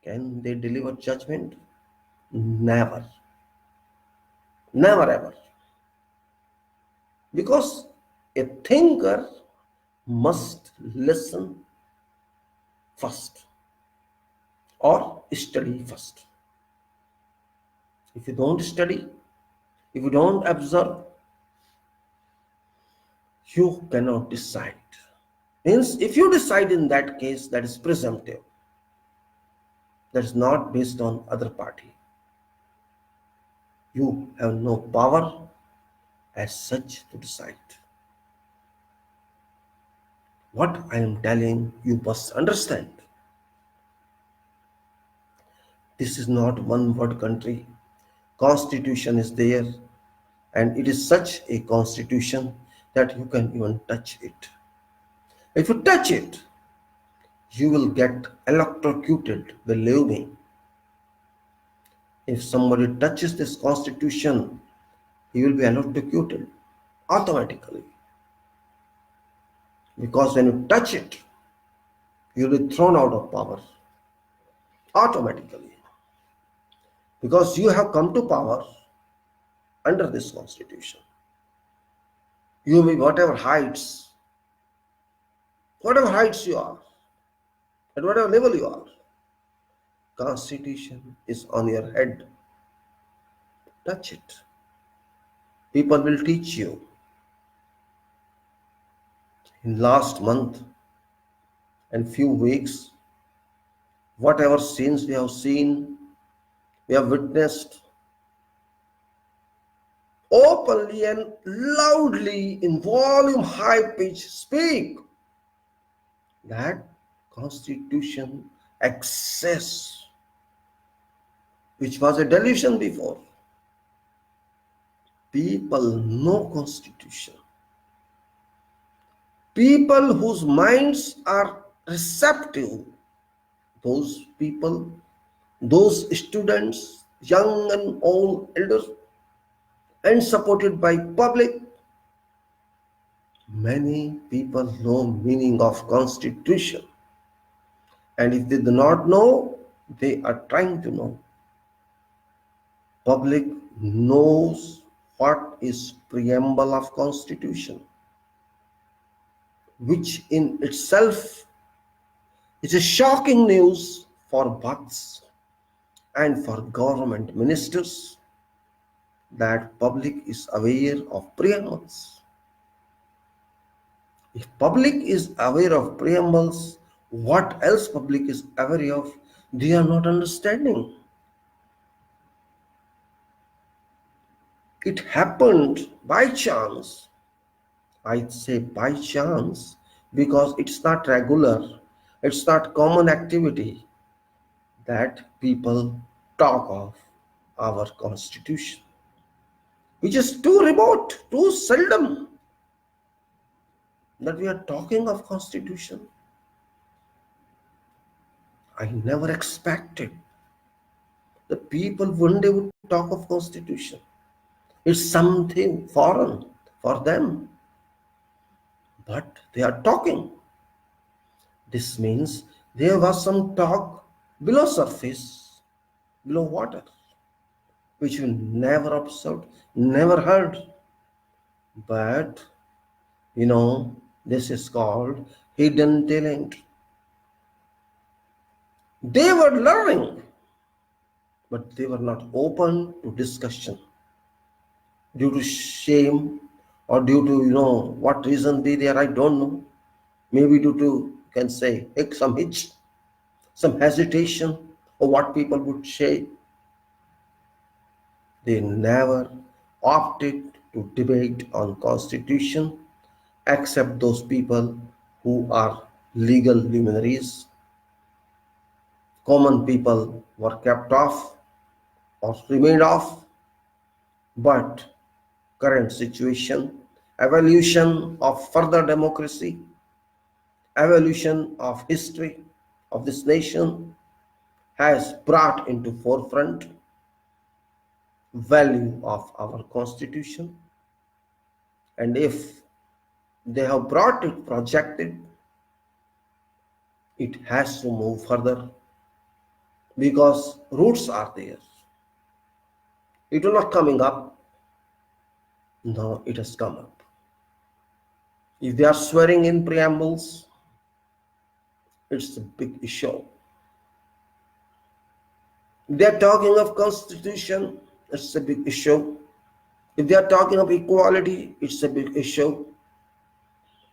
can they deliver judgment? Never. Never ever. Because a thinker must listen first or study first. If you don't study, if you don't observe, you cannot decide. Means if you decide in that case, that is presumptive. That is not based on other party. You have no power as such to decide. What I am telling you must understand. This is not one word country. Constitution is there, and it is such a constitution that you can even touch it. If you touch it, you will get electrocuted, believe me. If somebody touches this constitution, he will be electrocuted automatically. Because when you touch it, you will be thrown out of power automatically. Because you have come to power under this constitution. You may whatever heights you are, at whatever level you are, constitution is on your head. Touch it. People will teach you. In last month and few weeks, whatever scenes we have seen, we have witnessed, openly and loudly in volume high pitch speak that constitution exists, which was a delusion before. People know constitution. People whose minds are receptive, those people, those students, young and old, elders, and supported by public, many people know meaning of constitution. And if they do not know, they are trying to know. Public knows what is preamble of constitution, which in itself is a shocking news for bhakts and for government ministers, that public is aware of preambles. If public is aware of preambles, what else public is aware of? They are not understanding. It happened by chance. I say by chance because it's not regular, it's not common activity that people talk of our constitution, which is too remote, too seldom that we are talking of constitution. I never expected the people one day would talk of constitution. It's something foreign for them, but they are talking. This means there was some talk below surface, below water, which we never observed, never heard. But this is called hidden talent. They were learning, but they were not open to discussion due to shame or due to what reason be there, I don't know. Maybe due to, you can say, some hitch, some hesitation, or what people would say. They never opted to debate on constitution except those people who are legal luminaries. Common people were kept off or remained off. But current situation, evolution of further democracy, evolution of history of this nation has brought into forefront value of our constitution, and if they have brought it, projected, it has to move further because roots are there. It will not coming up. No, it has come up. If they are swearing in preambles, it's a big issue. If they are talking of constitution, it's a big issue. If they are talking of equality, it's a big issue.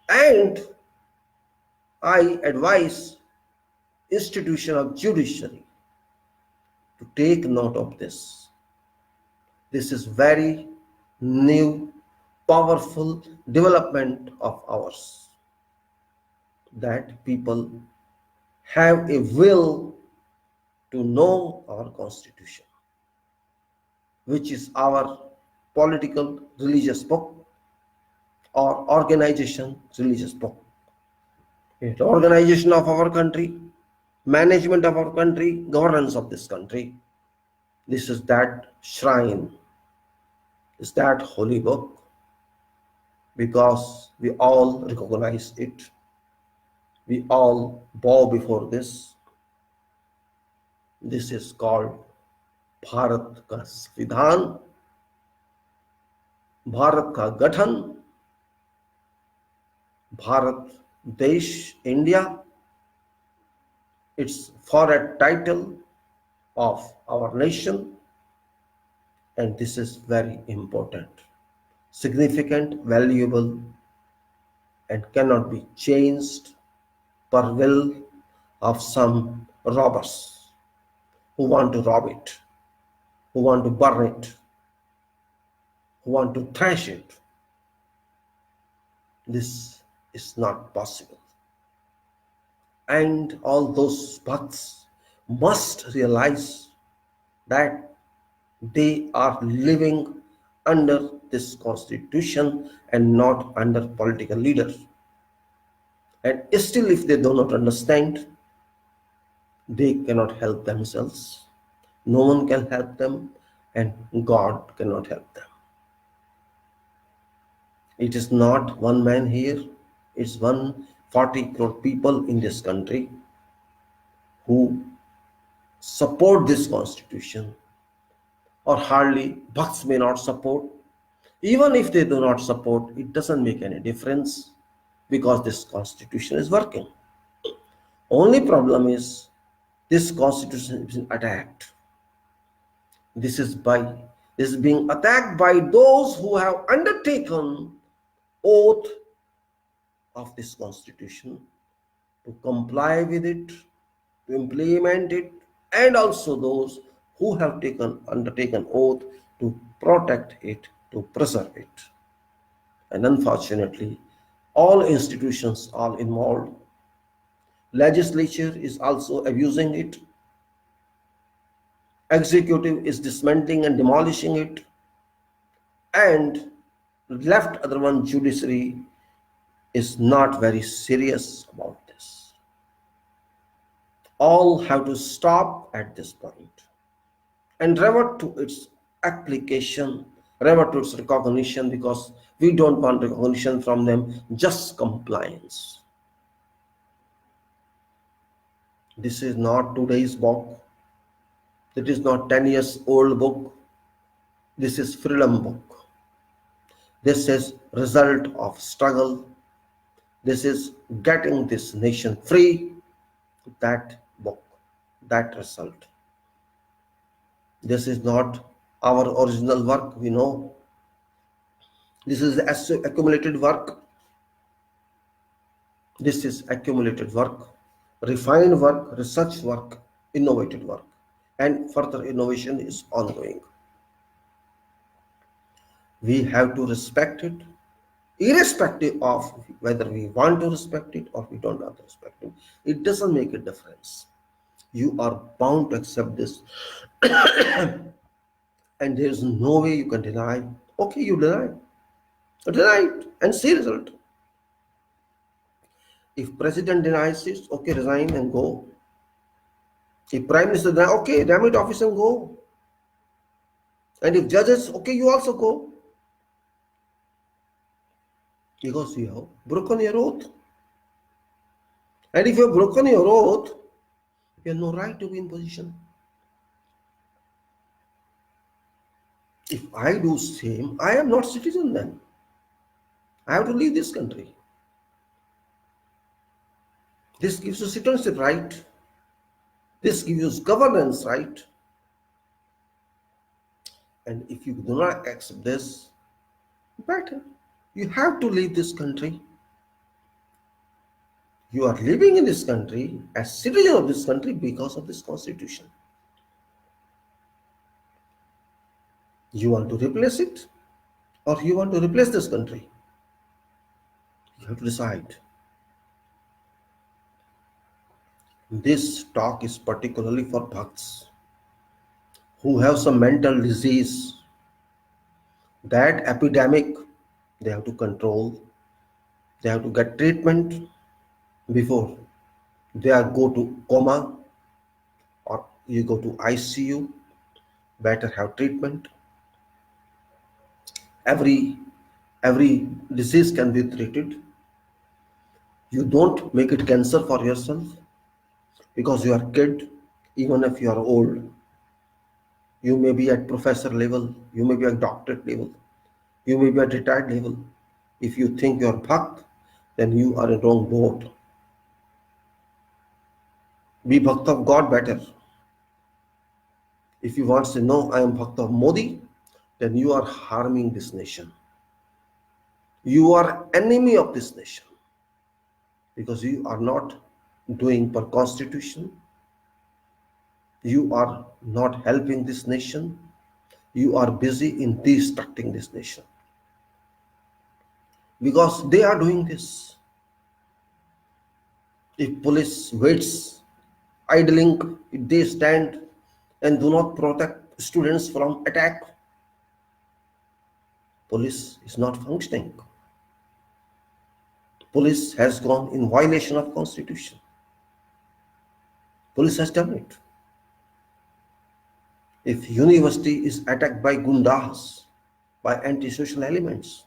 And I advise institution of judiciary to take note of this. This is very new, powerful development of ours, that people have a will to know our constitution, which is our political religious book or organization religious book. It's organization of our country, management of our country, governance of this country. This is that shrine, is that holy book, because we all recognize it. We all bow before this. This is called Bharat का संविधान, भारत का गठन, भारत देश, India. It's for a title of our nation, and this is very important, significant, valuable, and cannot be changed per will of some robbers who want to rob it, who want to burn it, who want to thrash it. This is not possible. And all those bhakts must realize that they are living under this constitution and not under political leaders. And still, if they do not understand, they cannot help themselves. No one can help them, and God cannot help them. It is not one man here, it's 140 crore people in this country who support this constitution, or hardly bhakts may not support. Even if they do not support, it doesn't make any difference because this constitution is working. Only problem is this constitution is attacked. This is being attacked by those who have undertaken oath of this constitution to comply with it, to implement it, and also those who have undertaken oath to protect it, to preserve it. And unfortunately, all institutions are involved. Legislature is also abusing it. Executive is dismantling and demolishing it. And left other one, judiciary, is not very serious about this. All have to stop at this point and revert to its application, revert to its recognition, because we don't want recognition from them, just compliance. This is not today's book. It is not 10 years old book. This is freedom book. This is result of struggle. This is getting this nation free. That book, that result. This is not our original work, we know. This is accumulated work. This is accumulated work, refined work, research work, innovated work, and further innovation is ongoing. We have to respect it, irrespective of whether we want to respect it or we don't want to respect it. It doesn't make a difference. You are bound to accept this. And there is no way you can deny. Okay, you deny. Deny it and see result. If president denies it, okay, resign and go. If prime minister denies, okay, damn it, office and go. And if judges, okay, you also go. Because you have broken your oath. And if you have broken your oath, you have no right to be in position. If I do same, I am not citizen then. I have to leave this country. This gives you citizenship right. This gives you governance right. And if you do not accept this, better. You have to leave this country. You are living in this country as citizen of this country because of this constitution. You want to replace it or you want to replace this country? You have to decide. This talk is particularly for bhakts who have some mental disease. That epidemic they have to control. They have to get treatment before they are go to coma or you go to ICU. Better have treatment. Every disease can be treated. You don't make it cancer for yourself because you are kid. Even if you are old, you may be at professor level, you may be at doctorate level, you may be at retired level. If you think you are bhakt, then you are in wrong boat. Be bhakt of God better. If you want to say no, I am bhakt of Modi, then you are harming this nation. You are enemy of this nation because you are not doing per constitution. You are not helping this nation. You are busy in destructing this nation because they are doing this. If police waits idling, if they stand and do not protect students from attack, police is not functioning. Police has gone in violation of constitution. Police has done it. If university is attacked by gundas, by anti-social elements,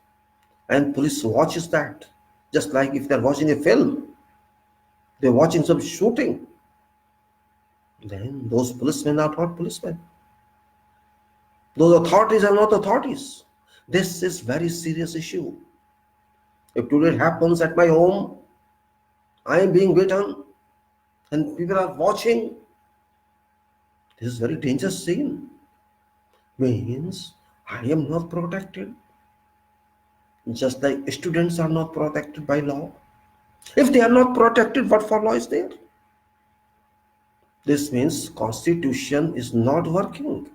and police watches that, just like if they're watching a film, they're watching some shooting, then those policemen are not policemen. Those authorities are not authorities. This is very serious issue. If today it happens at my home, I am being beaten and people are watching, this is very dangerous scene. Means I am not protected. Just like students are not protected by law. If they are not protected, what for law is there? This means constitution is not working.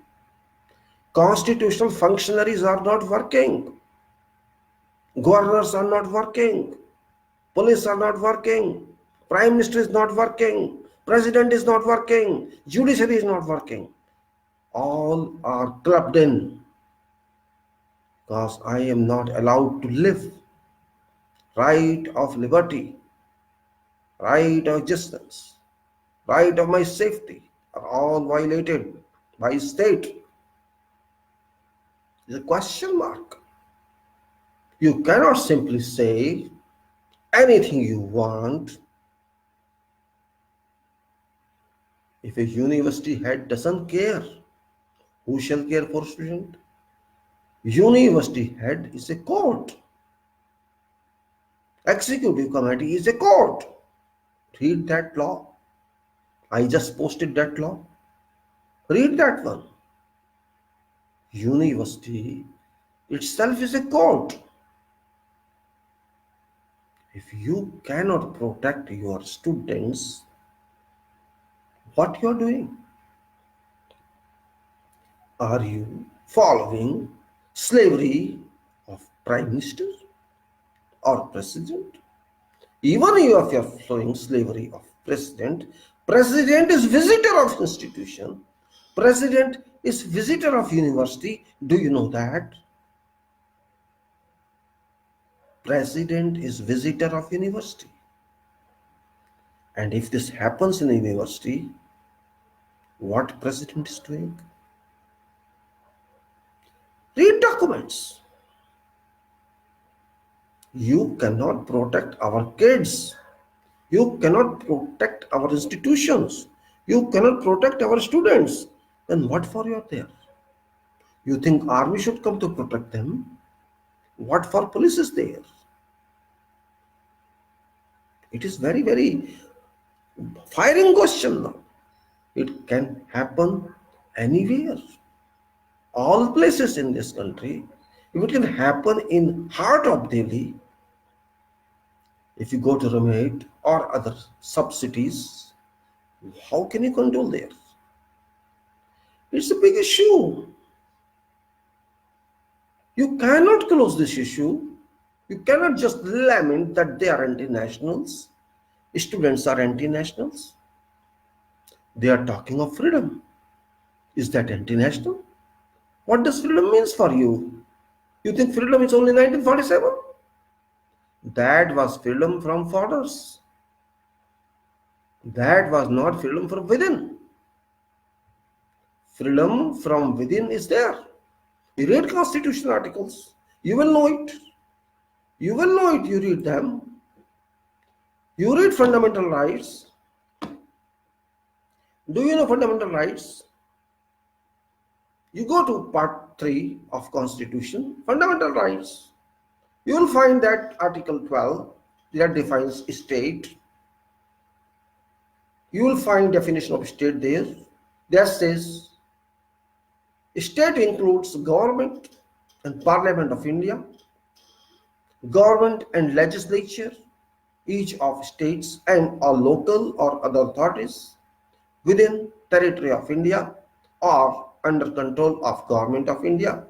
Constitutional functionaries are not working. Governors are not working. Police are not working. Prime Minister is not working. President is not working. Judiciary is not working. All are clubbed in because I am not allowed to live. Right of liberty, right of existence, right of my safety are all violated by state. It's a question mark. You cannot simply say anything you want. If a university head doesn't care, who shall care for student? University head is a court. Executive committee is a court. Read that law. I just posted that law. Read that one. University itself is a court. If you cannot protect your students, what you are doing? Are you following slavery of prime minister or president? Even if you are following slavery of president, president is visitor of institution. President is visitor of university. Do you know that? President is visitor of university. And if this happens in a university, what president is doing? Read documents. You cannot protect our kids. You cannot protect our institutions. You cannot protect our students. Then what for you are there? You think army should come to protect them? What for police is there? It is very, very firing question now. It can happen anywhere. All places in this country. If it can happen in heart of Delhi, if you go to Ramate or other sub-cities, how can you control there? It's a big issue. You cannot close this issue. You cannot just lament that they are anti-nationals. Students are anti-nationals. They are talking of freedom. Is that anti-national? What does freedom means for you? You think freedom is only 1947? That was freedom from foreigners. That was not freedom from within. Freedom from within is there. You read constitution articles, you will know it. You will know it, you read them. You read fundamental rights. Do you know fundamental rights? You go to part 3 of Constitution, fundamental rights. You will find that Article 12 that defines state. You will find definition of state there. That says state includes government and Parliament of India, government and legislature, each of states and all local or other authorities within territory of India or under control of government of India.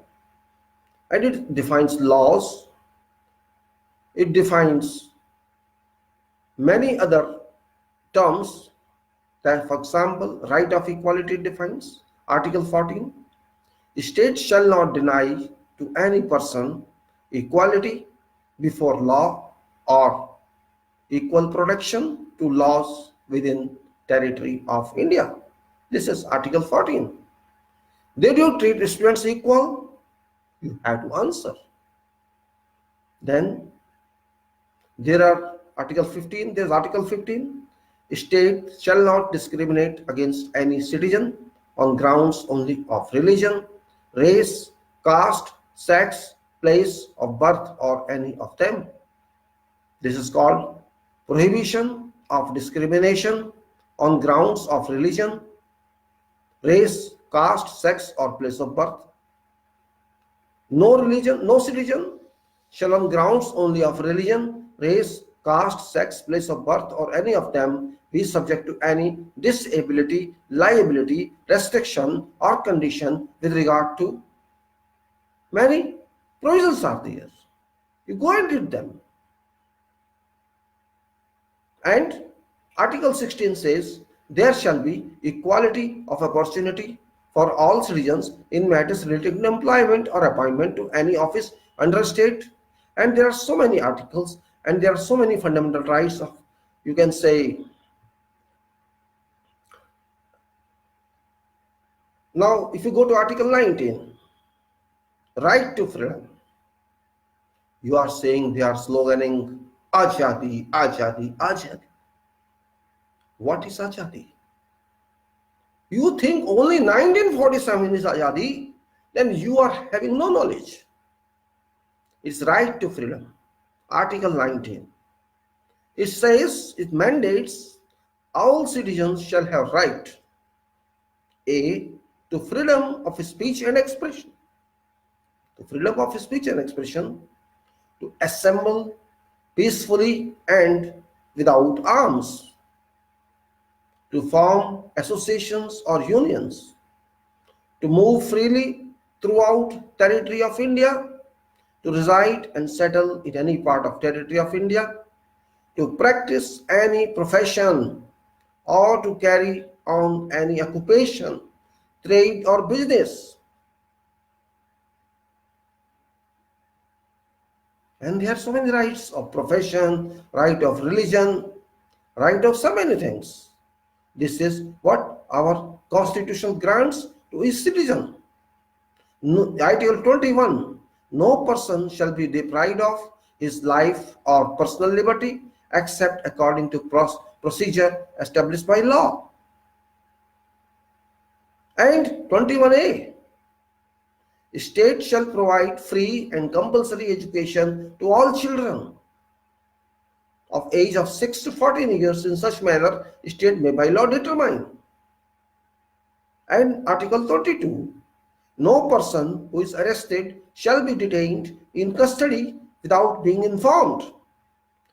And it defines laws. It defines many other terms. That, for example, right of equality defines Article 14. State shall not deny to any person equality before law or equal protection to laws within territory of India. This is Article 14. Did you treat students equal? You have to answer. Then there are Article 15. There is Article 15. State shall not discriminate against any citizen on grounds only of religion, race, caste, sex, place of birth, or any of them. This is called prohibition of discrimination on grounds of religion, race, caste, sex, or place of birth. No citizen shall on grounds only of religion, race, caste, sex, place of birth, or any of them be subject to any disability, liability, restriction, or condition with regard to. Many provisions are there. You go and read them. And Article 16 says, there shall be equality of opportunity for all citizens in matters related to employment or appointment to any office under a state. And there are so many articles and there are so many fundamental rights of, you can say. Now, if you go to Article 19, right to freedom, you are saying they are sloganing Ajadi, Ajadi, Ajadi. What is Ajadi? You think only 1947 is Ajadi, then you are having no knowledge. It's right to freedom. Article 19. It says, it mandates all citizens shall have right A, to freedom of speech and expression. To freedom of speech and expression, to assemble peacefully and without arms, to form associations or unions, to move freely throughout territory of India, to reside and settle in any part of territory of India, to practice any profession or to carry on any occupation, trade or business. And there are so many rights of profession, right of religion, right of so many things. This is what our constitution grants to each citizen. Article 21. No person shall be deprived of his life or personal liberty except according to procedure established by law. And 21A. State shall provide free and compulsory education to all children of age of 6 to 14 years in such manner state may by law determine. And Article 22. No person who is arrested shall be detained in custody without being informed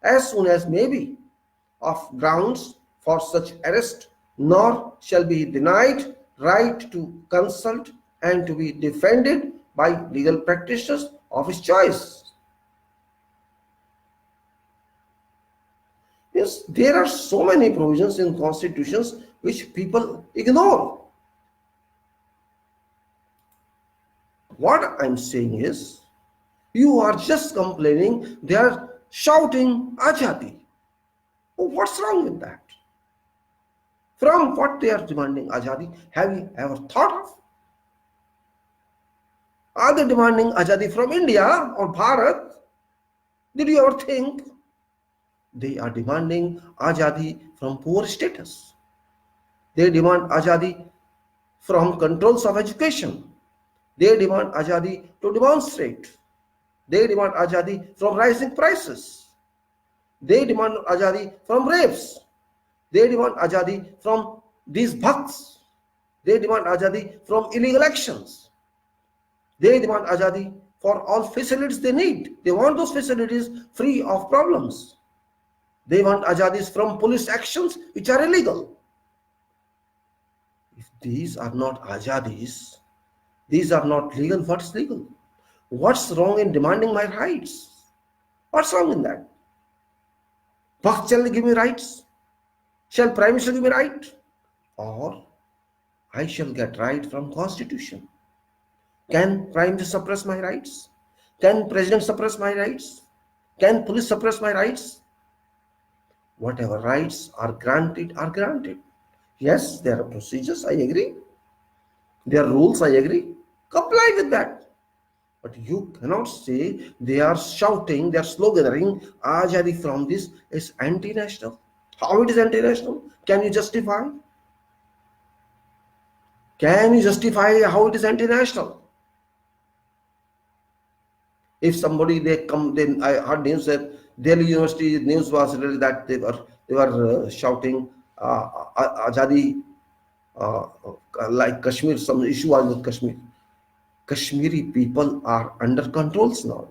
as soon as may be of grounds for such arrest, nor shall be denied right to consult and to be defended by legal practitioners of his choice. Yes, there are so many provisions in constitutions which people ignore. What I'm saying is, you are just complaining, they are shouting Azadi. Oh, what's wrong with that? From what they are demanding Azadi, have you ever thought of? Are they demanding Azadi from India or Bharat? Did you ever think? They are demanding Azadi from poor status. They demand Azadi from controls of education. They demand Azadi to demonstrate. They demand Azadi from rising prices. They demand Azadi from rapes. They demand Azadi from these bhakts. They demand Azadi from illegal actions. They demand Azadi for all facilities they need. They want those facilities free of problems. They want Azadis from police actions which are illegal. If these are not Azadis, these are not legal, what's legal? What's wrong in demanding my rights? What's wrong in that? Bhakt shall give me rights? Shall Prime Minister give me right? Or I shall get right from Constitution. Can Prime Minister suppress my rights? Can President suppress my rights? Can police suppress my rights? Whatever rights are granted are granted. Yes, there are procedures, I agree. There are rules, I agree. Comply with that. But you cannot say they are shouting, they are sloganeering, Azadi from this is anti-national. How it is anti-national? Can you justify? Can you justify how it is anti-national? If somebody they come, then I heard news that Delhi University news was really that they were shouting Azadi like Kashmir. Some issue was with Kashmir. Kashmiri people are under controls now,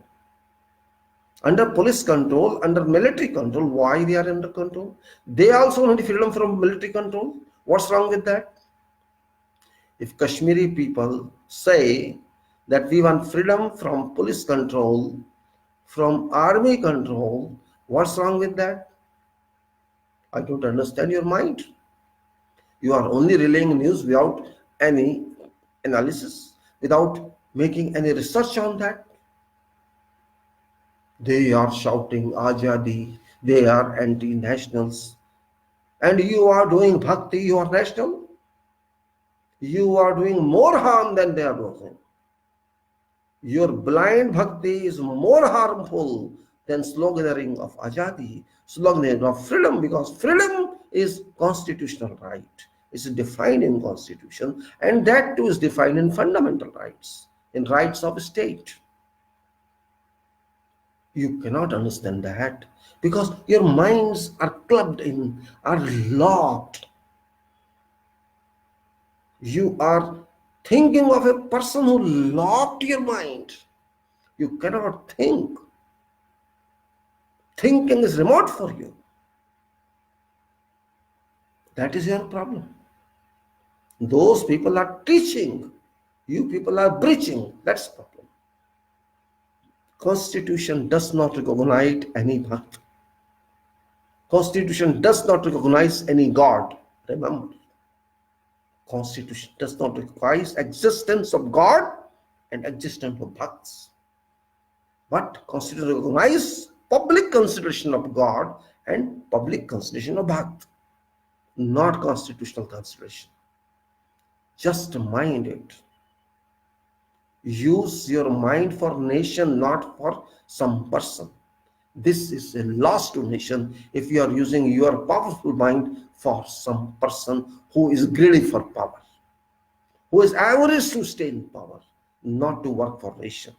under police control, under military control. Why they are under control? They also want freedom from military control. What's wrong with that? If Kashmiri people say that we want freedom from police control, from army control, what's wrong with that? I don't understand your mind. You are only relaying news without any analysis, without making any research on that. They are shouting Azadi, they are anti-nationals. And you are doing bhakti, you are national. You are doing more harm than they are doing. Your blind bhakti is more harmful than sloganeering of Azadi, sloganeering of freedom, because freedom is constitutional right. It's defined in Constitution, and that too is defined in fundamental rights, in rights of state. You cannot understand that because your minds are clubbed in, are locked. You are thinking of a person who locked your mind. You cannot think. Thinking is remote for you. That is your problem. Those people are teaching. You people are preaching. That's the problem. Constitution does not recognize any bhakt. Constitution does not recognize any God. Remember. Constitution does not recognize existence of God and existence of bhakts. But Constitution recognizes public consideration of God and public consideration of bhakt, not constitutional consideration. Just mind it. Use your mind for nation, not for some person. This is a loss to nation if you are using your powerful mind for some person who is greedy for power, who is averse to stay in power, not to work for nation.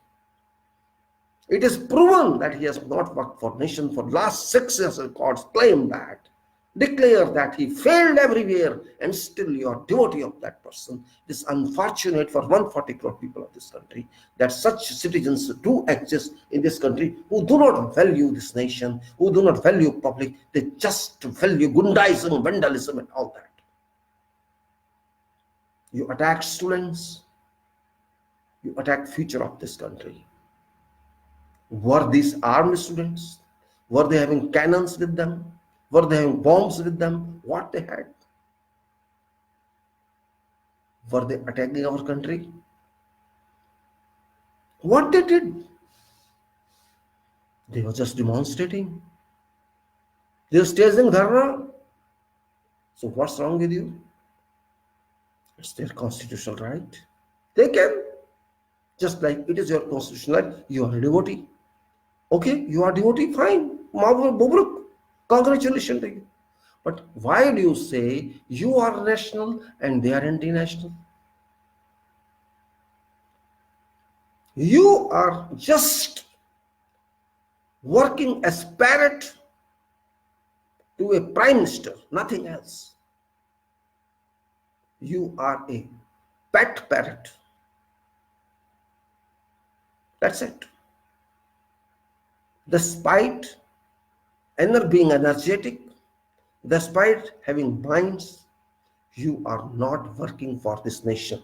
It is proven that he has not worked for nation for last 6 years. Records claim that, declare that he failed everywhere, and still you are devotee of that person. It is unfortunate for 140 crore people of this country that such citizens do exist in this country who do not value this nation, who do not value public. They just value gundaism, vandalism, and all that. You attack students, you attack future of this country. Were these armed students? Were they having cannons with them? Were they having bombs with them? What they had? Were they attacking our country? What they did? They were just demonstrating. They were staging dharna. So what's wrong with you? It's their constitutional right. They can. Just like it is your constitutional right. You are a devotee. Okay, you are devotee, fine. Mabruk. Congratulations to you. But why do you say you are national and they are anti-national? You are just working as parrot to a prime minister, nothing else. You are a pet parrot. That's it. Despite being energetic, despite having minds, you are not working for this nation.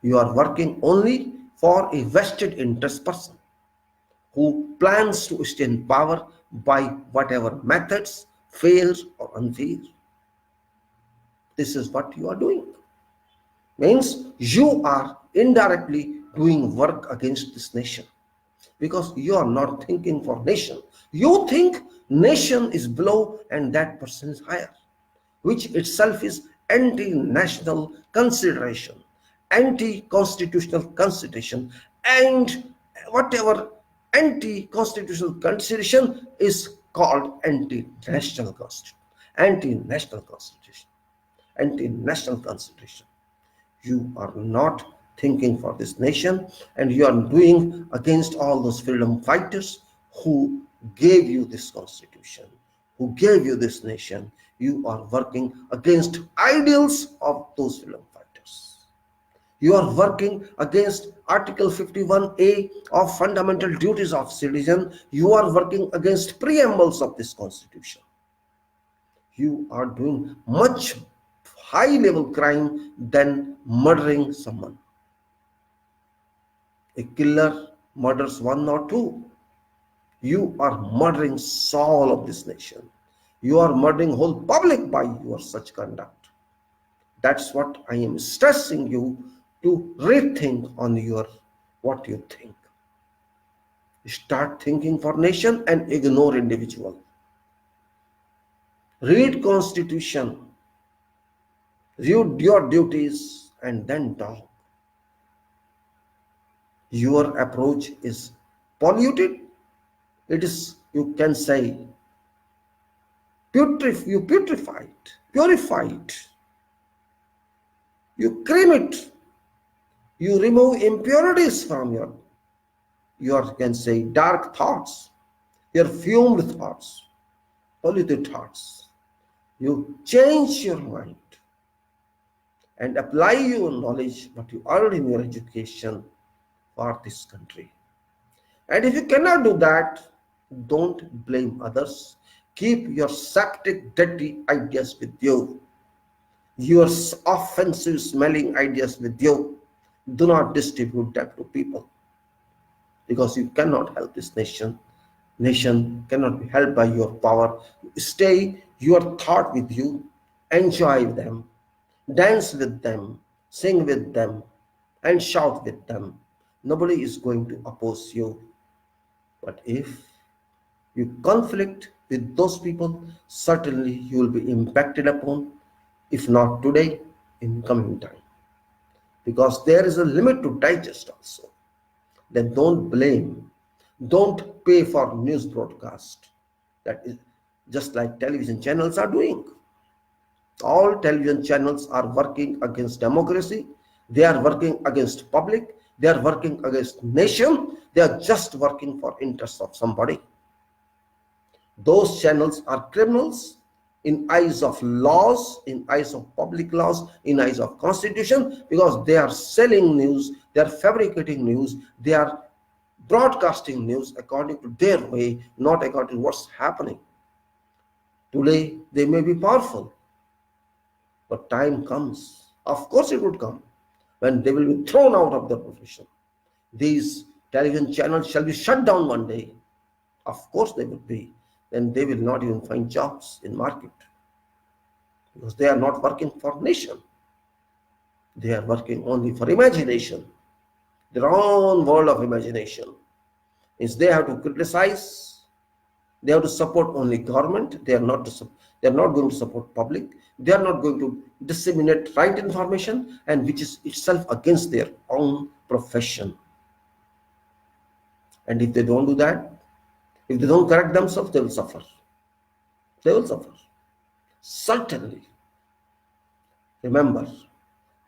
You are working only for a vested interest person who plans to stay in power by whatever methods, fair or unfair. This is what you are doing. Means you are indirectly doing work against this nation because you are not thinking for nation. You think nation is below and that person is higher, which itself is anti-national consideration, anti-constitutional consideration, and whatever anti-constitutional consideration is called anti-national constitution, anti-national constitution, anti-national constitution. You are not thinking for this nation and you are doing against all those freedom fighters who gave you this constitution, who gave you this nation. You are working against ideals of those freedom fighters. You are working against Article 51A of fundamental duties of citizen. You are working against preambles of this constitution. You are doing much high level crime than murdering someone. A killer murders one or two. You are murdering soul of this nation. You are murdering whole public by your such conduct. That's what I am stressing you to rethink on your what you think. Start thinking for nation and ignore individual. Read constitution, read your duties and then talk. Your approach is polluted. It is, you can say, you putrefy it, purify it, you cream it, you remove impurities from your can say dark thoughts, your fumed thoughts, polluted thoughts. You change your mind and apply your knowledge, what you earned in your education for this country. And if you cannot do that, don't blame others. Keep your septic, dirty ideas with you, your offensive smelling ideas with you. Do not distribute that to people because you cannot help this nation. Nation cannot be helped by your power. Stay your thought with you, enjoy them, dance with them, sing with them, and shout with them. Nobody is going to oppose you. But if you conflict with those people, certainly you will be impacted upon, if not today, in coming time. because there is a limit to digest also. Then don't blame, don't pay for news broadcast. That is just like television channels are doing. All television channels are working against democracy. They are working against public. They are working against nation. They are just working for interests of somebody. Those channels are criminals in eyes of laws, in eyes of public laws, in eyes of constitution, because they are selling news, they are fabricating news, they are broadcasting news according to their way, not according to what's happening. Today they may be powerful, but time comes, of course it would come, when they will be thrown out of the profession. These television channels shall be shut down one day. Of course they will be. Then they will not even find jobs in market, because they are not working for nation. They are working only for imagination, their own world of imagination. Is they have to criticize, they have to support only government. They are not going to support public. They are not going to disseminate right information, and which is itself against their own profession. And if they don't do that, if they don't correct themselves, they will suffer. They will suffer. Certainly. Remember,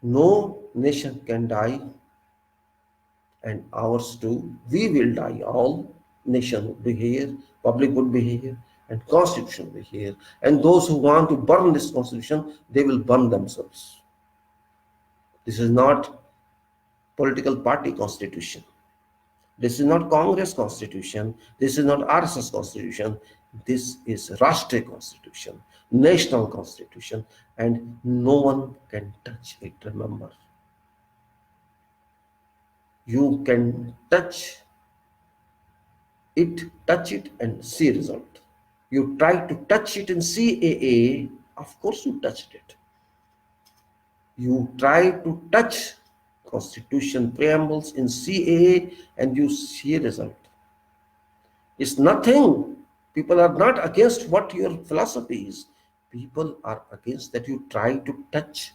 no nation can die, and ours too. We will die all. Nation would be here, public would be here, and constitution will be here. And those who want to burn this constitution, they will burn themselves. This is not political party constitution. This is not Congress constitution. This is not RSS constitution. This is Rashtriya constitution, national constitution, and no one can touch it. Remember, you can touch it and see result. You try to touch it in CAA, of course you touched it. You try to touch constitution preambles in CAA and you see result. It's nothing. People are not against what your philosophy is. People are against that you try to touch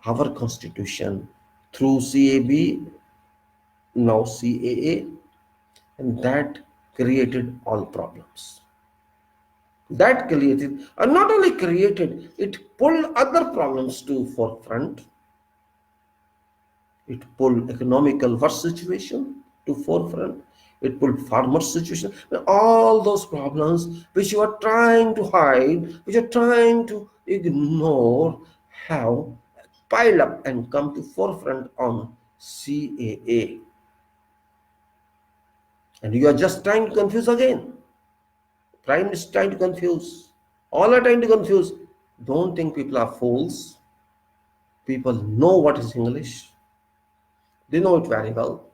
our constitution through CAB, now CAA, and that created all problems. That created, and not only created, it pulled other problems to forefront. It pulled economical worst situation to forefront. It pulled farmer situation. All those problems which you are trying to hide, which you are trying to ignore, have piled up and come to forefront on CAA. And you are just trying to confuse again. Prime is trying to confuse. All are trying to confuse. Don't think people are fools. People know what is English. They know it very well.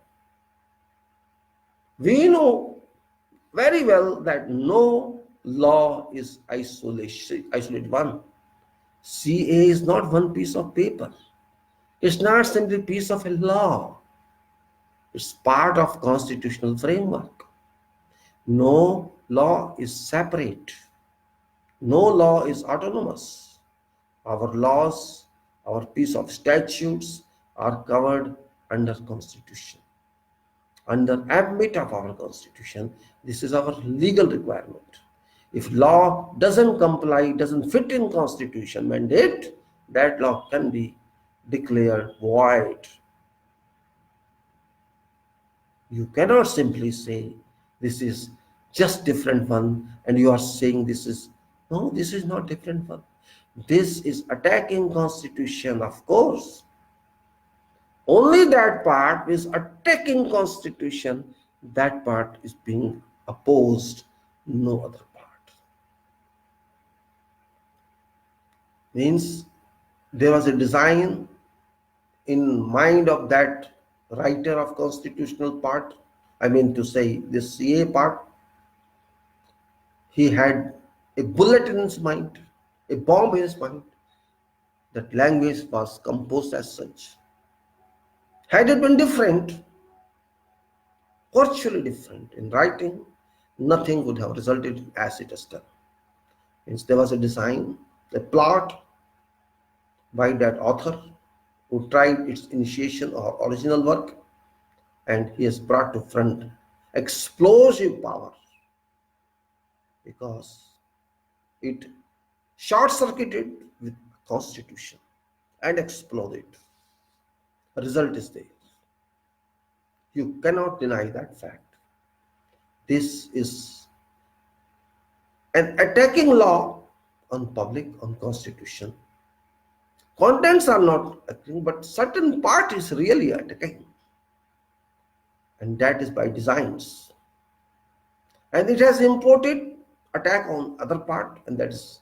We know very well that no law is isolated one. CA is not one piece of paper. It's not simply a piece of a law. It's part of constitutional framework. No law is separate. No law is autonomous. Our laws, our piece of statutes are covered under Constitution. Under ambit of our Constitution, this is our legal requirement. If law doesn't comply, doesn't fit in Constitution mandate, that law can be declared void. You cannot simply say this is just different one and you are saying this is, no, this is not different one. This is attacking Constitution, of course. Only that part is attacking Constitution, that part is being opposed, no other part. Means there was a design in mind of that writer of constitutional part, I mean to say this CA part. He had a bullet in his mind, a bomb in his mind. That language was composed as such. Had it been different, virtually different in writing, nothing would have resulted as it has done. Means there was a design, a plot by that author, who tried its initiation or original work, and he has brought to front explosive power because it short-circuited with constitution and exploded. The result is there. You cannot deny that fact. This is an attacking law on public, on constitution. Contents are not attacking, but certain part is really attacking. And that is by designs. And it has imported attack on other part, and that is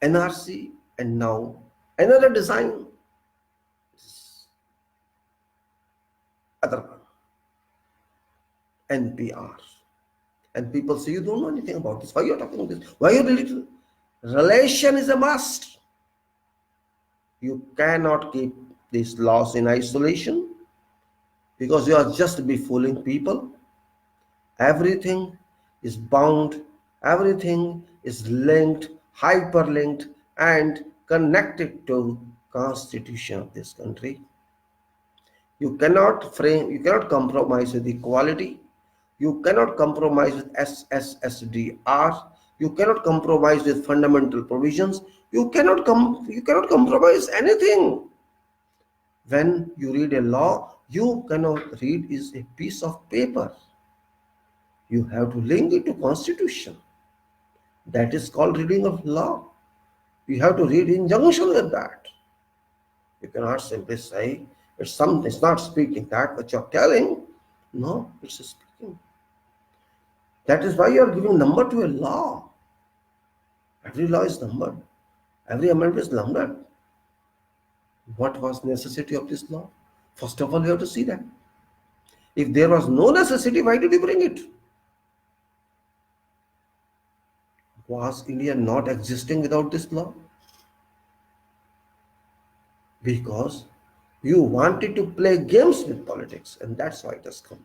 NRC, and now another design is other one, NPR. And people say, you don't know anything about this. Why are you talking about this? Why are you related? Relation is a must. You cannot keep these laws in isolation because you are just befooling people. Everything is bound, everything is linked, hyperlinked, and connected to constitution of this country. You cannot compromise with equality. You cannot compromise with SSSDR. You cannot compromise with fundamental provisions. You cannot compromise anything. When you read a law, you cannot read is a piece of paper. You have to link it to constitution. That is called reading of law. You have to read in junction with that. You cannot simply say it's not speaking that what you're telling. No, it's speaking. That is why you are giving number to a law. Every law is numbered. Every amendment is numbered. What was necessity of this law? First of all, you have to see that. If there was no necessity, why did you bring it? Was India not existing without this law? Because you wanted to play games with politics, and that's why it has come.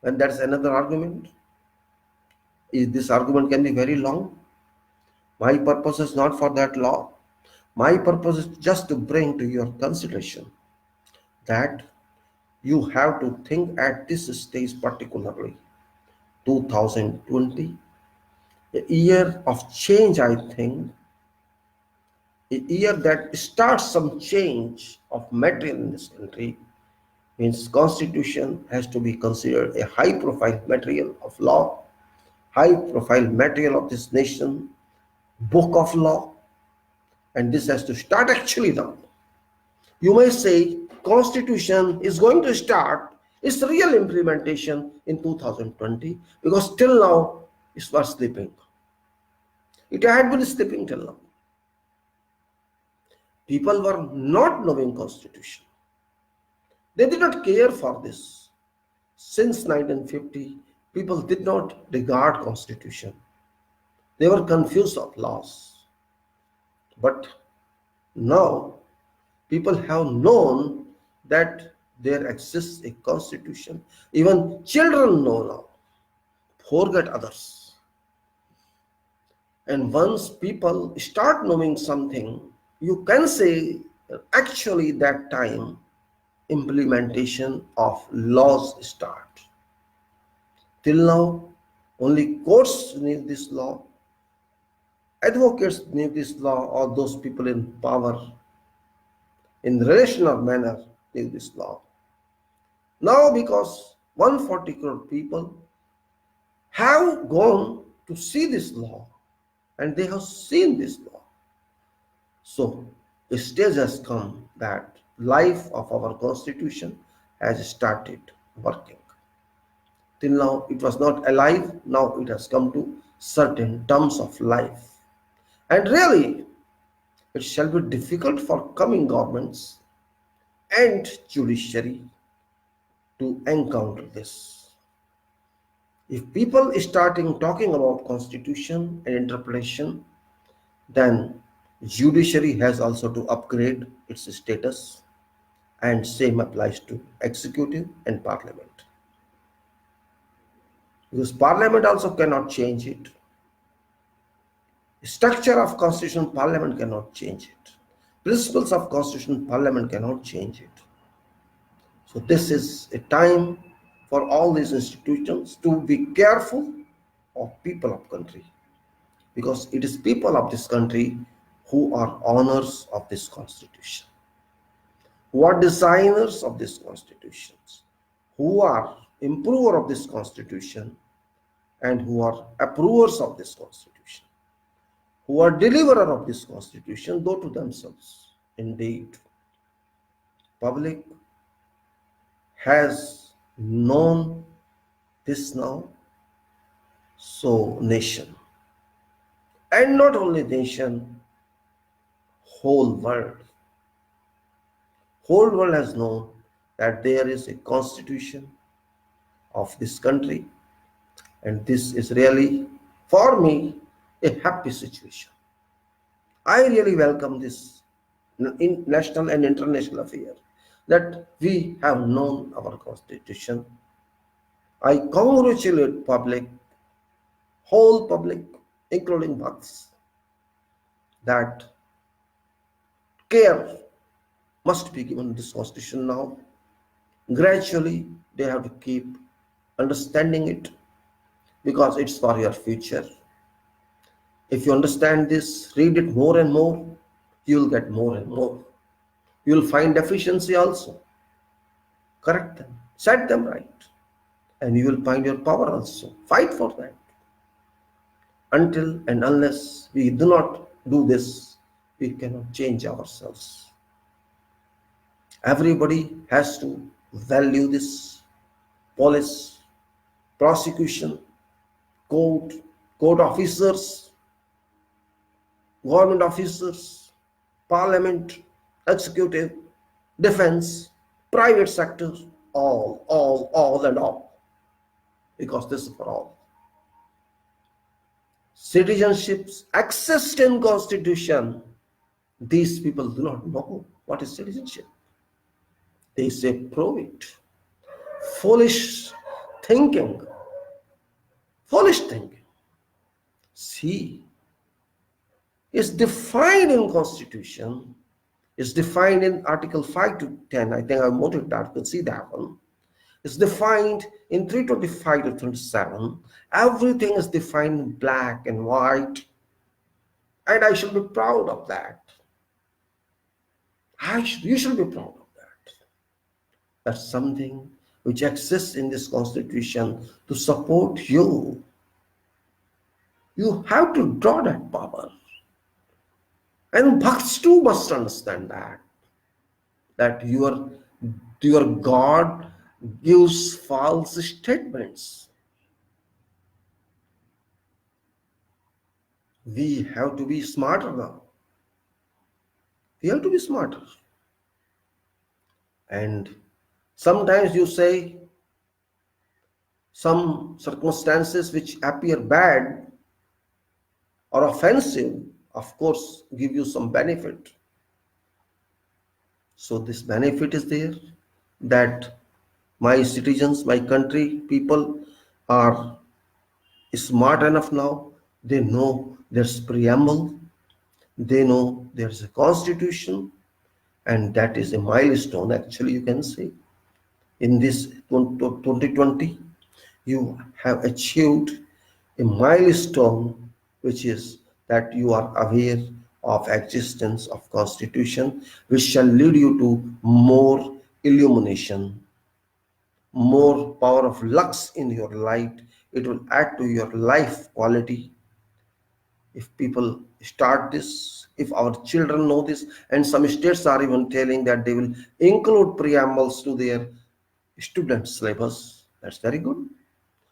And that's another argument. This argument can be very long. My purpose is not for that law. My purpose is just to bring to your consideration that you have to think at this stage, particularly 2020, a year of change, I think, a year that starts some change of material in this country, means constitution has to be considered a high profile material of law, high profile material of this nation, book of law, and this has to start actually now. You may say constitution is going to start its real implementation in 2020 because till now it was sleeping. It had been sleeping till now. People were not knowing constitution. They did not care for this. Since 1950, people did not regard constitution. They were confused of laws. But now people have known that there exists a constitution. Even children know now. Forget others. And once people start knowing something, you can say actually that time implementation of laws start. Till now, only courts knew this law, advocates knew this law, or those people in power in relational manner knew this law. Now, because 140 crore people have gone to see this law and they have seen this law, so the stage has come that life of our constitution has started working. Till now it was not alive, now it has come to certain terms of life. And really, it shall be difficult for coming governments and judiciary to encounter this. If people starting talking about constitution and interpretation, then judiciary has also to upgrade its status, and same applies to executive and parliament. Because parliament also cannot change it. Structure of constitution, parliament cannot change it. Principles of constitution, parliament cannot change it. So this is a time for all these institutions to be careful of people of country, because it is people of this country who are owners of this constitution, who are designers of this constitutions, who are improver of this constitution, and who are approvers of this constitution, who are deliverer of this constitution, though to themselves. Indeed, public has known this now, so nation, and not only nation, whole world has known that there is a constitution of this country, and this is really, for me, a happy situation. I really welcome this in national and international affair, that we have known our constitution. I congratulate public, whole public, including Bhakts, that care must be given to this constitution now. Gradually, they have to keep understanding it, because it's for your future. If you understand this, read it more and more, you'll get more and more. You'll find deficiency also. Correct them, set them right, and you will find your power also. Fight for that. Until and unless we do not do this, we cannot change ourselves. Everybody has to value this. Police, prosecution, court officers, government officers, parliament, executive, defense, private sector, all and all, because this is for all. Citizenships exist in constitution. These people do not know what is citizenship. They say prove it. Foolish thinking. See, is defined in constitution, is defined in article 5 to 10. I think I wanted that, you can see that one. It's defined in 325 to 27. Everything is defined in black and white, and I should be proud of that. You should be proud of that. That's something which exists in this constitution to support you. You have to draw that power. And Bhakts too must understand that your God gives false statements. We have to be smarter now. We have to be smarter. And sometimes you say some circumstances which appear bad or offensive, of course, give you some benefit. So this benefit is there, that my citizens, my country, people are smart enough now. They know there's preamble, they know there's a constitution, and that is a milestone, actually, you can say. In this 2020, you have achieved a milestone, which is that you are aware of existence of constitution, which shall lead you to more illumination, more power of lux in your light. It will add to your life quality. If people start this, if our children know this, and some states are even telling that they will include preambles to their student syllabus, that's very good.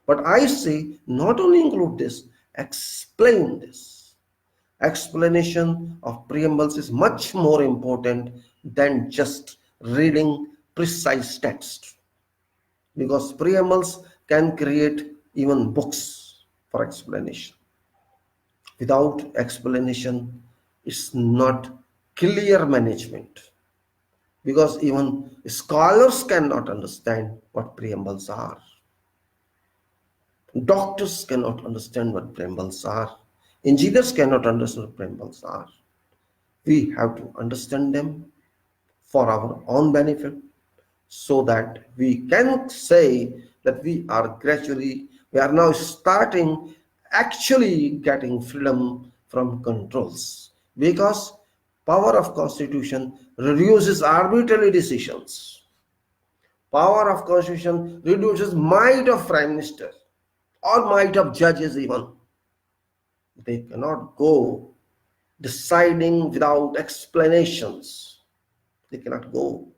But I say, not only include this, explain this. Explanation of preambles is much more important than just reading precise text, because preambles can create even books for explanation. Without explanation, it's not clear management, because even scholars cannot understand what preambles are. Doctors cannot understand what preambles are. Engineers cannot understand what preambles are. We have to understand them for our own benefit, so that we can say that we are now starting actually getting freedom from controls, because power of constitution reduces arbitrary decisions. Power of constitution reduces might of prime minister or might of judges even. They cannot go deciding without explanations. They cannot go.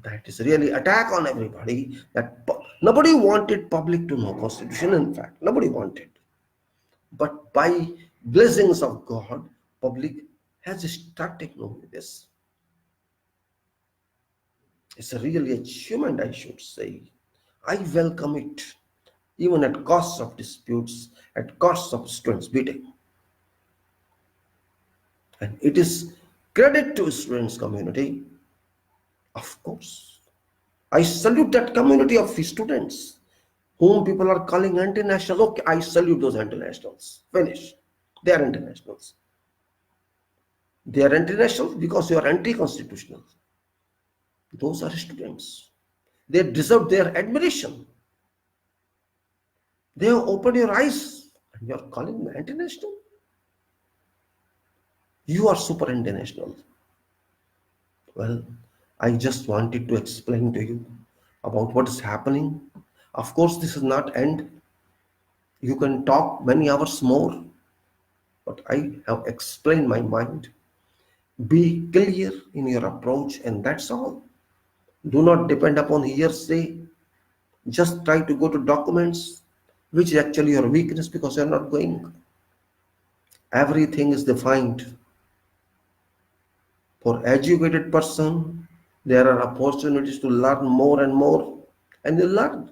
That is really attack on everybody. That nobody wanted public to know constitution. In fact, nobody wanted. But by blessings of God, public has started knowing this. It's a really achievement, I should say. I welcome it, even at cost of disputes, at cost of students beating. And it is credit to students community, of course. I salute that community of students whom people are calling anti-national. Okay, I salute those anti-nationals. Finish. They are anti-nationals. They are anti-national because you are anti-constitutional. Those are students. They deserve their admiration. They have opened your eyes and you are calling them anti-national. You are super anti-national. Well, I just wanted to explain to you about what is happening. Of course, this is not end. You can talk many hours more, but I have explained my mind. Be clear in your approach, and that's all. Do not depend upon hearsay. Just try to go to documents, which is actually your weakness because you're not going. Everything is defined. For educated person, there are opportunities to learn more and more, and you learn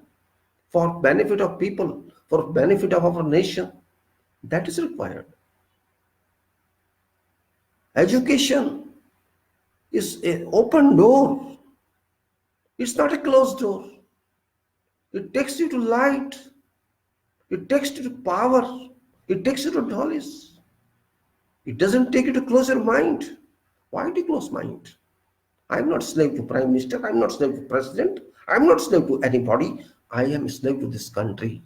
for benefit of people, for benefit of our nation. That is required. Education is an open door. It's not a closed door. It takes you to light. It takes you to power. It takes you to knowledge. It doesn't take you to close your mind. Why do you close mind? I'm not slave to prime minister. I'm not slave to president. I'm not slave to anybody. I am slave to this country.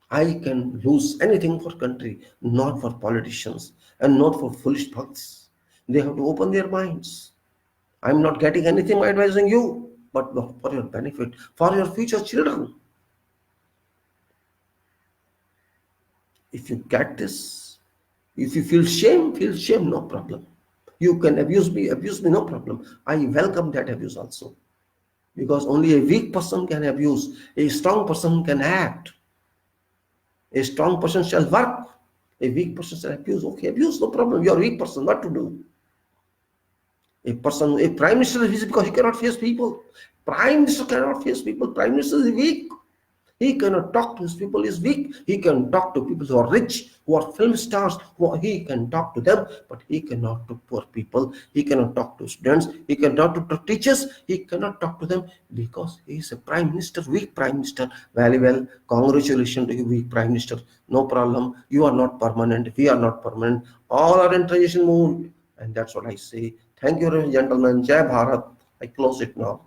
I can lose anything for country, not for politicians and not for foolish bugs. They have to open their minds. I'm not getting anything by advising you, but for your benefit, for your future children. If you get this, if you feel shame, no problem. You can abuse me, no problem. I welcome that abuse also. Because only a weak person can abuse. A strong person can act. A strong person shall work. A weak person shall abuse. Okay, abuse, no problem. You are a weak person, what to do? A prime minister is because he cannot face people. Prime minister cannot face people. Prime minister is weak. He cannot talk to his people, is weak. He can talk to people who are rich, who are film stars, he can talk to them, but he cannot talk to poor people. He cannot talk to students. He cannot talk to teachers. He cannot talk to them because he is a prime minister, weak prime minister. Very well, congratulations to you, weak prime minister. No problem. You are not permanent. We are not permanent. All are in transition mood. And that's what I say. Thank you, gentlemen. Jai Bharat. I close it now.